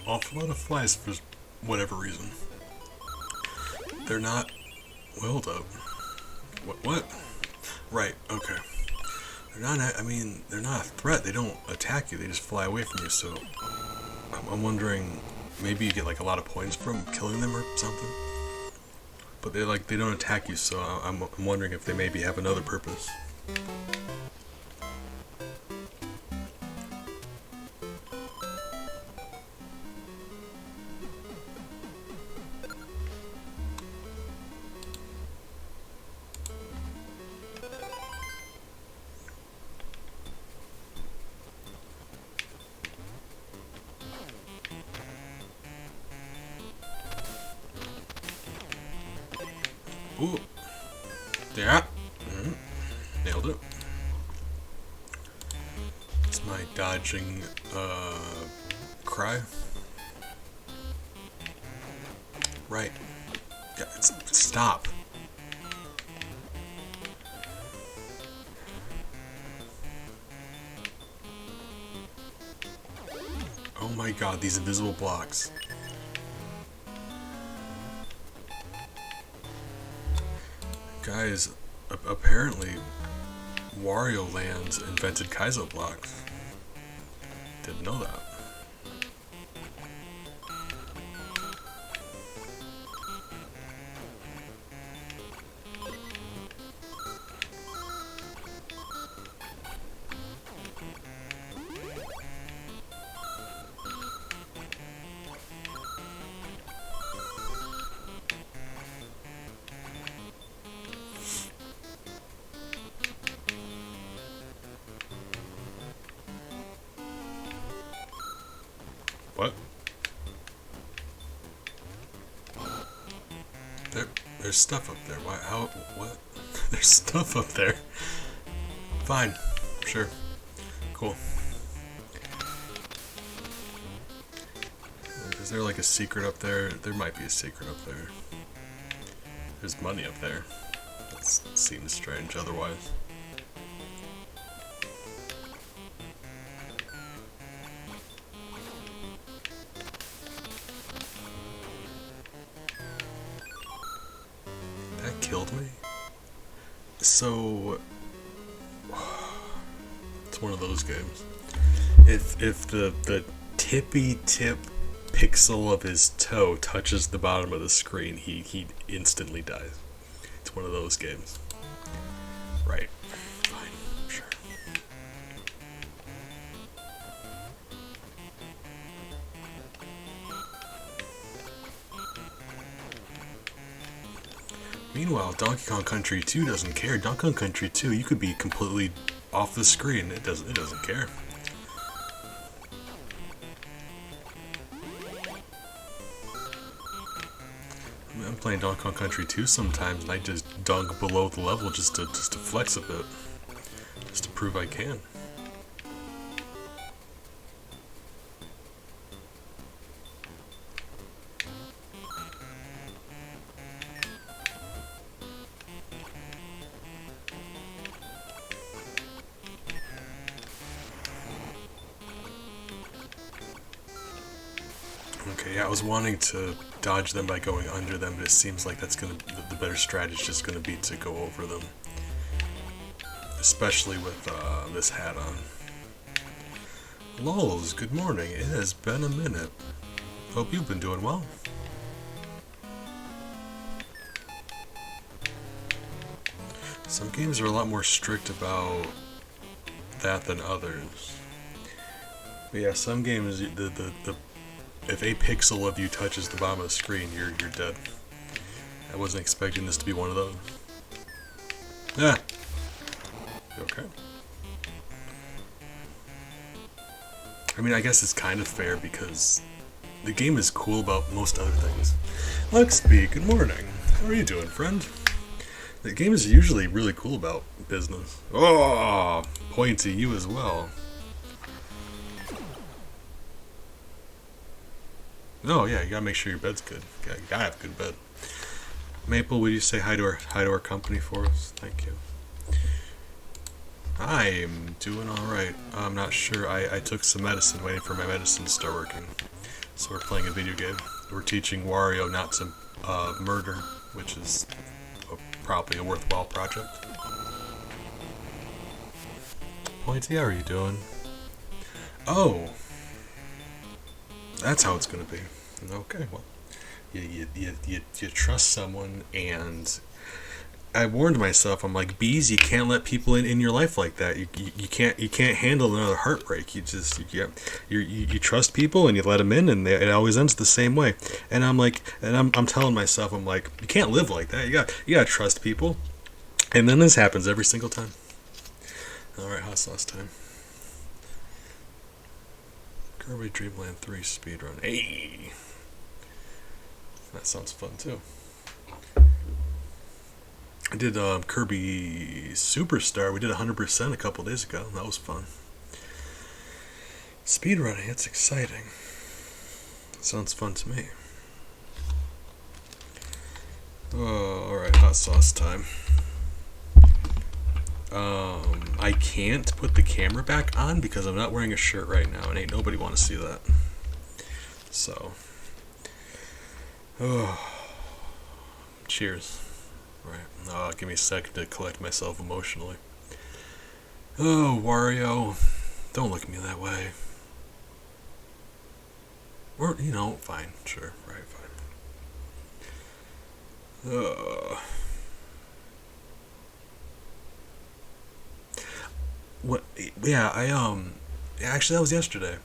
Awful lot of flies for whatever reason. They're not welled up. What? Right, okay. They're not, I mean, they're not a threat. They don't attack you. They just fly away from you, so I'm wondering, maybe you get like a lot of points from killing them or something? But they don't attack you, so I'm wondering if they maybe have another purpose. Ooh. Yeah. Nailed it. It's my dodging, cry. Right. Yeah, stop. Oh my god, these invisible blocks. Guys, apparently Wario Lands invented Kaizo blocks. Didn't know that. there's stuff up there. Why? How? What? There's stuff up there. Fine. Sure. Cool. Is there like a secret up there? There might be a secret up there. There's money up there. That seems strange otherwise. That killed me? So... It's one of those games. If the tippy tip pixel of his toe touches the bottom of the screen, he instantly dies. It's one of those games. Right. Fine. Sure. Meanwhile, Donkey Kong Country 2 doesn't care. Donkey Kong Country 2, you could be completely off the screen. It doesn't care. I'm playing Donkey Kong Country 2 sometimes, and I just dunk below the level just to flex a bit, just to prove I can. Okay, yeah, I was wanting to dodge them by going under them, but it seems like that's gonna the better strategy is just gonna be to go over them, especially with this hat on. Lols, good morning. It has been a minute. Hope you've been doing well. Some games are a lot more strict about that than others. But yeah, some games the if a pixel of you touches the bottom of the screen, you're dead. I wasn't expecting this to be one of those. Ah! Okay. I mean, I guess it's kind of fair because the game is cool about most other things. Luxby, good morning. How are you doing, friend? The game is usually really cool about business. Oh! Pointy, you as well. Oh yeah, you gotta make sure your bed's good. You gotta have a good bed. Maple, would you say hi to our company for us? Thank you. I'm doing alright. I'm not sure. I took some medicine, waiting for my medicine to start working. So we're playing a video game. We're teaching Wario not to murder, which is probably a worthwhile project. Pointy, how are you doing? Oh! That's how it's gonna be. Okay, well, you trust someone, and I warned myself. I'm like, bees, you can't let people in your life like that. You can't handle another heartbreak. You trust people and you let them in, and it always ends the same way. And I'm like, I'm telling myself, I'm like, you can't live like that. You gotta trust people. And then this happens every single time. All right, hot sauce time. Kirby Dream Land 3 speedrun. Hey! That sounds fun too. I did Kirby Superstar. We did 100% a couple days ago. That was fun. Speedrunning, it's exciting. Sounds fun to me. Oh, alright, hot sauce time. I can't put the camera back on because I'm not wearing a shirt right now, and ain't nobody want to see that. So, cheers. Right. Give me a second to collect myself emotionally. Oh, Wario, don't look at me that way. Or, fine, sure, right, fine. What? Yeah, actually, that was yesterday.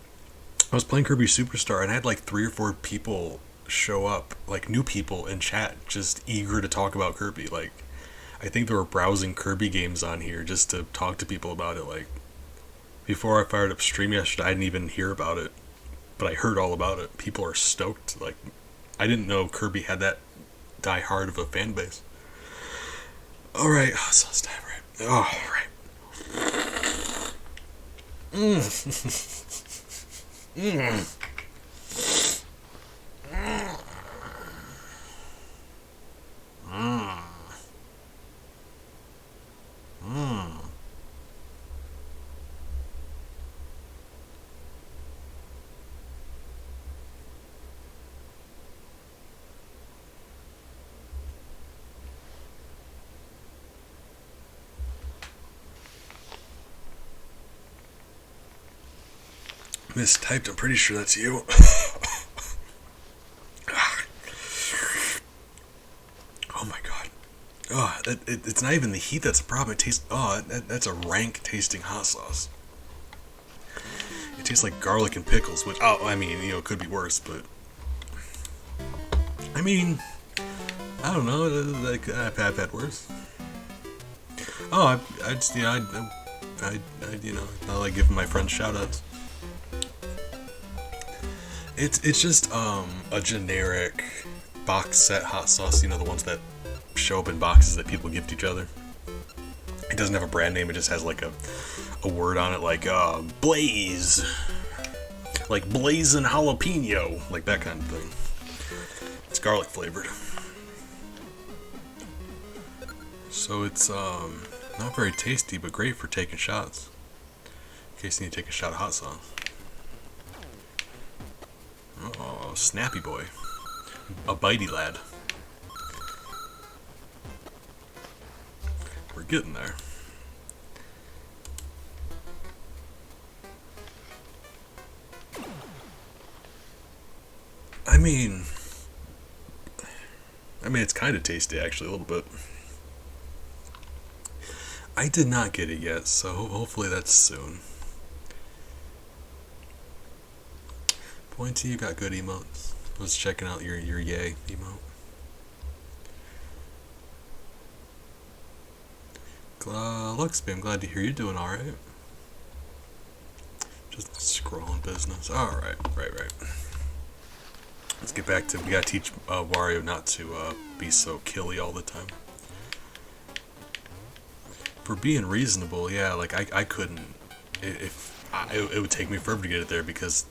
I was playing Kirby Superstar, and I had like 3 or 4 people show up, like new people in chat, just eager to talk about Kirby. Like, I think they were browsing Kirby games on here just to talk to people about it. Like, before I fired up stream yesterday, I didn't even hear about it, but I heard all about it. People are stoked. Like, I didn't know Kirby had that die hard of a fan base. Alright, hot sauce time, right? Oh, right. Mistyped, I'm pretty sure that's you. Oh my god. Oh, it's not even the heat that's a problem. It tastes. Oh, that's a rank tasting hot sauce. It tastes like garlic and pickles, which, oh, I mean, it could be worse, but. I mean, I don't know. Like, I've had worse. Oh, I just, I like giving my friends shout outs. It's just a generic box set hot sauce, the ones that show up in boxes that people gift each other. It doesn't have a brand name, it just has like a word on it, like Blaze, like blazing jalapeno, like that kind of thing. It's garlic flavored, so it's not very tasty, but great for taking shots in case you need to take a shot of hot sauce. Oh, snappy boy. A bitey lad. We're getting there. I mean, it's kind of tasty, actually, a little bit. I did not get it yet, so hopefully that's soon. Pointy, you got good emotes. I was checking out your yay emote. Luxby, I'm glad to hear you're doing alright. Just scrolling business. Alright, right. Let's get back to, we gotta teach Wario not to be so killy all the time. For being reasonable, yeah, like I couldn't, it would take me forever to get it there because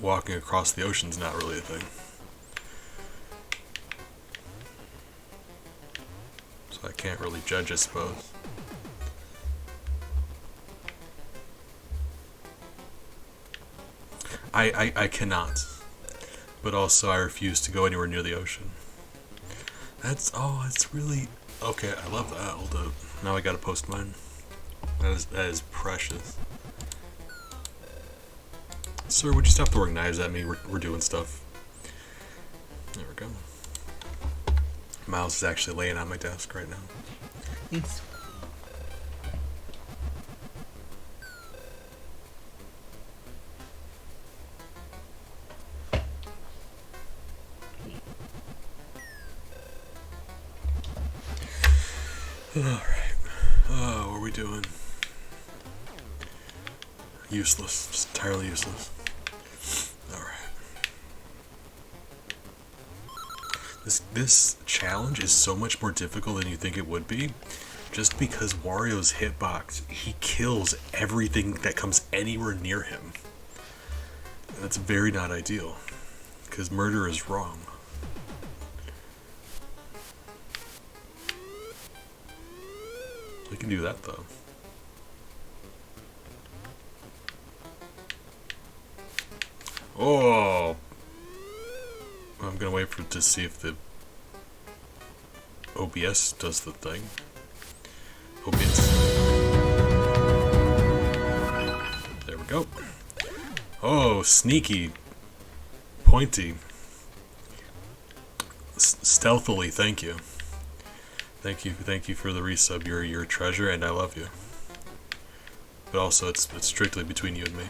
walking across the ocean's not really a thing. So I can't really judge, I suppose. I cannot. But also I refuse to go anywhere near the ocean. That's really... Okay, I love that. Hold up. Now I gotta post mine. That is precious. Sir, would you stop throwing knives at me? We're doing stuff. There we go. Mouse is actually laying on my desk right now. It's alright. Oh, what are we doing? Useless. Just entirely useless. Alright. This challenge is so much more difficult than you think it would be. Just because Wario's hitbox, he kills everything that comes anywhere near him. And that's very not ideal. Because murder is wrong. We can do that though. Oh! I'm gonna wait for it to see if the OBS does the thing. OBS. There we go. Oh, sneaky. Pointy. Stealthily, thank you. Thank you for the resub. You're a treasure, and I love you. But also, it's strictly between you and me.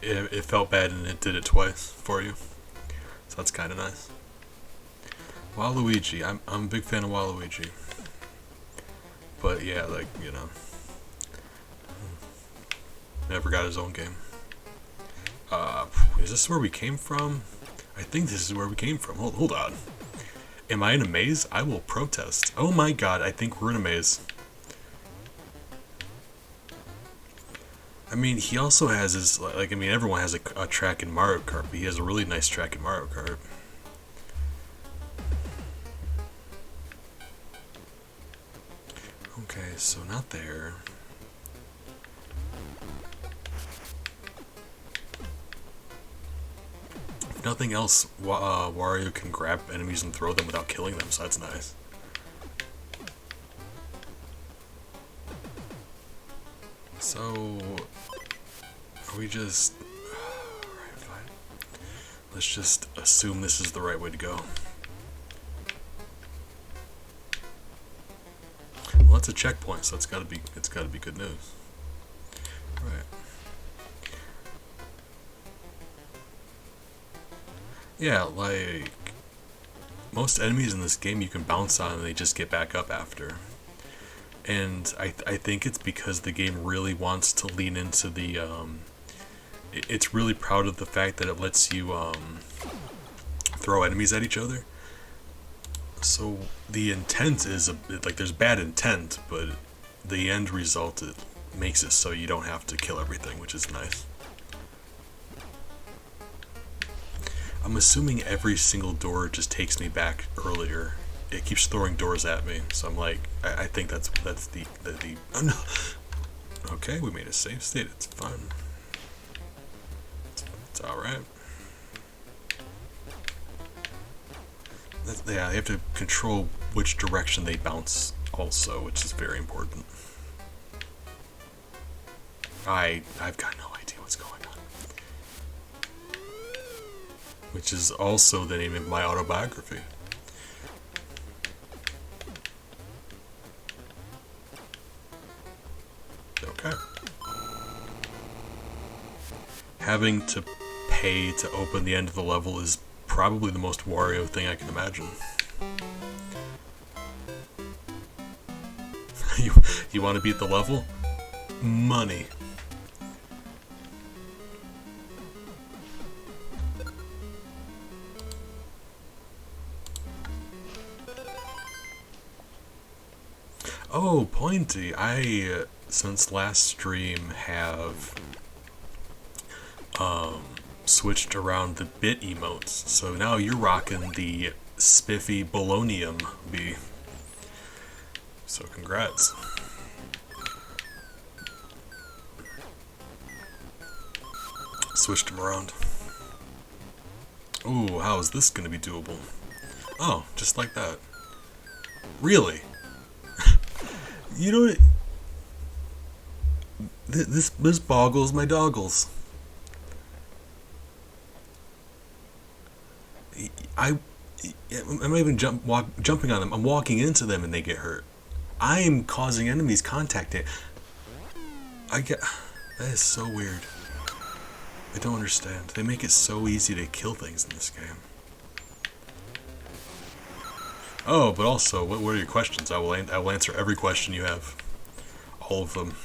It felt bad, and it did it twice for you, so that's kind of nice. Waluigi, I'm a big fan of Waluigi. But yeah, like, you know, never got his own game. Is this where we came from? I think this is where we came from. Hold on. Am I in a maze? I will protest. Oh my god, I think we're in a maze. I mean, he also has his, like, I mean, everyone has a track in Mario Kart, but he has a really nice track in Mario Kart. Okay, so not there. If nothing else, Wario can grab enemies and throw them without killing them, so that's nice. So, are we just... Alright, fine. Let's just assume this is the right way to go. Well, that's a checkpoint, so it's gotta be good news. Right. Yeah, like most enemies in this game you can bounce on and they just get back up after. And I think it's because the game really wants to lean into the it's really proud of the fact that it lets you throw enemies at each other. So the intent is like there's bad intent, but the end result, it makes it so you don't have to kill everything, which is nice. I'm assuming every single door just takes me back earlier. It keeps throwing doors at me, so I'm like, I think that's the oh no. Okay, we made a save state. It's fun. It's all right. Yeah, they have to control which direction they bounce also, which is very important. I've got no idea what's going on. Which is also the name of my autobiography. Okay. Having to pay to open the end of the level is probably the most Wario thing I can imagine. You want to beat the level? Money. Oh, Pointy, I, since last stream, have switched around the bit emotes. So now you're rocking the spiffy Bolognium bee. So congrats. Switched them around. Ooh, how is this gonna be doable? Oh, just like that. Really? You know what? This boggles my doggles. I'm not even jumping on them. I'm walking into them and they get hurt. I am causing enemies contact it. That is so weird. I don't understand. They make it so easy to kill things in this game. Oh, but also, what are your questions? I will answer every question you have. All of them.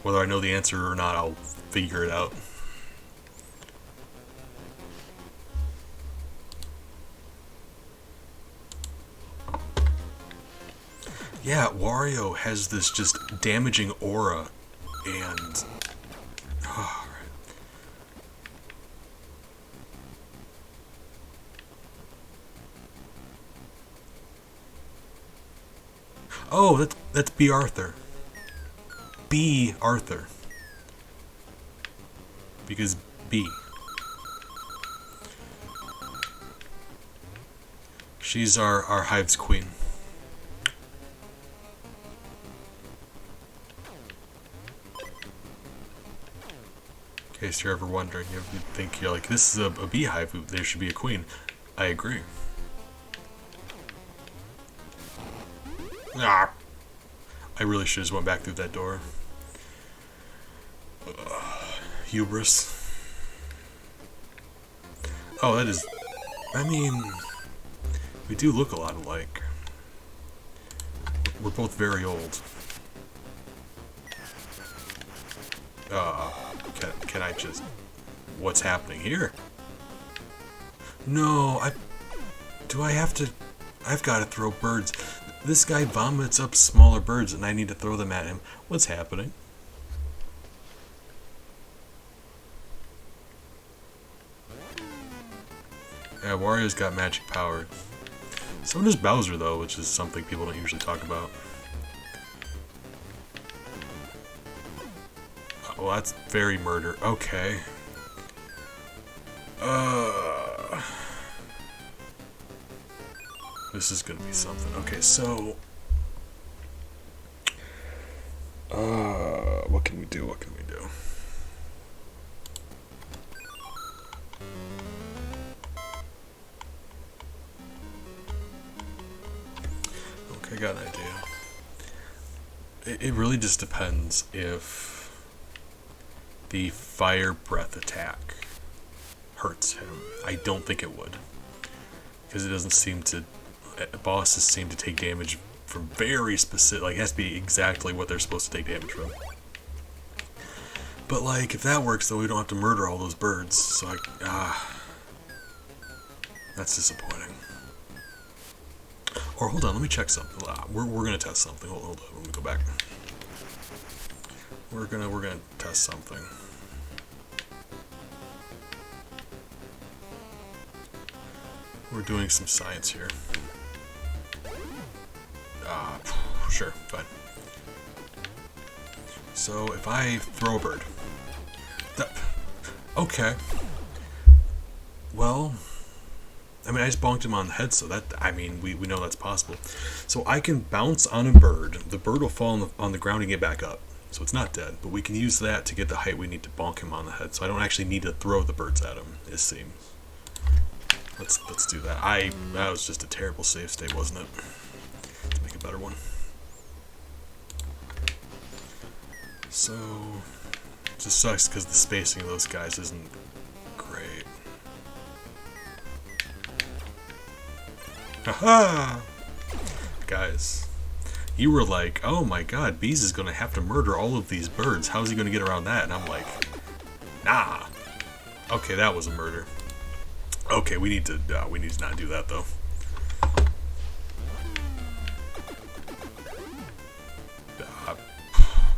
Whether I know the answer or not, I'll figure it out. Yeah, Wario has this just damaging aura, and... Oh, right. Oh, that's B. Arthur. B. Arthur. Because B. She's our hive's queen. In case you're ever wondering, you think you're like, this is a beehive, there should be a queen. I agree. Ah, I really should have just went back through that door. Hubris. Oh, that is... I mean... We do look a lot alike. We're both very old. Can I just... What's happening here? No, do I have to... I've got to throw birds. This guy vomits up smaller birds and I need to throw them at him. What's happening? Yeah, Wario's got magic power. So does Bowser, though, which is something people don't usually talk about. Well, that's very murder. Okay. This is gonna be something. Okay, so... what can we do? What can we do? Okay, I got an idea. It really just depends if the fire breath attack hurts him. I don't think it would, because it doesn't seem to... Bosses seem to take damage from very specific... Like, it has to be exactly what they're supposed to take damage from. But, like, if that works, though, we don't have to murder all those birds. So, that's disappointing. Or, hold on, let me check something. We're gonna test something. Hold on, let me go back. We're gonna test something. We're doing some science here. Sure, fine. So if I throw a bird, okay. Well, I mean, I just bonked him on the head, so that, I mean, we know that's possible. So I can bounce on a bird. The bird will fall on the ground and get back up. So it's not dead, but we can use that to get the height we need to bonk him on the head. So I don't actually need to throw the birds at him, it seems. Let's do that. That was just a terrible save state, wasn't it? Let's make a better one. So, it just sucks because the spacing of those guys isn't great. Haha! Guys, you were like, oh my god, Bees is gonna have to murder all of these birds. How's he gonna get around that? And I'm like, nah. Okay, that was a murder. Okay, we need to not do that though.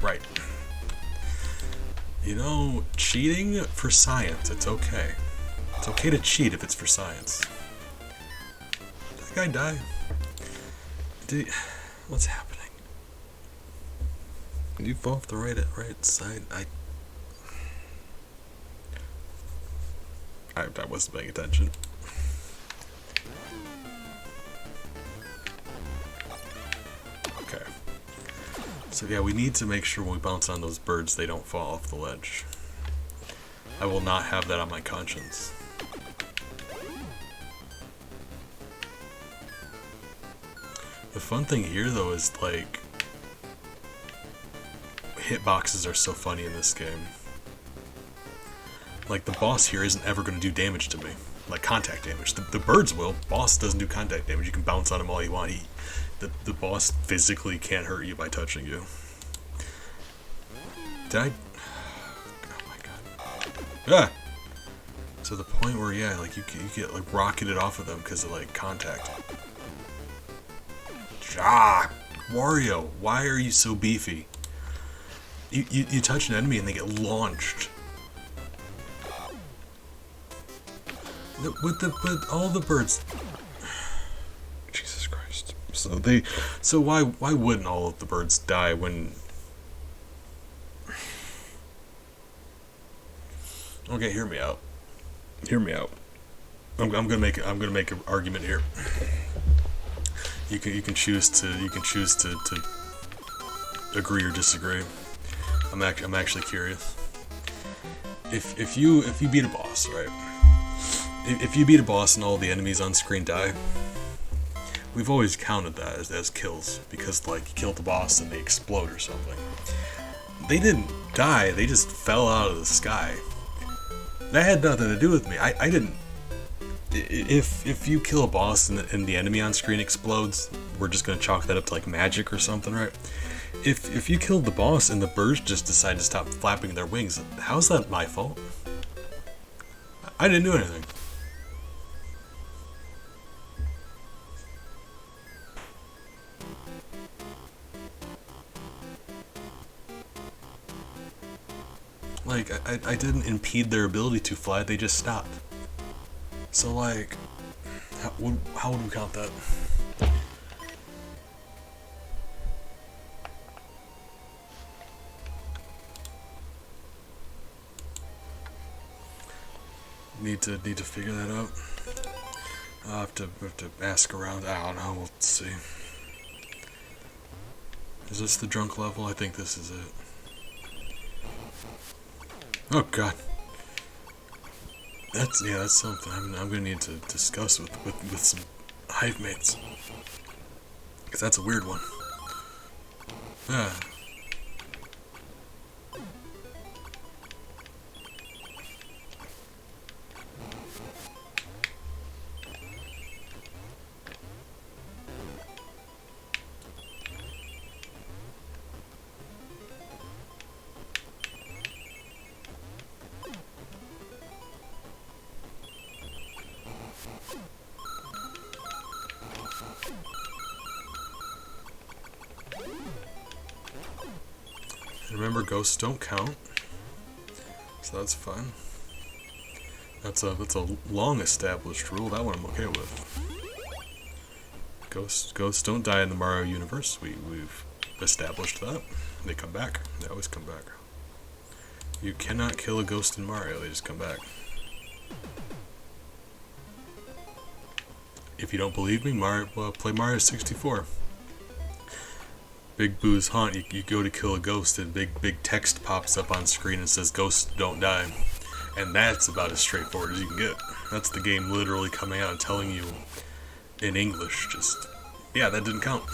Right. You know, cheating for science, it's okay. It's okay to cheat if it's for science. Did that guy die? What's happening? Did you fall off the right side? I wasn't paying attention. Okay. So yeah, we need to make sure when we bounce on those birds, they don't fall off the ledge. I will not have that on my conscience. The fun thing here, though, is, like, hitboxes are so funny in this game. Like, the boss here isn't ever going to do damage to me. Like, contact damage. The birds will. Boss doesn't do contact damage. You can bounce on him all you want. The boss physically can't hurt you by touching you. Did I... Oh my god. Ah! To the point where, yeah, like, you get, like, rocketed off of them because of, like, contact. Ah! Wario, why are you so beefy? You touch an enemy and they get launched. With all the birds... Jesus Christ. So why wouldn't all of the birds die when... Okay, hear me out. Hear me out. I'm gonna make an argument here. You can choose to agree or disagree. I'm actually curious. If you beat a boss, right? If you beat a boss and all the enemies on screen die, we've always counted that as kills because, like, you killed the boss and they explode or something. They didn't die, they just fell out of the sky. That had nothing to do with me. I didn't... If you kill a boss and the enemy on screen explodes, we're just gonna chalk that up to like magic or something, right? If you killed the boss and the birds just decide to stop flapping their wings, how's that my fault? I didn't do anything. Like, I didn't impede their ability to fly, they just stopped. So, like, how would we count that? Need to figure that out. I'll have to ask around. I don't know, we'll see. Is this the drunk level? I think this is it. Oh god. That's something I'm gonna need to discuss with some hive mates. Cause that's a weird one. Ah. Remember, ghosts don't count, so that's fine. That's a long established rule. That one I'm okay with. Ghosts don't die in the Mario universe. We've established that. They come back. They always come back. You cannot kill a ghost in Mario. They just come back. If you don't believe me, play Mario 64. Big Boo's Haunt, you go to kill a ghost and big text pops up on screen and says ghosts don't die. And that's about as straightforward as you can get. That's the game literally coming out and telling you in English, just, yeah, that didn't count.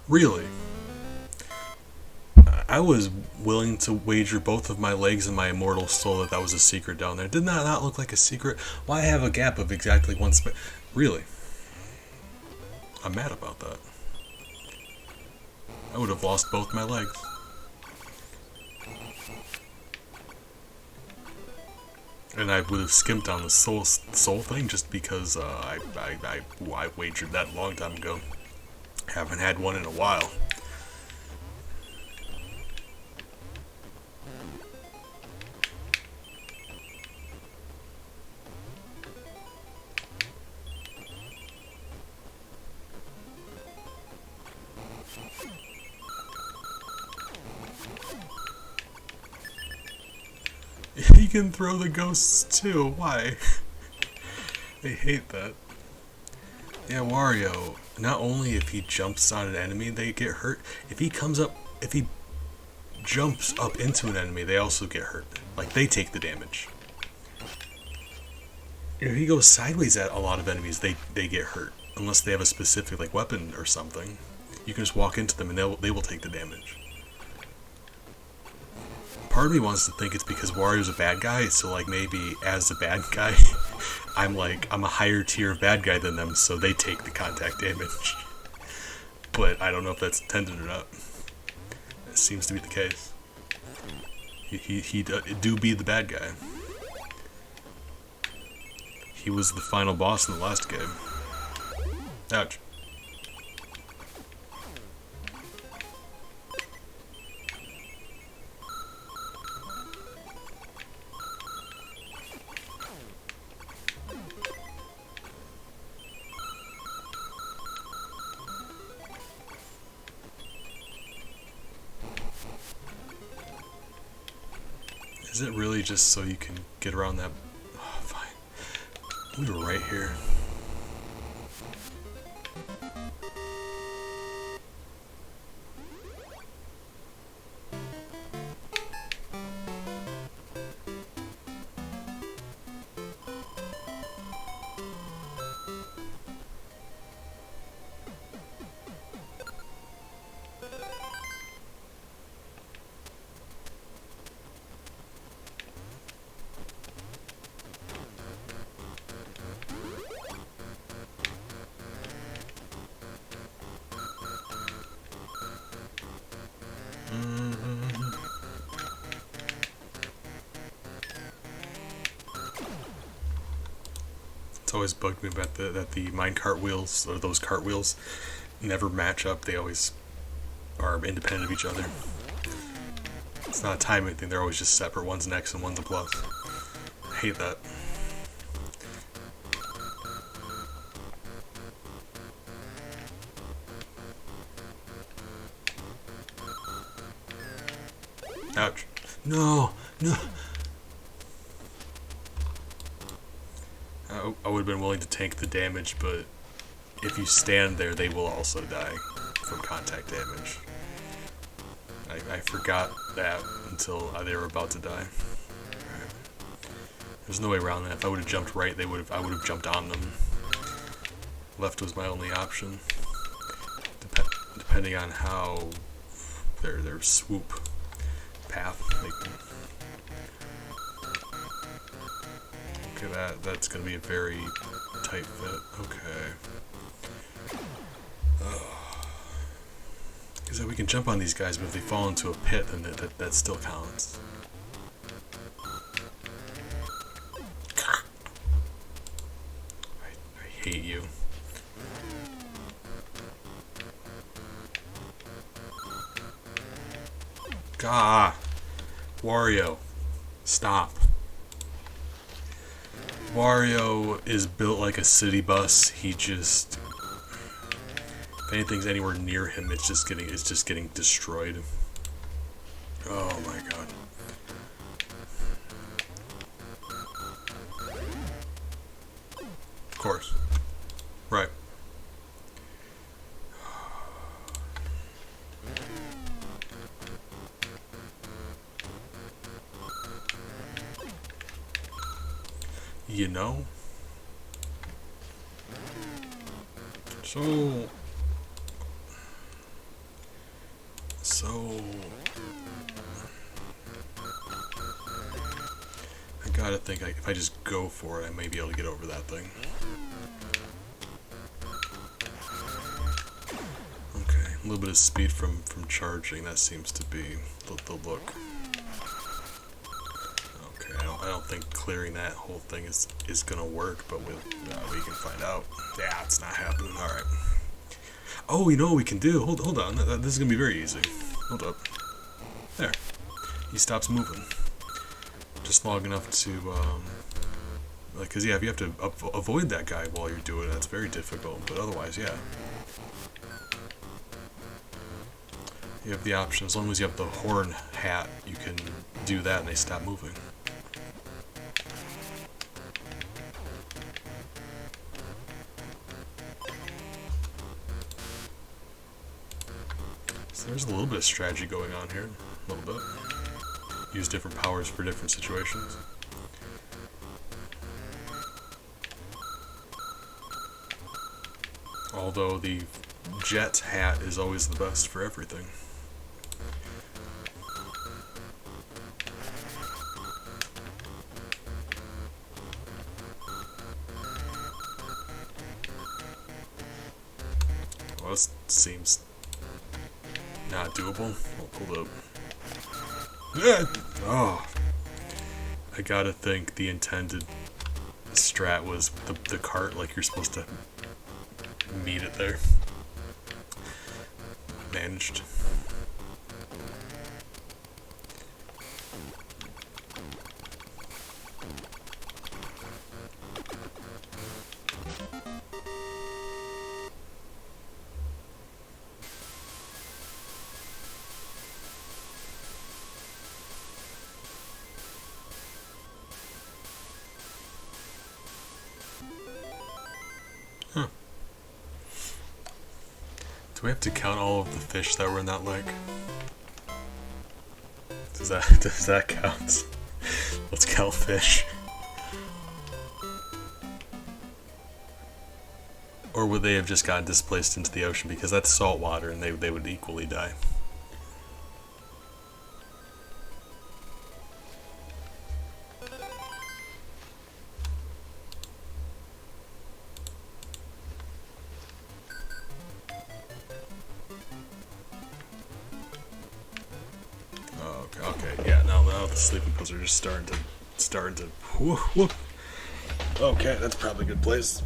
Really? I was willing to wager both of my legs and my immortal soul that was a secret down there. Did that not look like a secret? Why have a gap of exactly one space? Really? I'm mad about that. I would have lost both my legs. And I would have skimped on the soul thing just because I wagered that a long time ago. Haven't had one in a while. He can throw the ghosts too. Why? I hate that. Yeah, Wario. Not only if he jumps on an enemy, they get hurt. If he jumps up into an enemy, they also get hurt. Like, they take the damage. If he goes sideways at a lot of enemies, they get hurt. Unless they have a specific, like, weapon or something. You can just walk into them and they will take the damage. Part of me wants to think it's because Wario's a bad guy, so, like, maybe as a bad guy, I'm a higher tier of bad guy than them, so they take the contact damage. But I don't know if that's intended or not. It seems to be the case. He do be the bad guy. He was the final boss in the last game. Ouch. Is it really just so you can get around that? Oh, fine. We were right here. It's always bugged me about that the minecart wheels, or those cartwheels, never match up. They always are independent of each other. It's not a timing thing, they're always just separate. One's an X and one's a plus. I hate that. Ouch. No! No! I would have been willing to tank the damage, but if you stand there, they will also die from contact damage. I forgot that until they were about to die. Right. There's no way around that. If I would have jumped right, I would have jumped on them. Left was my only option. Depending on how their swoop path. Okay, that's gonna be a very tight fit. Okay. Because we can jump on these guys, but if they fall into a pit, then that still counts. I hate you. Gah! Wario, stop. Wario is built like a city bus. He just, if anything's anywhere near him, it's just getting destroyed. Oh my god. Of course. Right. You know? So I gotta think if I just go for it, I may be able to get over that thing. Okay, a little bit of speed from charging, that seems to be the look. I don't think clearing that whole thing is gonna work, but we can find out. Yeah, it's not happening. All right. Oh, you know what we can do? Hold on. This is gonna be very easy. Hold up. There. He stops moving. Just long enough to like, cause yeah, if you have to avoid that guy while you're doing it, that's very difficult. But otherwise, yeah. You have the option. As long as you have the horn hat, you can do that, and they stop moving. There's a little bit of strategy going on here. A little bit. Use different powers for different situations. Although the jet hat is always the best for everything. Well, this seems not doable. Hold up. Oh. I gotta think the intended strat was the cart, like you're supposed to meet it there. Managed. Huh. Do we have to count all of the fish that were in that lake? Does that count? Let's count fish. Or would they have just gotten displaced into the ocean, because that's salt water and they would equally die? Okay, yeah, now the sleeping pills are just starting to whoop. Okay, that's probably a good place.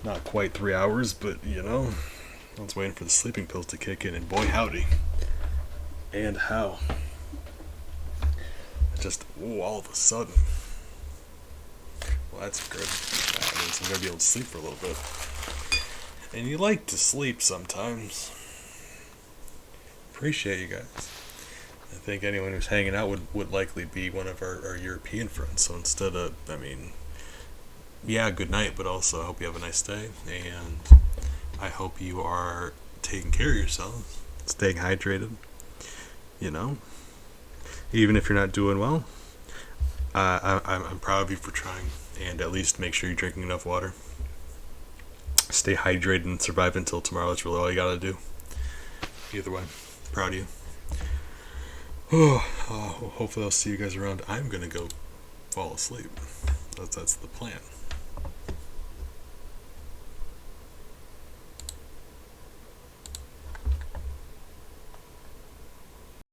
Not quite 3 hours, but I was waiting for the sleeping pills to kick in, and boy howdy. And how. Just, all of a sudden. Well, that's good. That means I'm going to be able to sleep for a little bit. And you like to sleep sometimes. Appreciate you guys. I think anyone who's hanging out would likely be one of our European friends. So instead of, good night, but also I hope you have a nice day. And I hope you are taking care of yourselves, staying hydrated. Even if you're not doing well, I'm proud of you for trying. And at least make sure you're drinking enough water. Stay hydrated and survive until tomorrow. That's really all you gotta do. Either way, proud of you. Hopefully I'll see you guys around. I'm gonna go fall asleep. That's the plan.